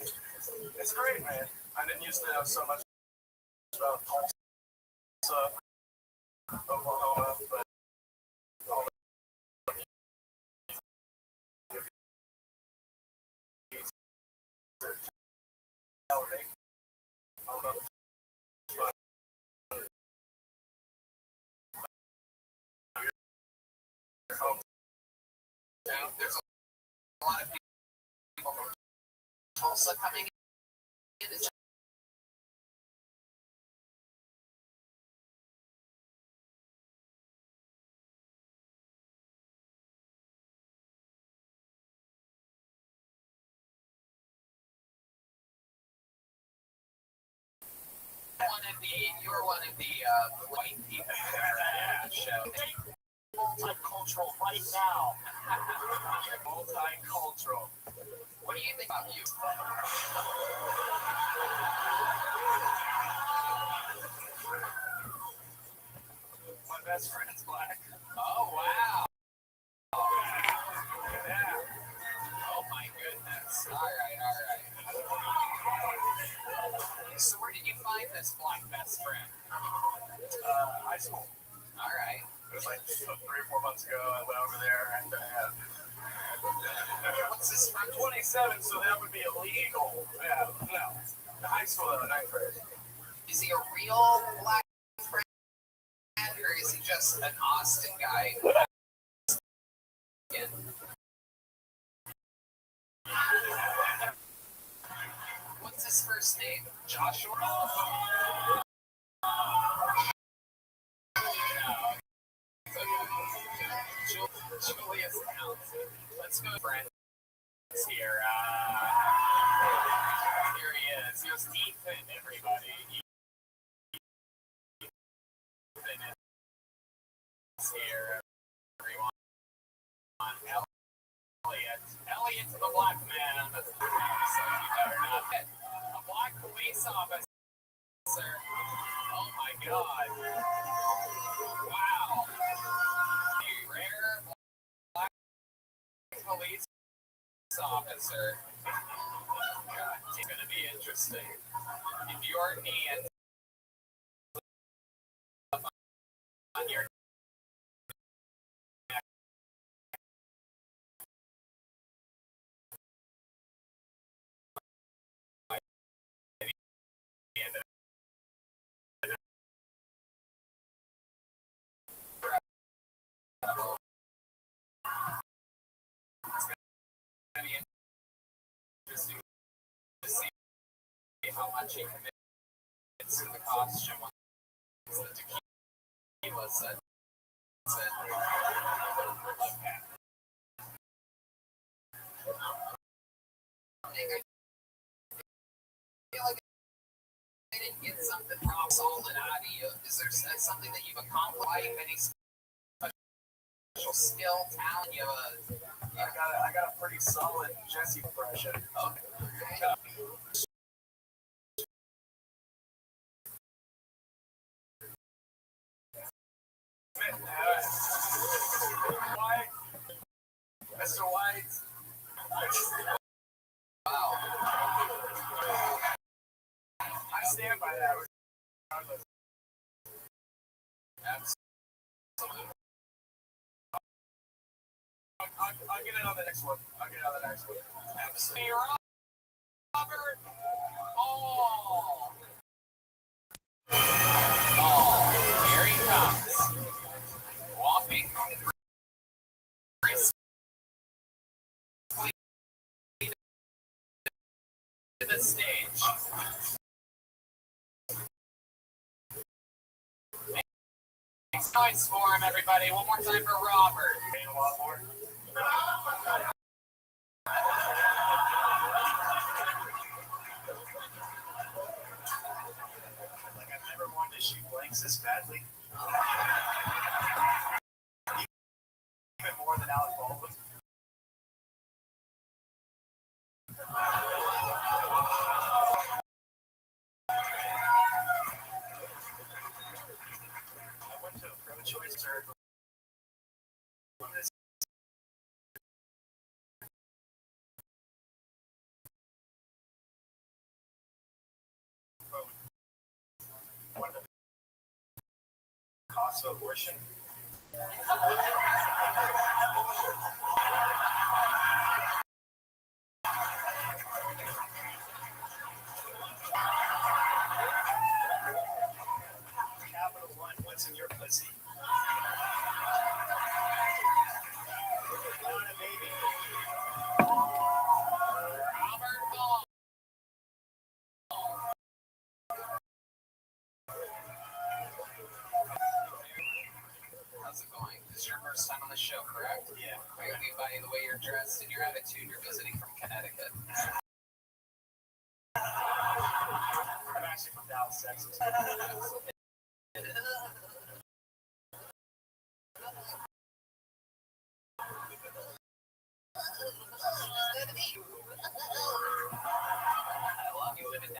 it's great, man. I didn't used to know so much about Tulsa, Oklahoma, but all the There's a lot of people from Tulsa coming in. Is you're one of the white people on the show. multicultural right now. Multicultural. What do you think about you? My best friend's black. Oh, wow. Yeah. Oh, my goodness. All right. So where did you find this black best friend? High school. All right. It was like 3 or 4 months ago. I went over there and What's this from? 27, so that would be illegal. Yeah, no. The high school, though, 9th grade. Is he a real black friend, or is he just an Austin guy? What's his first name? Joshua? Julius Townsend. Let's go, friends. Here. Here he is. Here's Ethan, everybody. Ethan is here, everyone. Elliot to the black man. So you better not hit a black police officer. Oh my God. Wow. A rare black police officer. God, it's going to be interesting. If your hands on your neck, it's going to be interesting to see how much he commits to the costume once the tequila sets in. Okay. I feel like I didn't get something rock solid out of you. Is there something that you've accomplished? Any special skill, talent? I got a pretty solid Jesse impression. Okay. White. Mr. White. Wow. I stand by that regardless. Absolutely. I'll get it on the next one. Absolutely. Robert. Oh. Here he comes. Walking gracefully to the stage. Make noise for him, everybody. One more time for Robert. A lot more. Like I've never wanted to shoot blanks this badly. Even more than Alec Baldwin. I went to a pro-choice surgery on this. One of the costs of abortion. Capital One, what's in your pussy? Not a baby. Robert Ball. How's it going? This is your first time on the show, correct? Yeah. Maybe by the way you're dressed and your attitude, you're visiting from Connecticut. I'm actually from Dallas, Texas. How long you live in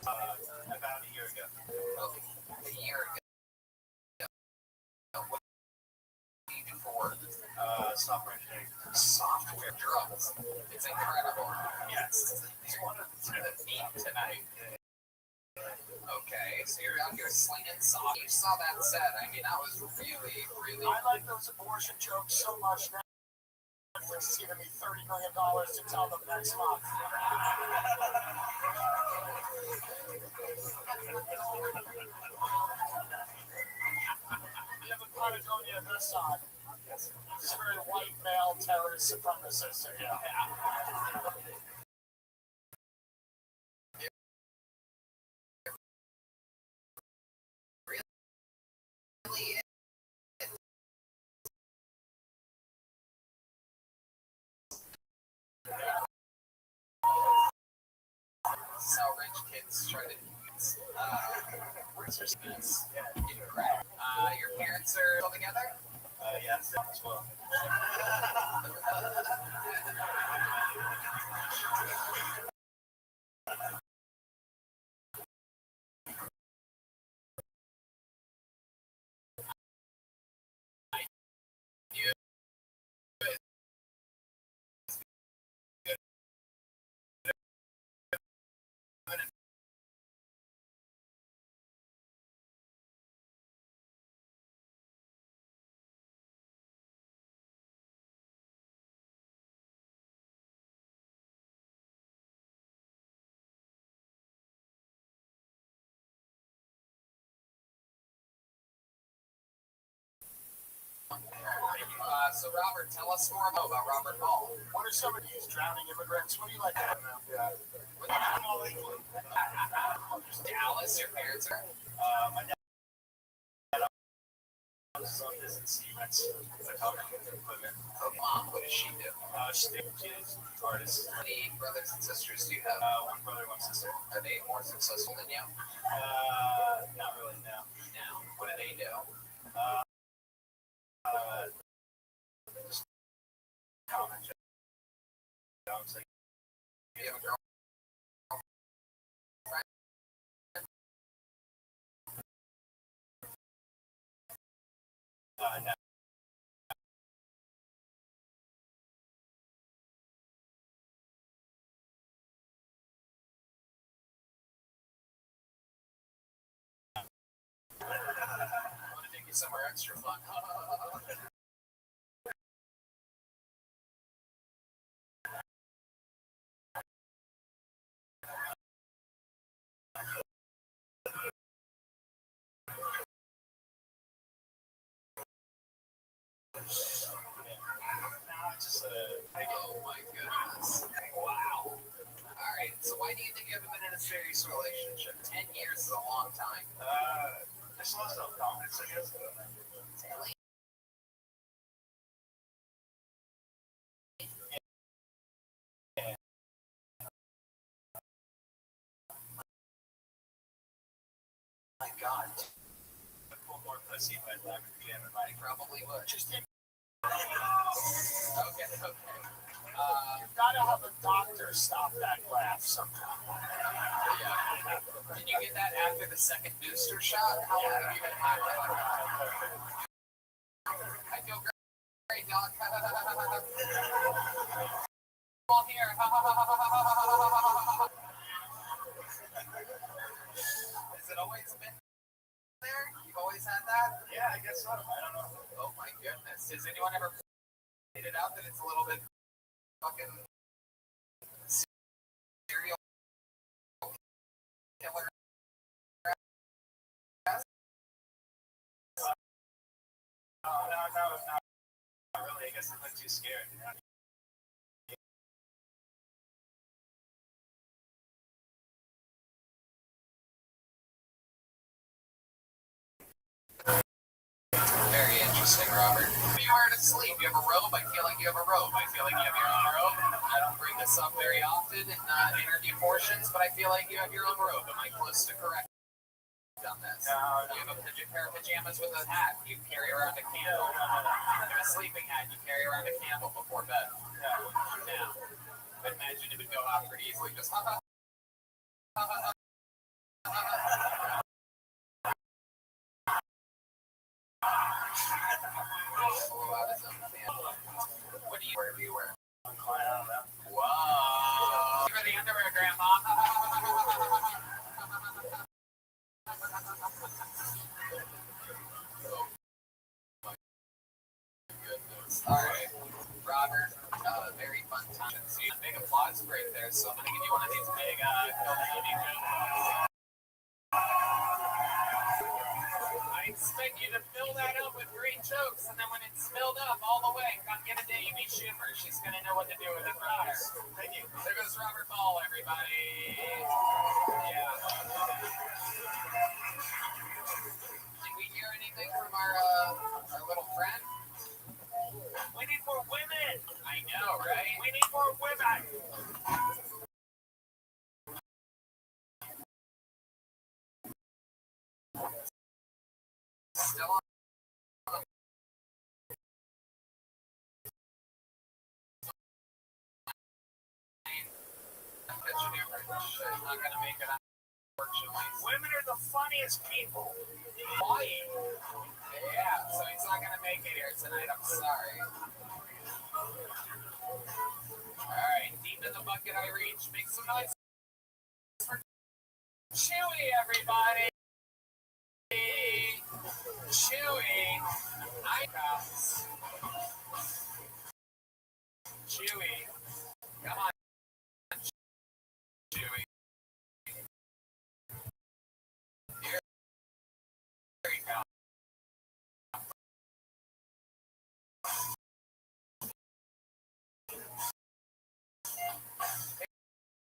About a year ago. a year ago? What do you do for work? Software engineering. Software drugs. It's incredible. Yes. It's one of the theme tonight. Okay, so you're out here slinging soft. You saw that set. I mean, that was really, really. I like those abortion jokes so much now. Netflix is giving me $30 million to tell them next month. We have a Patagonia this side. This is very white male terrorist supremacist. Yeah. Really That's how rich kids try to rich kids get crack. Your parents are still together? Yeah, as well. So Robert, tell us more about Robert Hall. What are some of these drowning immigrants? What do you like to know? Yeah. I'm all England. Dallas, your parents are. My dad was on business. He rents photography equipment. Mom, what does she do? She's an artist. How many brothers and sisters do you have? One brother, one sister. Are they more successful than you? Not really, no. No. What do they do? Just common jobs. Like, You have a girl? no. I want to take you somewhere extra fun. Oh my goodness. Wow. Alright, so why do you think you haven't been in a serious relationship? 10 years is a long time. Just low self-confidence, I guess. My God. I'd pull more pussy if I would be in my I probably would. just take. Okay. You've got to have a doctor stop that laugh sometime. Yeah. Did you get that after the second booster shot? How long have you been had that? I feel great, Doc. Come on here. Has it always been there? You've always had that? Yeah, I guess so. I don't know. Oh my goodness. Has anyone ever pointed it out that it's a little bit fucking serial killer? No, not really. I guess I'm too scared. You know? Very interesting, Robert. If you were to sleep, you have a robe. I feel like you have a robe. I feel like you have your own robe. I don't bring this up very often in interview portions, but I feel like you have your own robe. Am I close to correct on this? No. You have a pair of pajamas with a hat. You carry around a candle. You have a sleeping hat. You carry around a candle before bed. Now, I imagine it would go out pretty easily. Just what do you wear? Whoa. Give her the underwear, Grandma. Alright, Robert, very fun time. So you have a big applause break there, so I'm going to give you one of these big I expect you to fill that up with great jokes, and then when it's filled up all the way, come get a Amy Schumer. She's going to know what to do with it from there. Thank you. There goes Robert Ball, everybody. Yeah. Did we hear anything from our little friend? We need more women. I know, right? We need more women. shit. Not gonna make it, unfortunately. Women are the funniest people. Why? Yeah, so he's not gonna make it here tonight. I'm sorry. Alright, deep in the bucket I reach. Make some noise for Chewy, everybody. Chewy. Hi, guys. Chewy. Come on. Chewy. Here we go.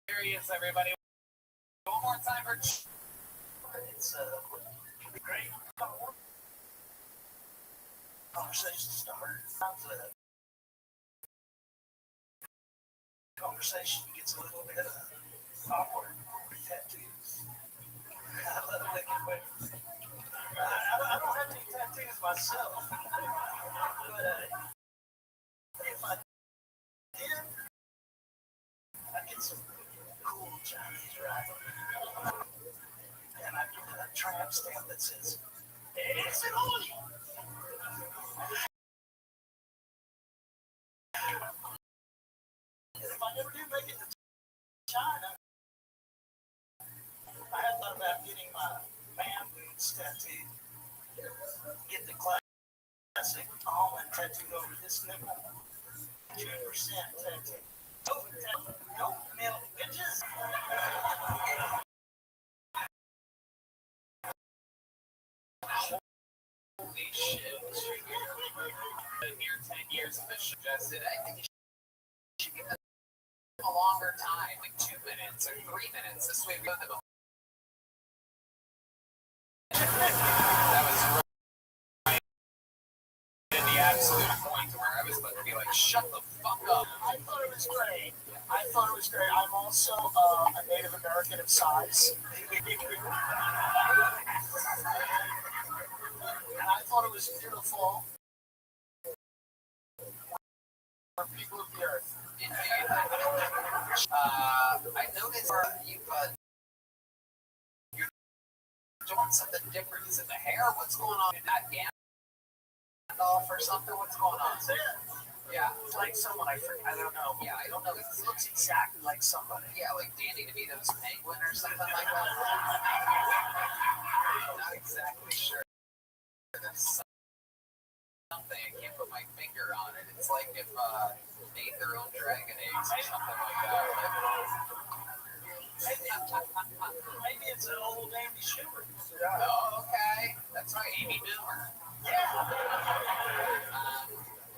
Here he is, everybody. One more time for It's great. Conversation starter. Conversation gets a little bit awkward with tattoos. I love making women. I don't have any tattoos myself, but if I did, I'd get some cool Chinese writing. And I'd get a tramp stamp that says, "It's an Oli." If I never do make it to China, I had thought about getting my man boots tattooed. Get the classic almond tattooed over this nipple. 2% tattoo. No milk, bitches. holy shit. Been here 10 years of this suggested. I think you should give them a longer time, like 2 minutes or 3 minutes. This way we go to the. That was right in the absolute point where I was about to be like, shut the fuck up. I thought it was great. I'm also a Native American of size. And I thought it was beautiful. For people of the earth. I noticed you're doing something different. Is it the hair? What's going on in that Gandalf or something? What's going on? That's it. Yeah. It's like someone I don't know. Yeah, I don't know. It looks exactly like somebody. Yeah, like Danny DeVito's Penguin or something like that. Not exactly sure. There's something, I can't put my finger on it. It's like if they ate their own dragon eggs or something like that. Maybe it's an old Amy Schumer. Oh, okay. That's right, Amy Boomer. Yeah.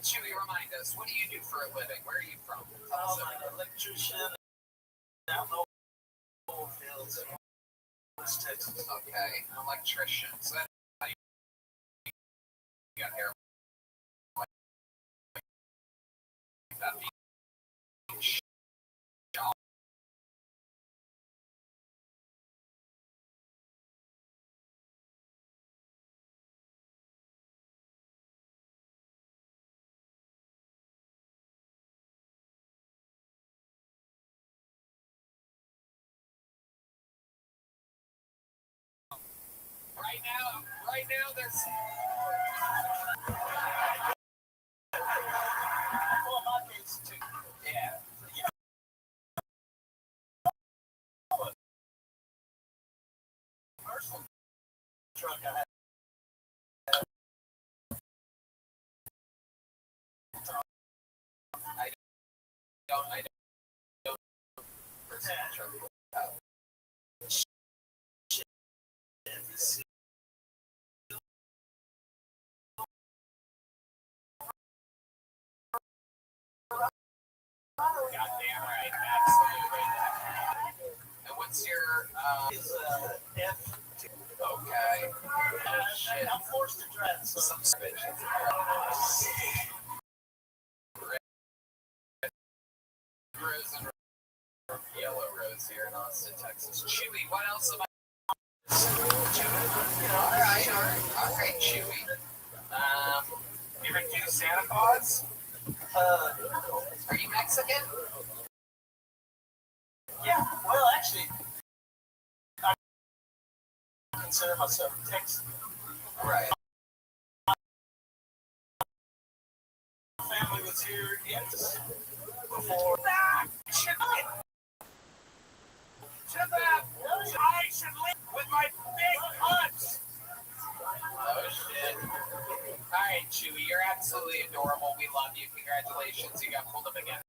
Chewy, remind us, what do you do for a living? Where are you from? I'm an electrician out in the oil fields in West Texas. Okay, an electrician. So that's how you got hair. That being right now there's Well, in my case, too. yeah. Commercial truck I had. I don't Goddamn right, absolutely. And what's your Is F2. okay? Oh shit. I'm forced to drive Some bitches. Rose and yellow rose here in Austin, Texas. Chewy, what else am I? Chewy. All right, Chewy. You ever do Santa Claus? Are you Mexican? Yeah, well, actually, answer, must have text. Right. Family was here before that. I should live with my big hunts. Oh shit. Alright, Chewy, you're absolutely adorable. We love you. Congratulations. You got pulled up again.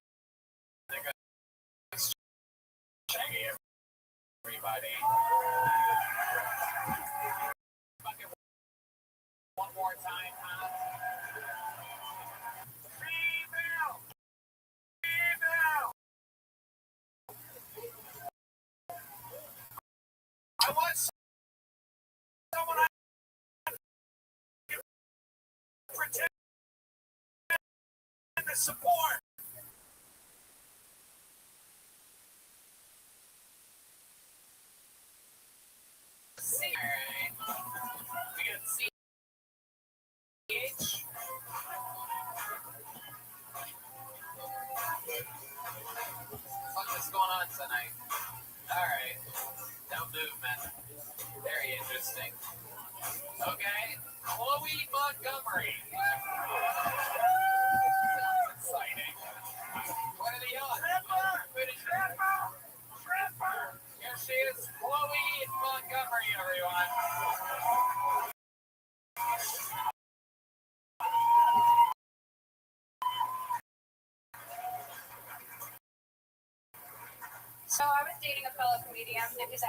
Everybody. One more time, huh? Female. Female. I want someone I can protect and the support. Alright. We got CH. What is going on tonight? Alright. Don't move, man. Very interesting. Okay. Chloe Montgomery. Sounds exciting. What are they yelling? Tripper! Here she is, Chloe Montgomery, everyone. So I was dating a fellow comedian, and he's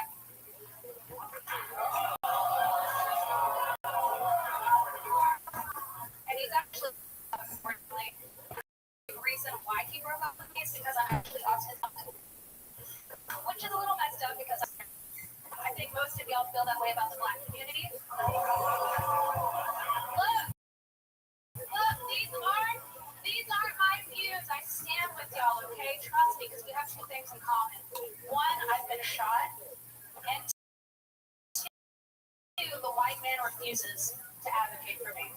actually the reason why he broke up with me is because I'm actually autistic, which is a little messed up because I think most of y'all feel that way about the Black community. Look, these aren't my views. I stand with y'all, okay? Trust me, because we have two things in common. One, I've been shot, and two, the white man refuses to advocate for me.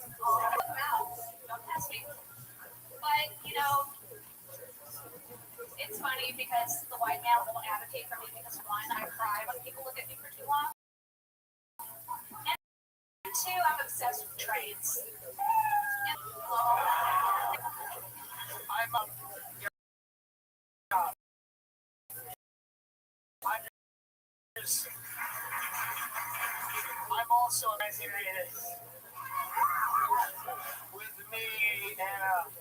Don't test me. But, you know, it's funny because the white man won't advocate for me because, one, I cry when people look at me for too long. And two, I'm obsessed with trains. I'm also resonated with me, and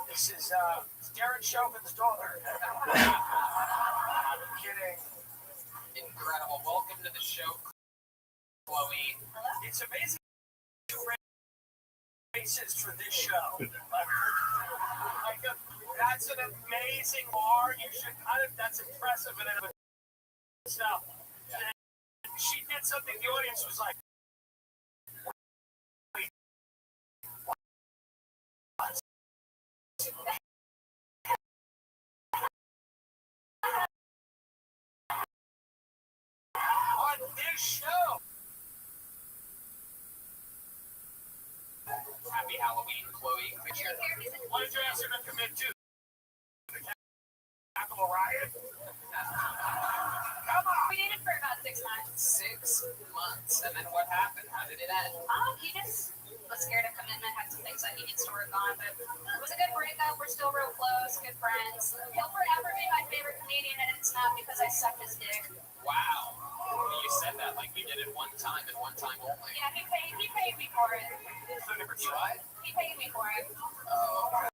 this is Derek Chauvin's daughter. I'm kidding. Incredible. Welcome to the show, Chloe. It's amazing two races for this show. That's an amazing bar. You should that's impressive in and of itself. She did something, the audience was like, wait, what? On this show. Happy Halloween, Chloe. Why did you ask her to commit to the Capitol riot? Come on! We dated for about 6 months. 6 months. And then what happened? How did it end? He just was scared of commitment, had some things that he needs to work on, but it was a good breakup. We're still real close, good friends. He'll forever be my favorite comedian, and it's not because I suck his dick. Wow. You said that like you did it one time and one time only. Yeah, he paid me for it. What? He paid me for it. Oh, okay.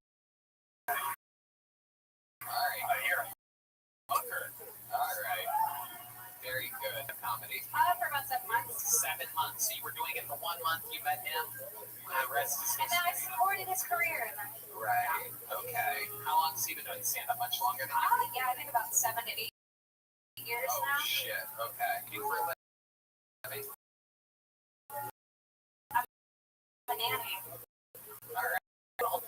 Alright. You're a hooker. Alright. Very good. Comedy. For about 7 months. 7 months. So you were doing it the 1 month you met him. The rest is And then I supported his career. right. Okay. How long has he been doing stand up? Much longer than you? Yeah, I think about 7 to 8 years Oh now. shit. Okay. You for a living? I'm a nanny. Alright. Hold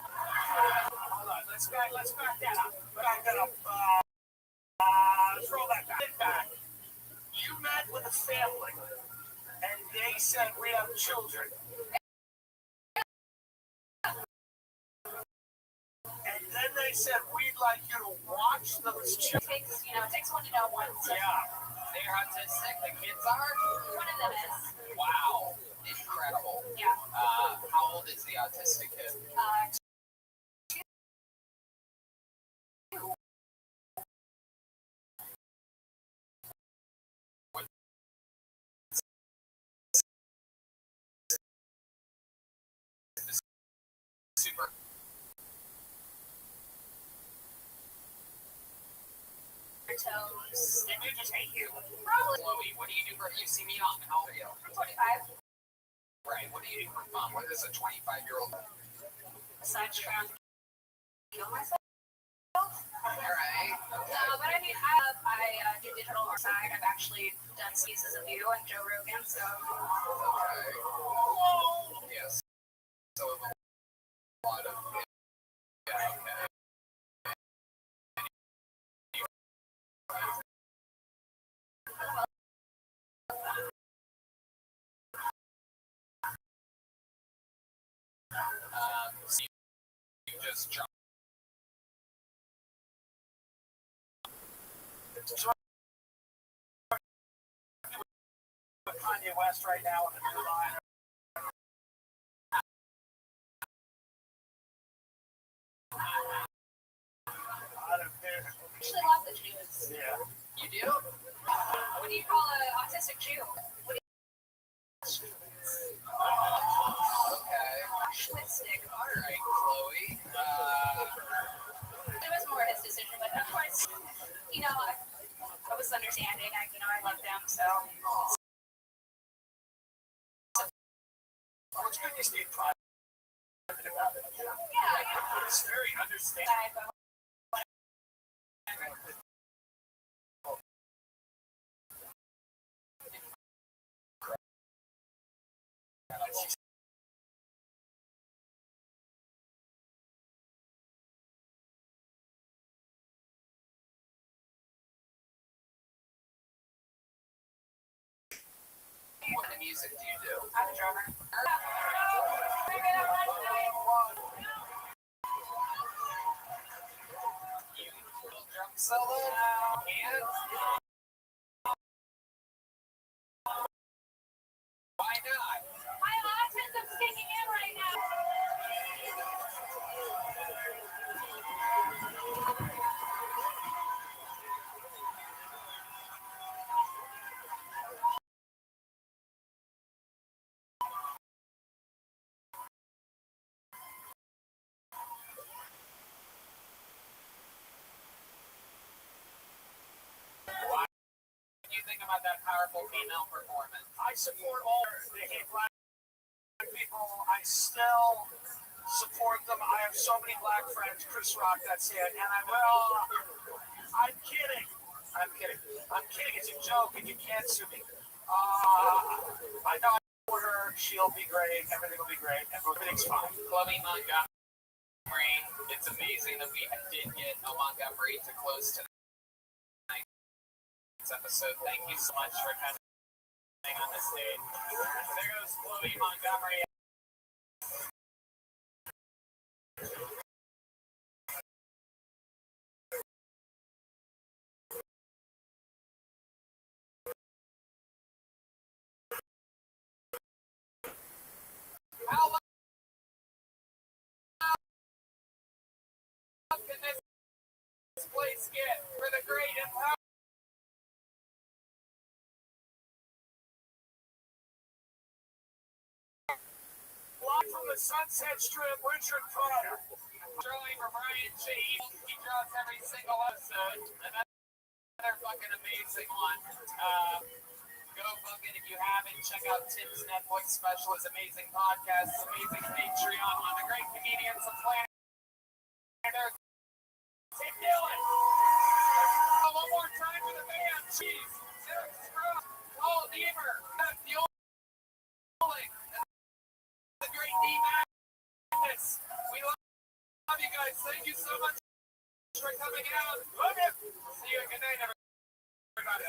on, let's back that up. Let's roll that back. You met with a family, and they said we have children. And then they said we'd like you to watch those children. It takes one to know one. So. Yeah. They're autistic. The kids are. One of them is. Wow, incredible. Yeah. How old is the autistic kid? Super. Toes. And they just hate you. Probably. Chloe, what do you do for? You see me on? How old are you? I'm 25. Right. What do you do for fun? What is a 25-year-old? Aside from kill myself. All right. But I mean, I do digital art side. I've actually done pieces of you and Joe Rogan, so. Okay. Yes. So a lot of. Yeah. Okay. So you just jump. Kanye West right now on the new line. Actually love the Jews. Yeah. You do? What do you call an autistic Jew? What do you Okay. Schwitstick. All right, Chloe. It was more his decision, but of course, I was understanding. I love them, so. It's good you stay private about it. Yeah. It's very understanding. What kind of music do you do? I'm a drummer. You little drum solo? And why not? My autism's kicking in right now. What do you think about that powerful female performance? I support all the hate black people. I still support them. I have so many black friends. Chris Rock, that's it. And I'm kidding. I'm kidding. It's a joke, and you can't sue me. I know I support her. She'll be great. Everything will be great. Everything's fine. Chloe Montgomery. It's amazing that we did get a Montgomery to close tonight's episode. Thank you so much for coming on the stage. There goes Chloe Montgomery. How loud can this place get for the great and powerful? Live from the Sunset Strip, Richard Pryor. Drawing for Brian G. He draws every single episode. Another fucking amazing one. Go fucking, if you haven't, check out Tim's Netflix special, his amazing podcast, his amazing Patreon, one of the great comedians of planet Earth. Tim Dillon. One more time for the band. Jeez. Eric Scruggs, Paul Deaver, Beth Bueller, the great D. Magnus. We love you guys. Thank you so much for coming out. Love you. See you. Good night, everybody.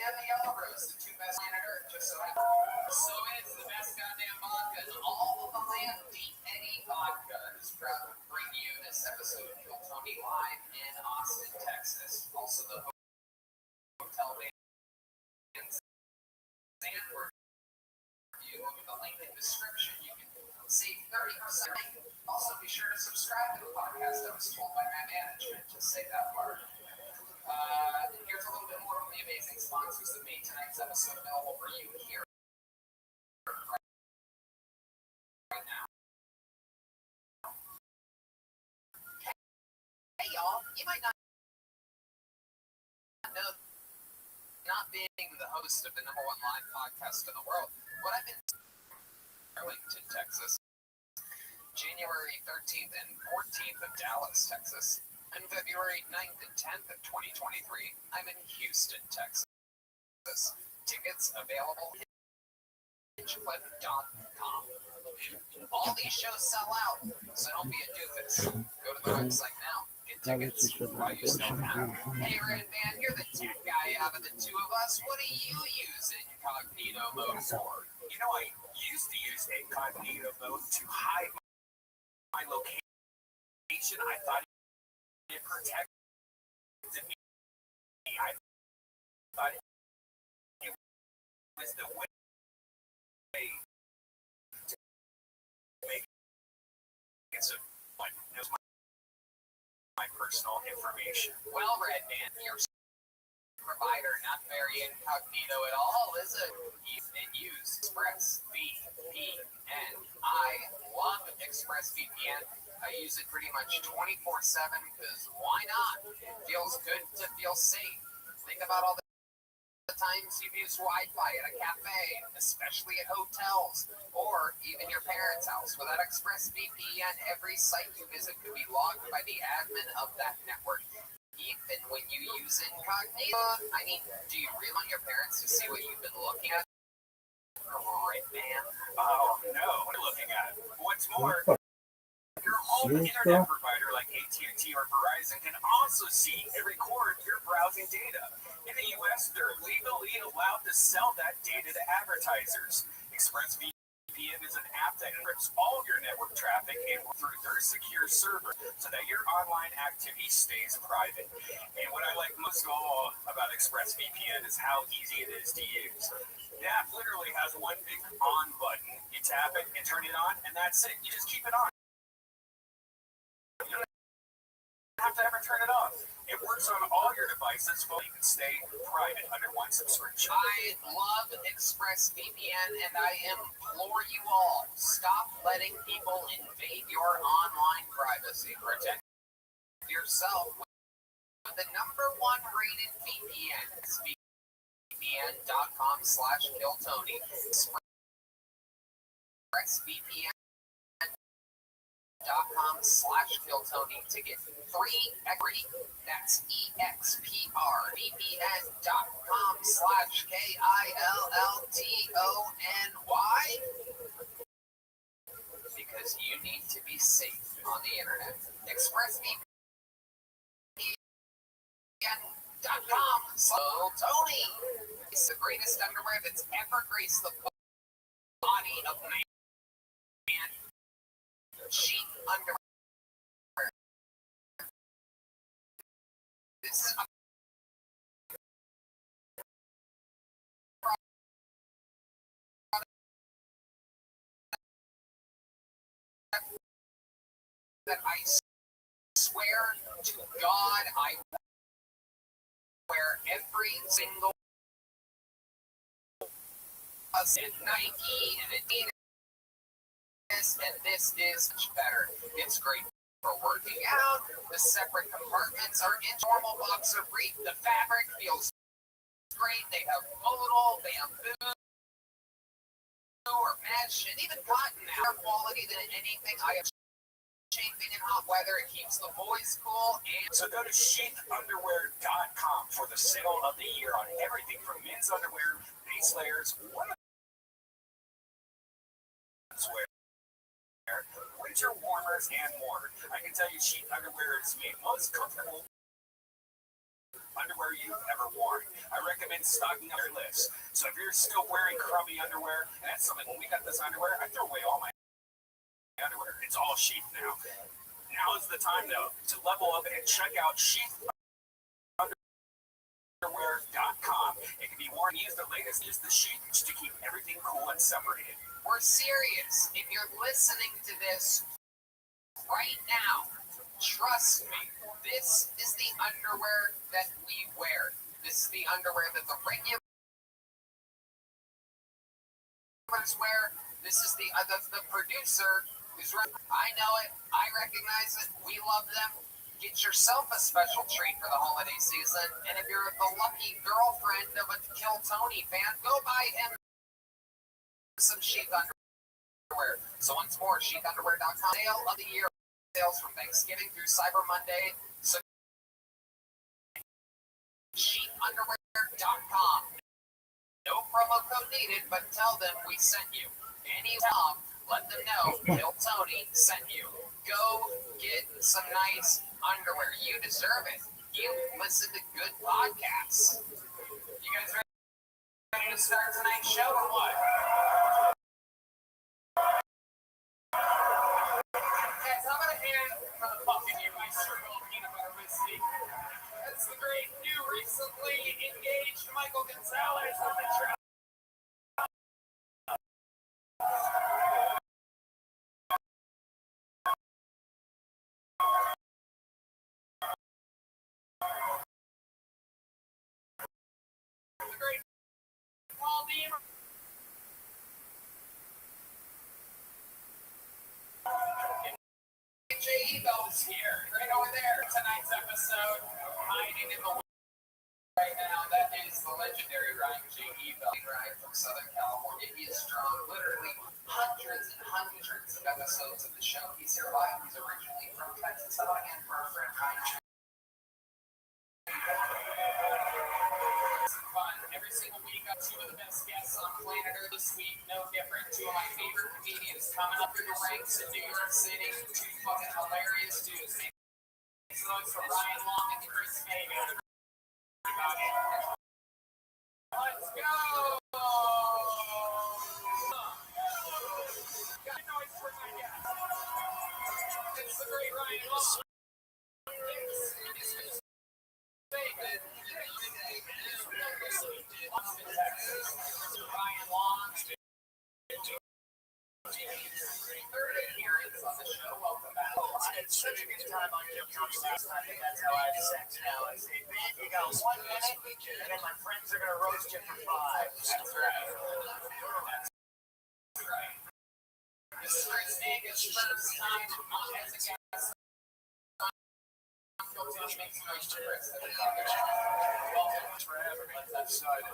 And the Yellow Rose, the two best on earth, just so happens. So it's the best goddamn vodka in all of the land. D&E Vodka is proud to bring you this episode of Kill Tony live in Austin, Texas. Also, the hotel and Sandwich review with the link in the description. You can save 30%. Also, be sure to subscribe to the podcast. I was told by my management to say that part. Here's a little bit more from the amazing sponsors that made tonight's episode available for you here right now. Hey y'all, you might not know, not being the host of the #1 live podcast in the world, what I've been Arlington, Texas, January 13th and 14th of Dallas, Texas. On February 9th and 10th of 2023, I'm in Houston, Texas. Tickets available at hitchcliff.com. All these shows sell out, so don't be a doofus. Go to the website now. Get tickets while you still can. Hey, Red Man, you're the tech guy out of the two of us. What do you use incognito mode for? You know, I used to use incognito mode to hide my location. I thought it protected me. I thought it was the way to make it so like knows my personal information. Well, Red Man, your provider not very incognito at all, is it? And use ExpressVPN. I love ExpressVPN. I use it pretty much 24/7 because why not? It feels good to feel safe. Think about all the times you've used Wi-Fi at a cafe, especially at hotels, or even your parents' house. Without ExpressVPN, every site you visit could be logged by the admin of that network. Even when you use incognito. I mean, do you really want your parents to see what you've been looking at? Right, man. Oh, no, we're looking at it. What's more, your home internet provider like AT&T or Verizon can also see and record your browsing data. In the U.S., they're legally allowed to sell that data to advertisers. ExpressVPN ExpressVPN is an app that encrypts all your network traffic and through their secure server so that your online activity stays private. And what I like most of all about ExpressVPN is how easy it is to use. The app literally has one big on button. You tap it and turn it on, and that's it. You just keep it on. You don't have to ever turn it off. It works on all your devices, so you can stay private under one subscription. I love ExpressVPN, and I implore you all, stop letting people invade your online privacy. Protect yourself with the #1 rated VPN. It's VPN.com/KillTony. ExpressVPN.com/KillTony to get free equity. That's EXPR. VPN.com/KILLTONY. Because you need to be safe on the internet. ExpressVPN.com/Tony. It's the greatest underwear that's ever graced the body of man. Sheet underwear. This is a that I swear to God I wear every single and Nike and Adidas, and this is much better. It's great for working out. The separate compartments are in normal boxer brief. The fabric feels great. They have modal, bamboo, or mesh, and even cotton. Better quality than anything I have. Chafing in hot weather, it keeps the boys cool. And so go to sheathunderwear.com for the sale of the year on everything from men's underwear, base layers, women's wear, winter warmers, and more. I can tell you Sheath Underwear is made most comfortable underwear you've ever worn. I recommend stocking up your list. So if you're still wearing crummy underwear, and that's something, when we got this underwear, I throw away all my underwear. It's all Sheath now. Now is the time, though, to level up and check out sheathunderwear.com. It can be worn, use the latest, use the Sheath to keep everything cool and separated. We're serious. If you're listening to this right now, trust me, this is the underwear that we wear. This is the underwear that the regulars wear. This is the producer who's right. I know it. I recognize it. We love them. Get yourself a special treat for the holiday season. And if you're the lucky girlfriend of a Kill Tony fan, go buy him some Sheath underwear. So once more, sheathunderwear.com. Sale of the year. Sales from Thanksgiving through Cyber Monday. So sheathunderwear.com. No promo code needed, but tell them we sent you. Anytime, let them know Kill Tony sent you. Go get some nice underwear. You deserve it. You listen to good podcasts. You guys ready to start tonight's show or what? Guys, I'm gonna hand for the fucking you my circle of peanut butter whiskey. That's the great new recently engaged Michael Gonzalez from the trail. The great Paul Deemer. J.E. Bell's here, right over there. Tonight's episode, hiding in the right now, that is the legendary Ryan J.E. Bell, right from Southern California. He is strong, literally hundreds and hundreds of episodes of the show. He's here live. He's originally from Texas. Hello again for our friend Ryan. It's fun. Every single week, got two of the best guests on planet Earth this week. No different. Two of my favorite comedians coming up through the ranks in New York City. Two fucking hilarious dudes. Thanks for Ryan Long and Chris Fagan. Let's go! the great Ryan Long. Ryan Long. Third appearance on the show. Welcome back. I had such a good time on Jim Jones last night. I think that's how I have sex now. I say, man, you got 1 minute, and then my friends are going to roast you for 5. That's right. This is Chris Vegas' first time as a guest. Welcome for having me. Let's excited.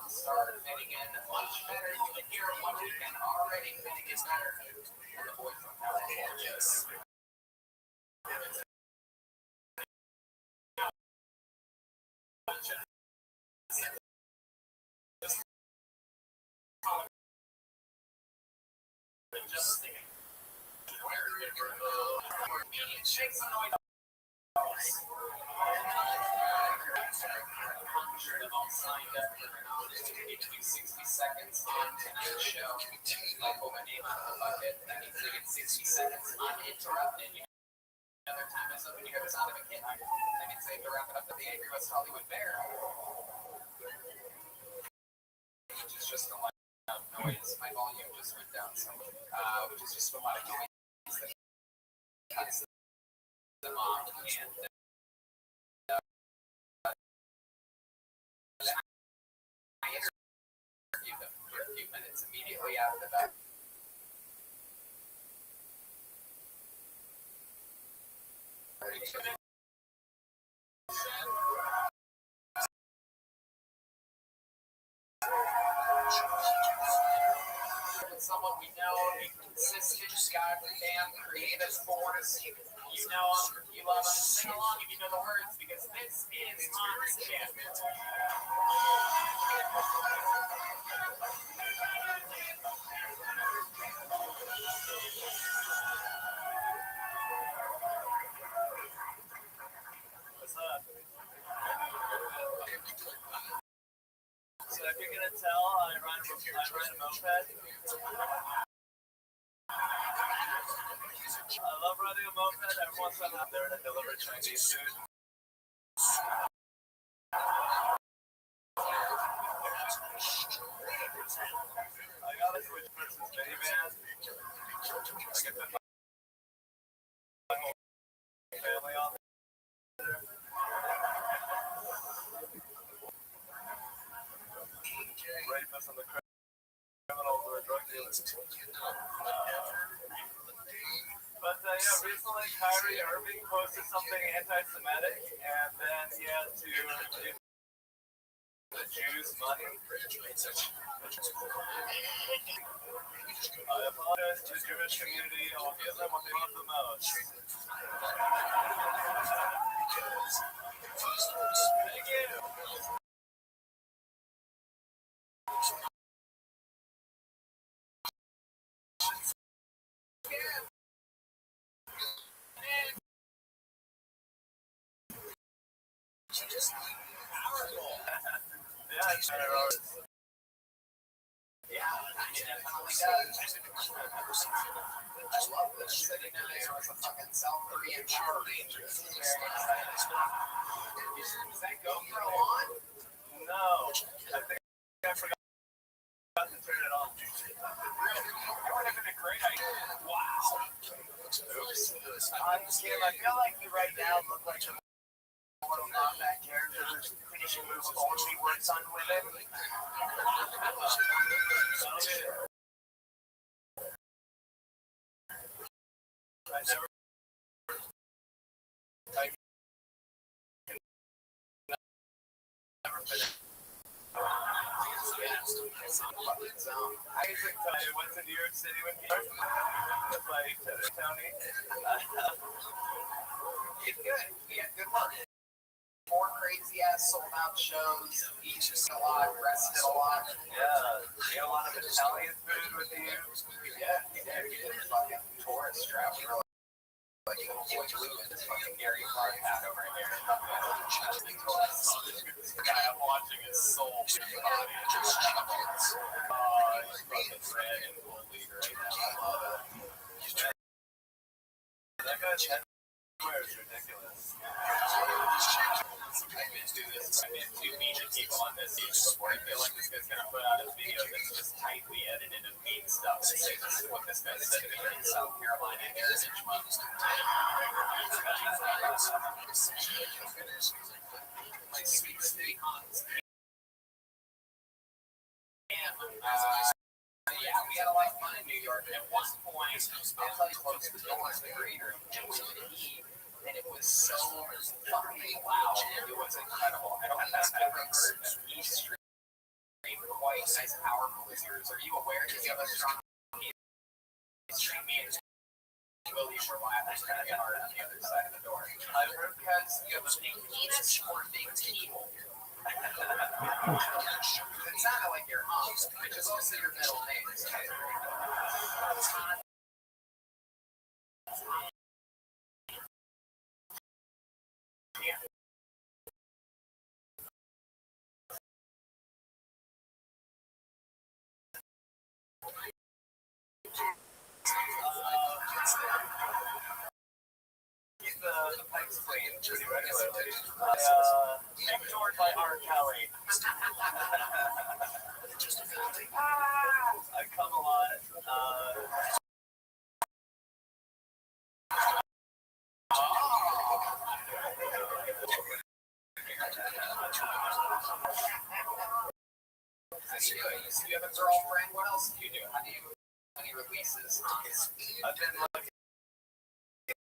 Start fitting in much better. You can hear what we can already fitting is better. The boy from California. Just shake some noise. Signed up for an opportunity to do 60 seconds on tonight's show. I pull my name out of the bucket. That means they get 60 seconds uninterrupted. Another time is up when you hear the sound of a kid. That means they have to wrap it up with the Angry West Hollywood Bear. Which is just a lot of noise. My volume just went down some, which is just a lot of noise that cuts them off. And I interviewed them for a few minutes immediately after that. Someone we know, a consistent guy for damn creative force. You know him, you love him. Sing along if you know the words, because this is on Chip. What's up? So if you're gonna tell, I ride a moped. I love riding a moped. Every once in a while, I'm there to deliver Chinese food. I got a Switch Princess minivan. I get the family on there. Rapist and the criminals or drug dealers. But yeah, recently Kyrie Irving posted something anti-Semitic, and then he had to give the Jews money. I apologize to the Jewish community. I will give them what they love the most. Thank you. Yeah, it's yeah, it definitely does. I love this. Sitting down there with a fucking South Korean Power Rangers. Very excited. Does that go for a lawn? No. I think I forgot to turn it on. That would have been a great idea. Wow. Oops. I feel like you right now look like a Mortal Kombat character whose finishing moves only works on women. I never finished. I usually tell you, went to New York City with you. It's like Tony. It's good. We had good luck. 4 crazy ass sold out shows. Each is a lot, rested a lot. Yeah. We had a lot of Italian food with you. Yeah, you did fucking tourist travel. Like this fucking Gary Clark hat over here. This guy I'm watching is soul body. He's fucking red and gold leader right now. I love it. that good. Everywhere is ridiculous. I did do this. I did two media people on this before. I feel like this guy's gonna put out a video that's just tightly edited and mean stuff. And say this is what this guy said to me in South Carolina Heritage Month. My sweet steak hunts. Yeah, we had a lot of fun in New York. And at one point, I was like close to the door of the green room, and we went to eat, and it was so fucking loud. It was incredible. I don't think I've ever heard an East Street quite as powerful as yours. Are you aware that you have a strong East Street means William were laughing kind of hard on the other side of the door? I've heard because you have a big penis or a big keyhole. It sounded like your mom, which is also your middle name. Keep the pipes clean pretty regularly. Mentored by R. Kelly. I come a lot. So you have a girlfriend. What else do you do? How do you any releases? I've been looking at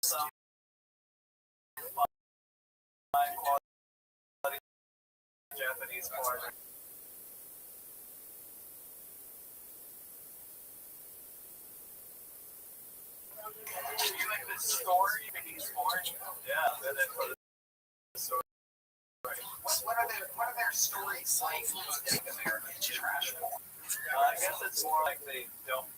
some high quality Japanese porn. You like the story Japanese porn? Yeah, then they put the story. What are their stories like in American trash porn? I guess it's more like they don't.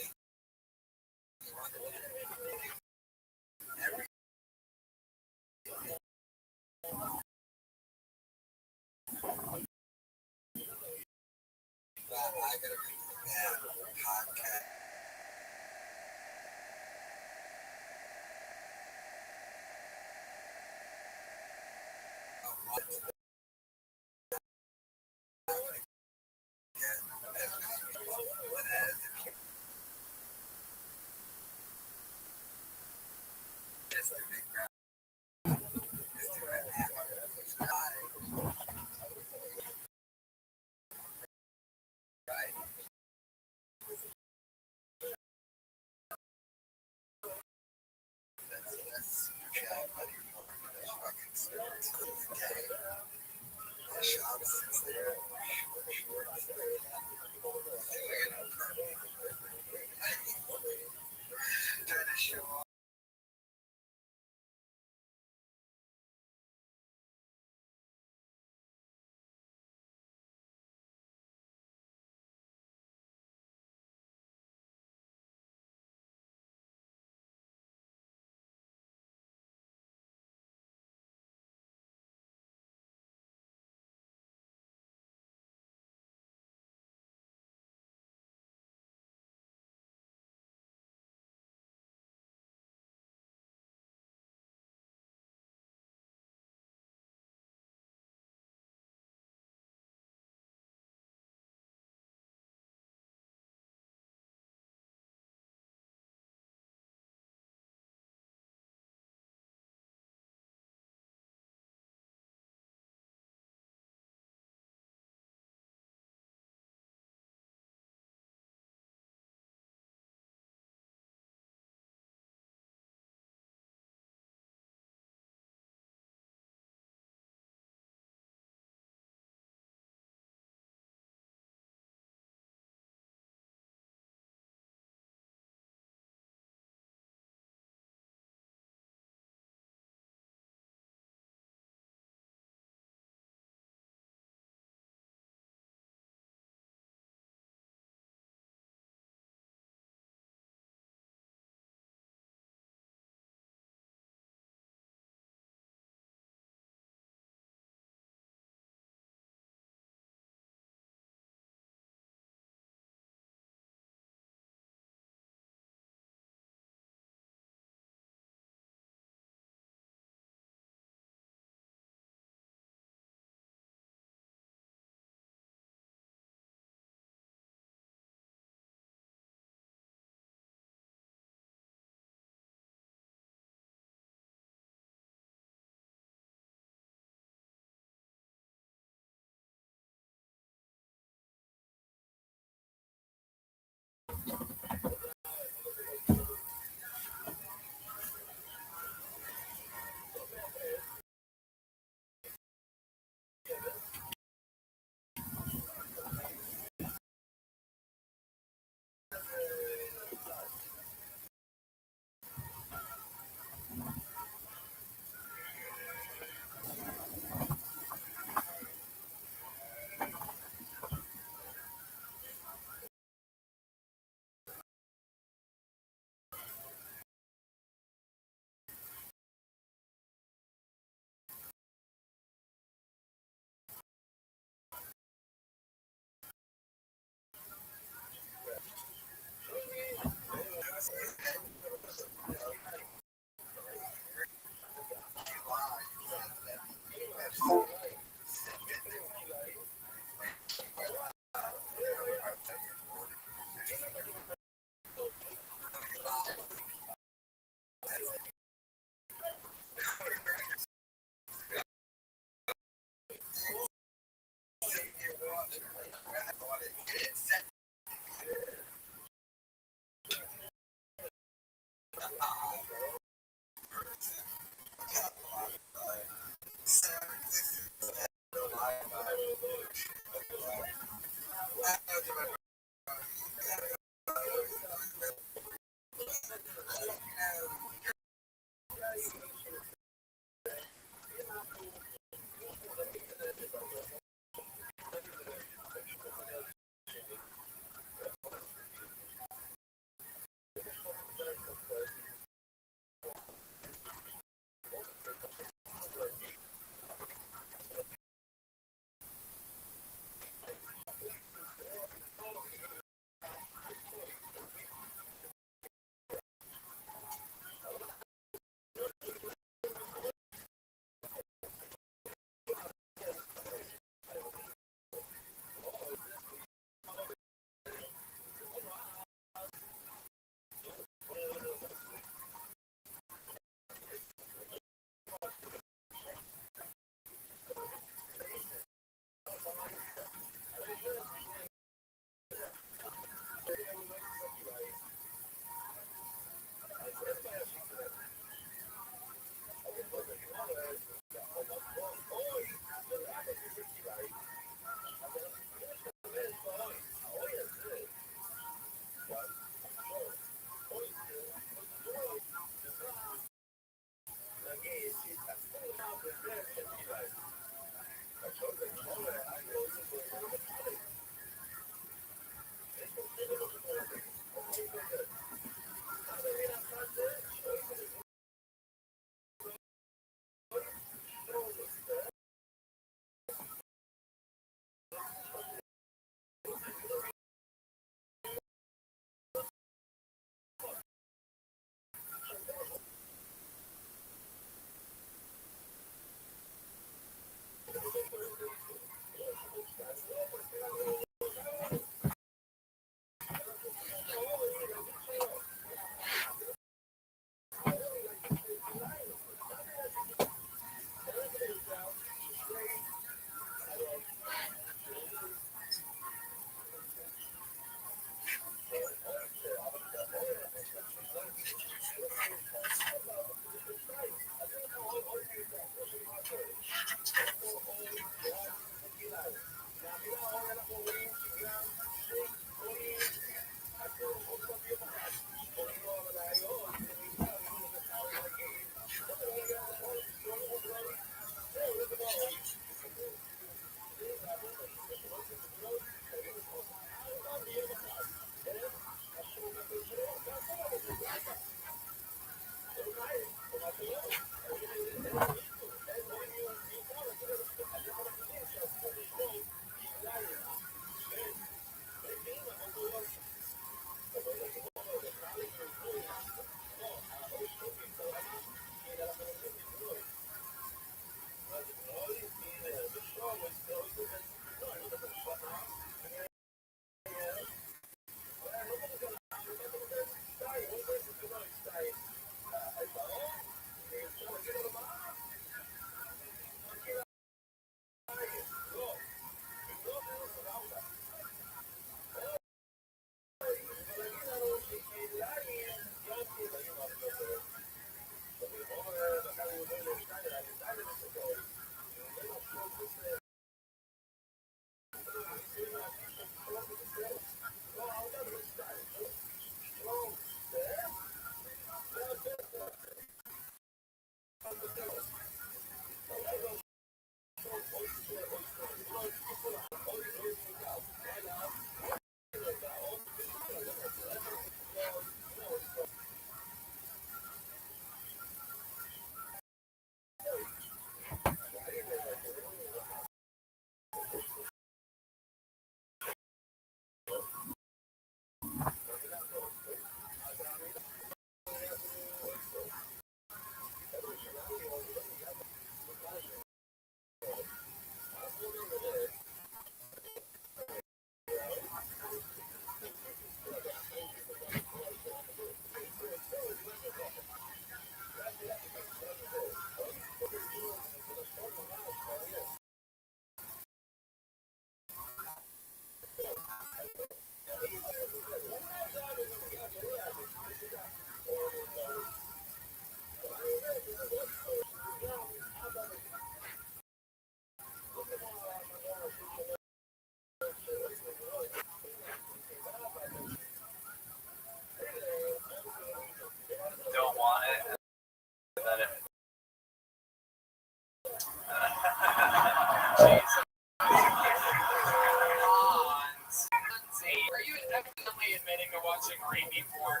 me admitting to watching rapey porn.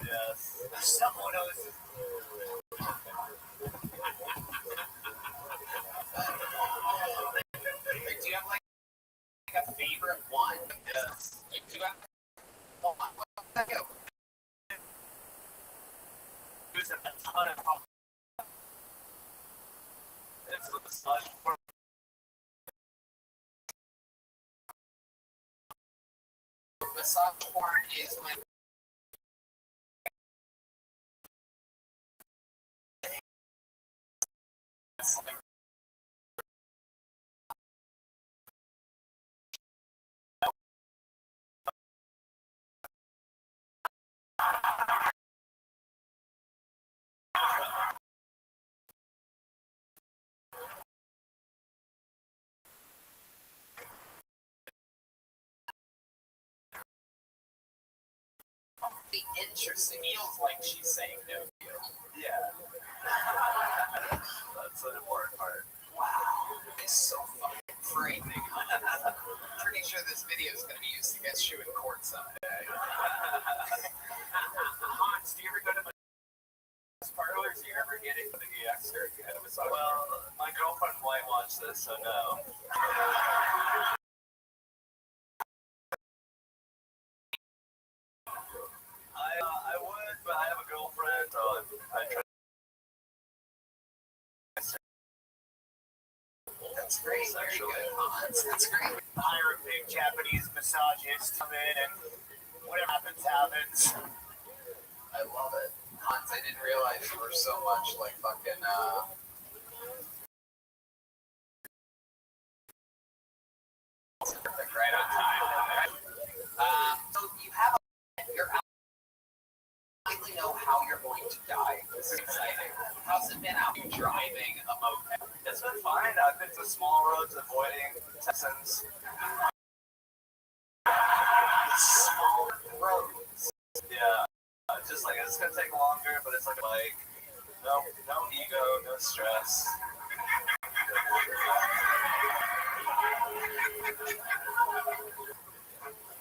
Yes. Someone else. Do you have like a favorite one? Yes. You do have. Oh, what go? There's a ton of. It's the massage porn. Massage porn is when the interesting feels like she's saying no to you. Yeah. That's an important part. Wow, it's so fucking frightening. Pretty sure this video is going to be used against you in court someday. Hans, do you ever go to massage parlors? Do you ever get it for the EX or you had a massage? Well, my girlfriend might watch this, so no. I would, but I have a girlfriend, so I try. That's great. Very good, Hans. That's great. Hire a big Japanese massagist, come in, and whatever happens, happens. I love it. Hans, I didn't realize you were so much like fucking, perfect, right on time. So you have you're out. You really know how you're going to die. This is exciting. How's it been out driving a moped? It's been fine. I've been to small roads, avoiding Texans. Small roads. Yeah. Just like it's gonna take longer, but it's like no ego, no stress.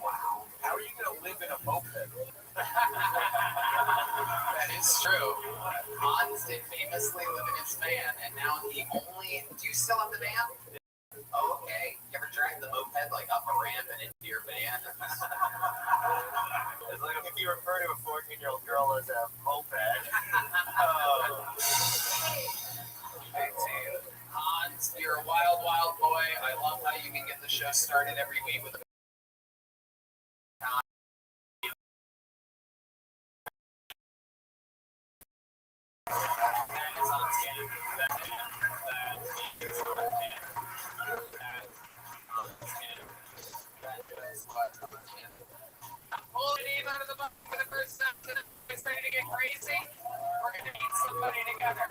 Wow. How are you gonna live in a moped? That is true. Hans did famously live in his van, and now he only. Do you still have the van? Oh, okay. You ever drag the moped like up a ramp and into your van? It's like if you refer to a 14-year-old girl as a moped. Hans, you're a wild, wild boy. I love how you can get the show started every week with a pull the name out of the book for the first time. It's ready to get crazy. We're gonna meet somebody together.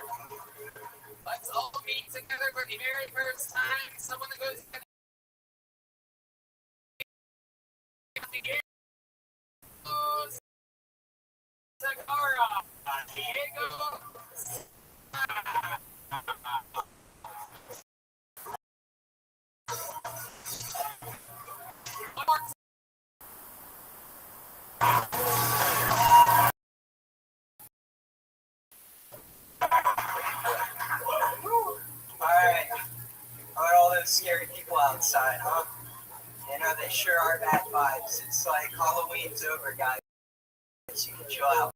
Let's all meet together for the very first time. Someone that goes to Sakara, Diego. One more time. Alright, all those scary people outside, huh? You know, they sure are bad vibes. It's like Halloween's over, guys. You can chill out.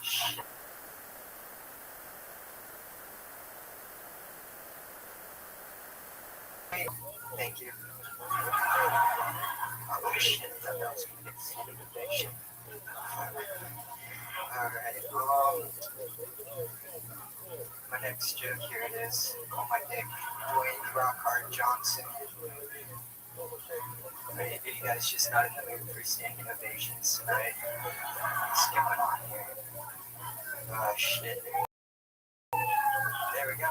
Shit. Thank you. Oh shit, I thought that was gonna get seated invasion. Alright, my next joke, here it is. On my dick, Dwayne Rockhard Johnson. Maybe you guys just not in the mood for standing ovations tonight. What's going on here? Oh shit. There we go.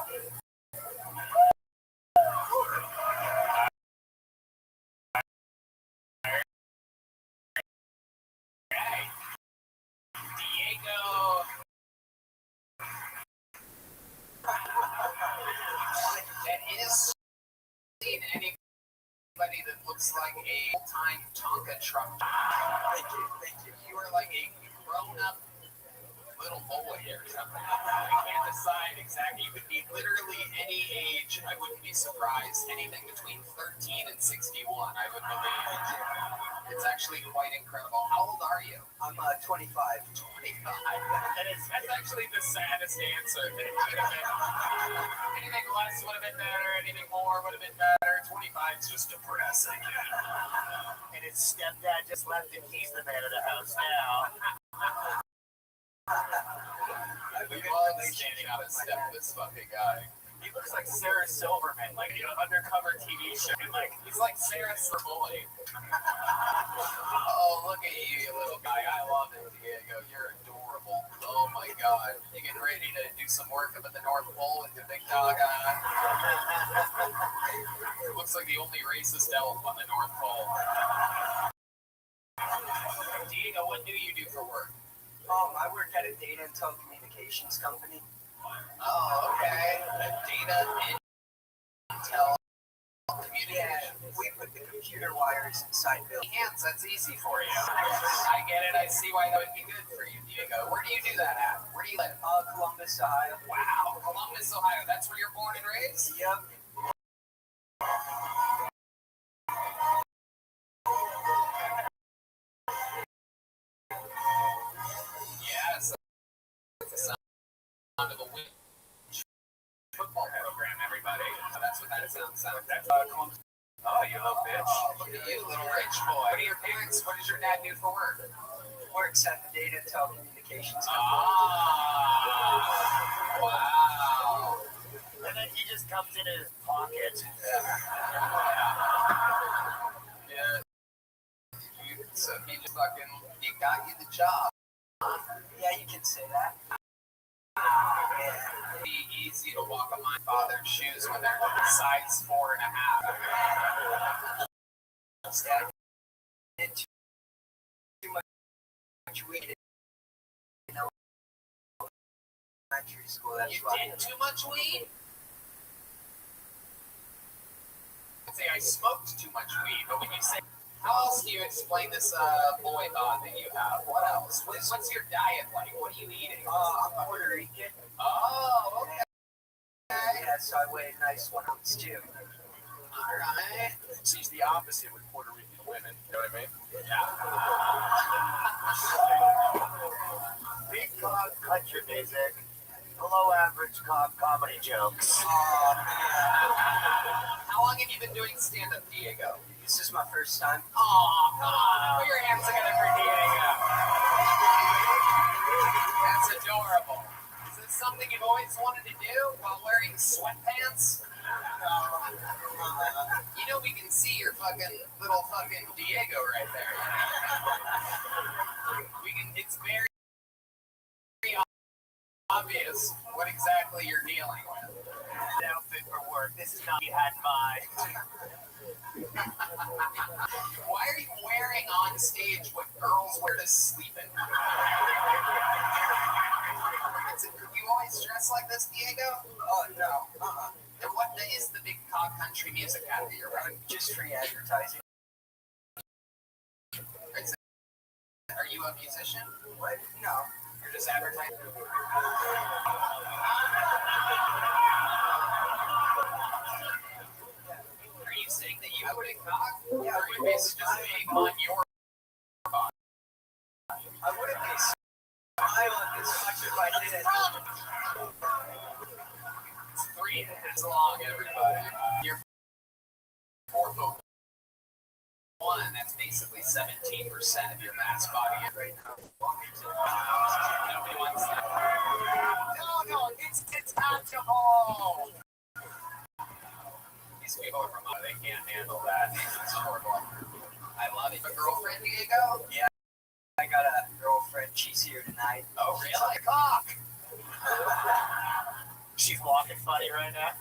And is seen anybody that looks like a full-time Tonka truck. Thank you. You are like a grown-up little boy or something. I can't decide exactly. You could be literally any age. I wouldn't be surprised. Anything between 13 and 61, I would believe. It's actually quite incredible. How old are you? I'm 25. 25. That's actually the saddest answer. That it could have been. Anything less would have been better. Anything more would have been better. 25 is just depressing. And his stepdad just left and he's the man of the house now. We love standing out and step with this fucking guy. He looks like Sarah Silverman, like undercover TV show. He's like Sarah Silverman. Oh, look at you, you little guy. I love it, Diego. You're adorable. Oh my god. You getting ready to do some work up at the North Pole with your big dog on? It looks like the only racist elf on the North Pole. Diego, what do you do for work? I work at a data and telecommunications company. Oh, okay. A data intel communication. Yeah, we put the computer wires inside buildings. Hands, that's easy for you. I get it. I see why that would be good for you, Diego. Where do you do that at? Where do you live? Columbus, Ohio. Wow, Columbus, Ohio. That's where you're born and raised? Yep. Yes. It's the sound of a win. Football program, everybody. That's what that sounds like. That's Columbus. Oh, you little bitch. Oh, look at you, little rich boy. What are your parents? What does your dad do for work? Works at the data and telecommunications company. Ah, wow. And then he just comes in his pocket. Yeah. So he just fucking, he got you the job. Yeah, you can say that. It'd be easy to walk on my father's shoes when they're size 4.5. Yeah, I did too much weed in elementary school. That's You why. did too much weed? I'd say I smoked too much weed, but when you say, how else do you explain this boy bod that you have? What else? What's your diet like? What are you eating? I'm Puerto Rican. Oh, okay. Yeah, so I weigh a nice 1 ounce too. Alright. She's the opposite with Puerto Rican women. You know what I mean? Yeah. Big cog country music, below average cog comedy jokes. How long have you been doing stand-up, Diego? This is my first time. Oh, come on. Put your hands together for Diego. That's adorable. Is this something you've always wanted to do while wearing sweatpants? You know we can see your little fucking Diego right there. It's very obvious what exactly you're dealing with. Outfit for work. This is not you had my. Why are you wearing on stage what girls wear to sleep in? You always dress like this, Diego? Oh, no. And what is the big cog country music ad that you're running? Just free advertising. Are you a musician? What? No. You're just advertising? Are you saying that you have a big cock? Yeah, or are you basically just being on your cock? I wouldn't be smiling as much if I didn't. It's 3 inches long, everybody. You're 4 foot 1. That's basically 17% of your mass body right now. Nobody wants that. No, it's untouchable. These people are from they can't handle that. It's horrible. I love it. A girlfriend, Diego? Yeah, I got a girlfriend. She's here tonight. Oh, really? Cock. She's walking funny right now.